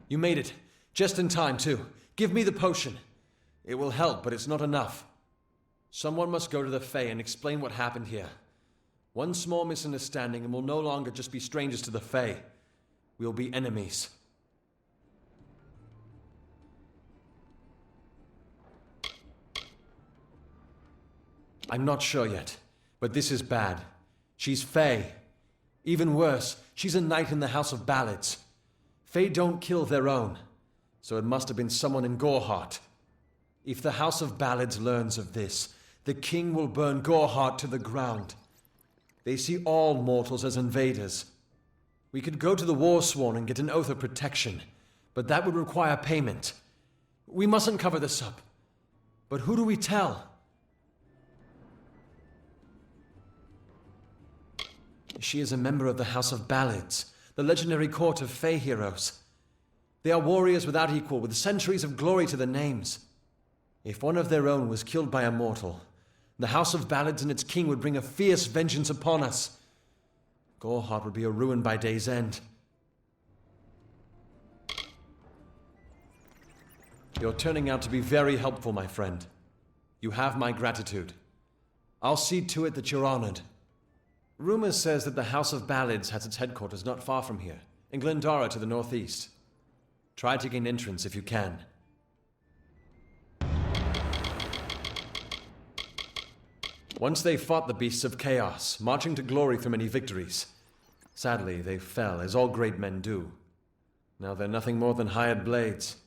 You made it. Just in time, too. Give me the potion. It will help, but it's not enough. Someone must go to the Fae and explain what happened here. One small misunderstanding and we'll no longer just be strangers to the Fae. We'll be enemies. I'm not sure yet, but this is bad. She's Fae. Even worse, she's a knight in the House of Ballads. Fae don't kill their own, so it must have been someone in Goreheart. If the House of Ballads learns of this, the king will burn Goreheart to the ground. They see all mortals as invaders. We could go to the Warsworn and get an oath of protection, but that would require payment. We mustn't cover this up. But who do we tell? She is a member of the House of Ballads, the legendary court of Fae heroes. They are warriors without equal, with centuries of glory to their names. If one of their own was killed by a mortal, the House of Ballads and its king would bring a fierce vengeance upon us. Goreheart would be a ruin by day's end. You're turning out to be very helpful, my friend. You have my gratitude. I'll see to it that you're honored. Rumor says that the House of Ballads has its headquarters not far from here, in Glendara to the northeast. Try to gain entrance if you can. Once they fought the beasts of chaos, marching to glory through many victories. Sadly, they fell, as all great men do. Now they're nothing more than hired blades.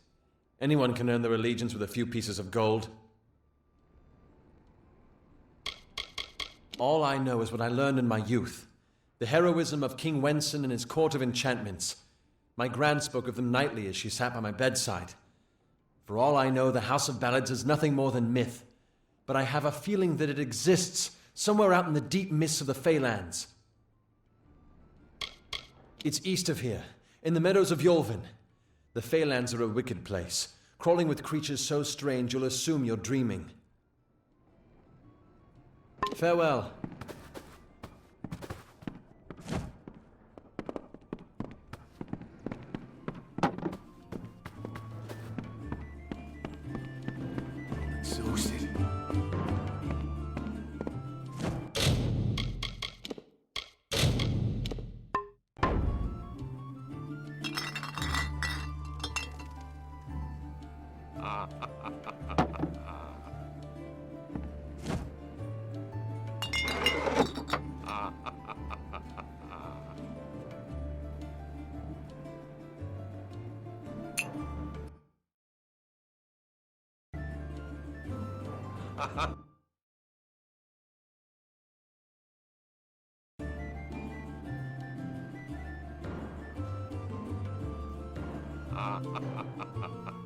Anyone can earn their allegiance with a few pieces of gold. All I know is what I learned in my youth. The heroism of King Wenson and his court of enchantments. My gran spoke of them nightly as she sat by my bedside. For all I know, the House of Ballads is nothing more than myth. But I have a feeling that it exists somewhere out in the deep mists of the Feylands. It's east of here, in the meadows of Yolvin. The Feylands are a wicked place, crawling with creatures so strange you'll assume you're dreaming. Farewell. Exhausted. Ha ha ha ha ha.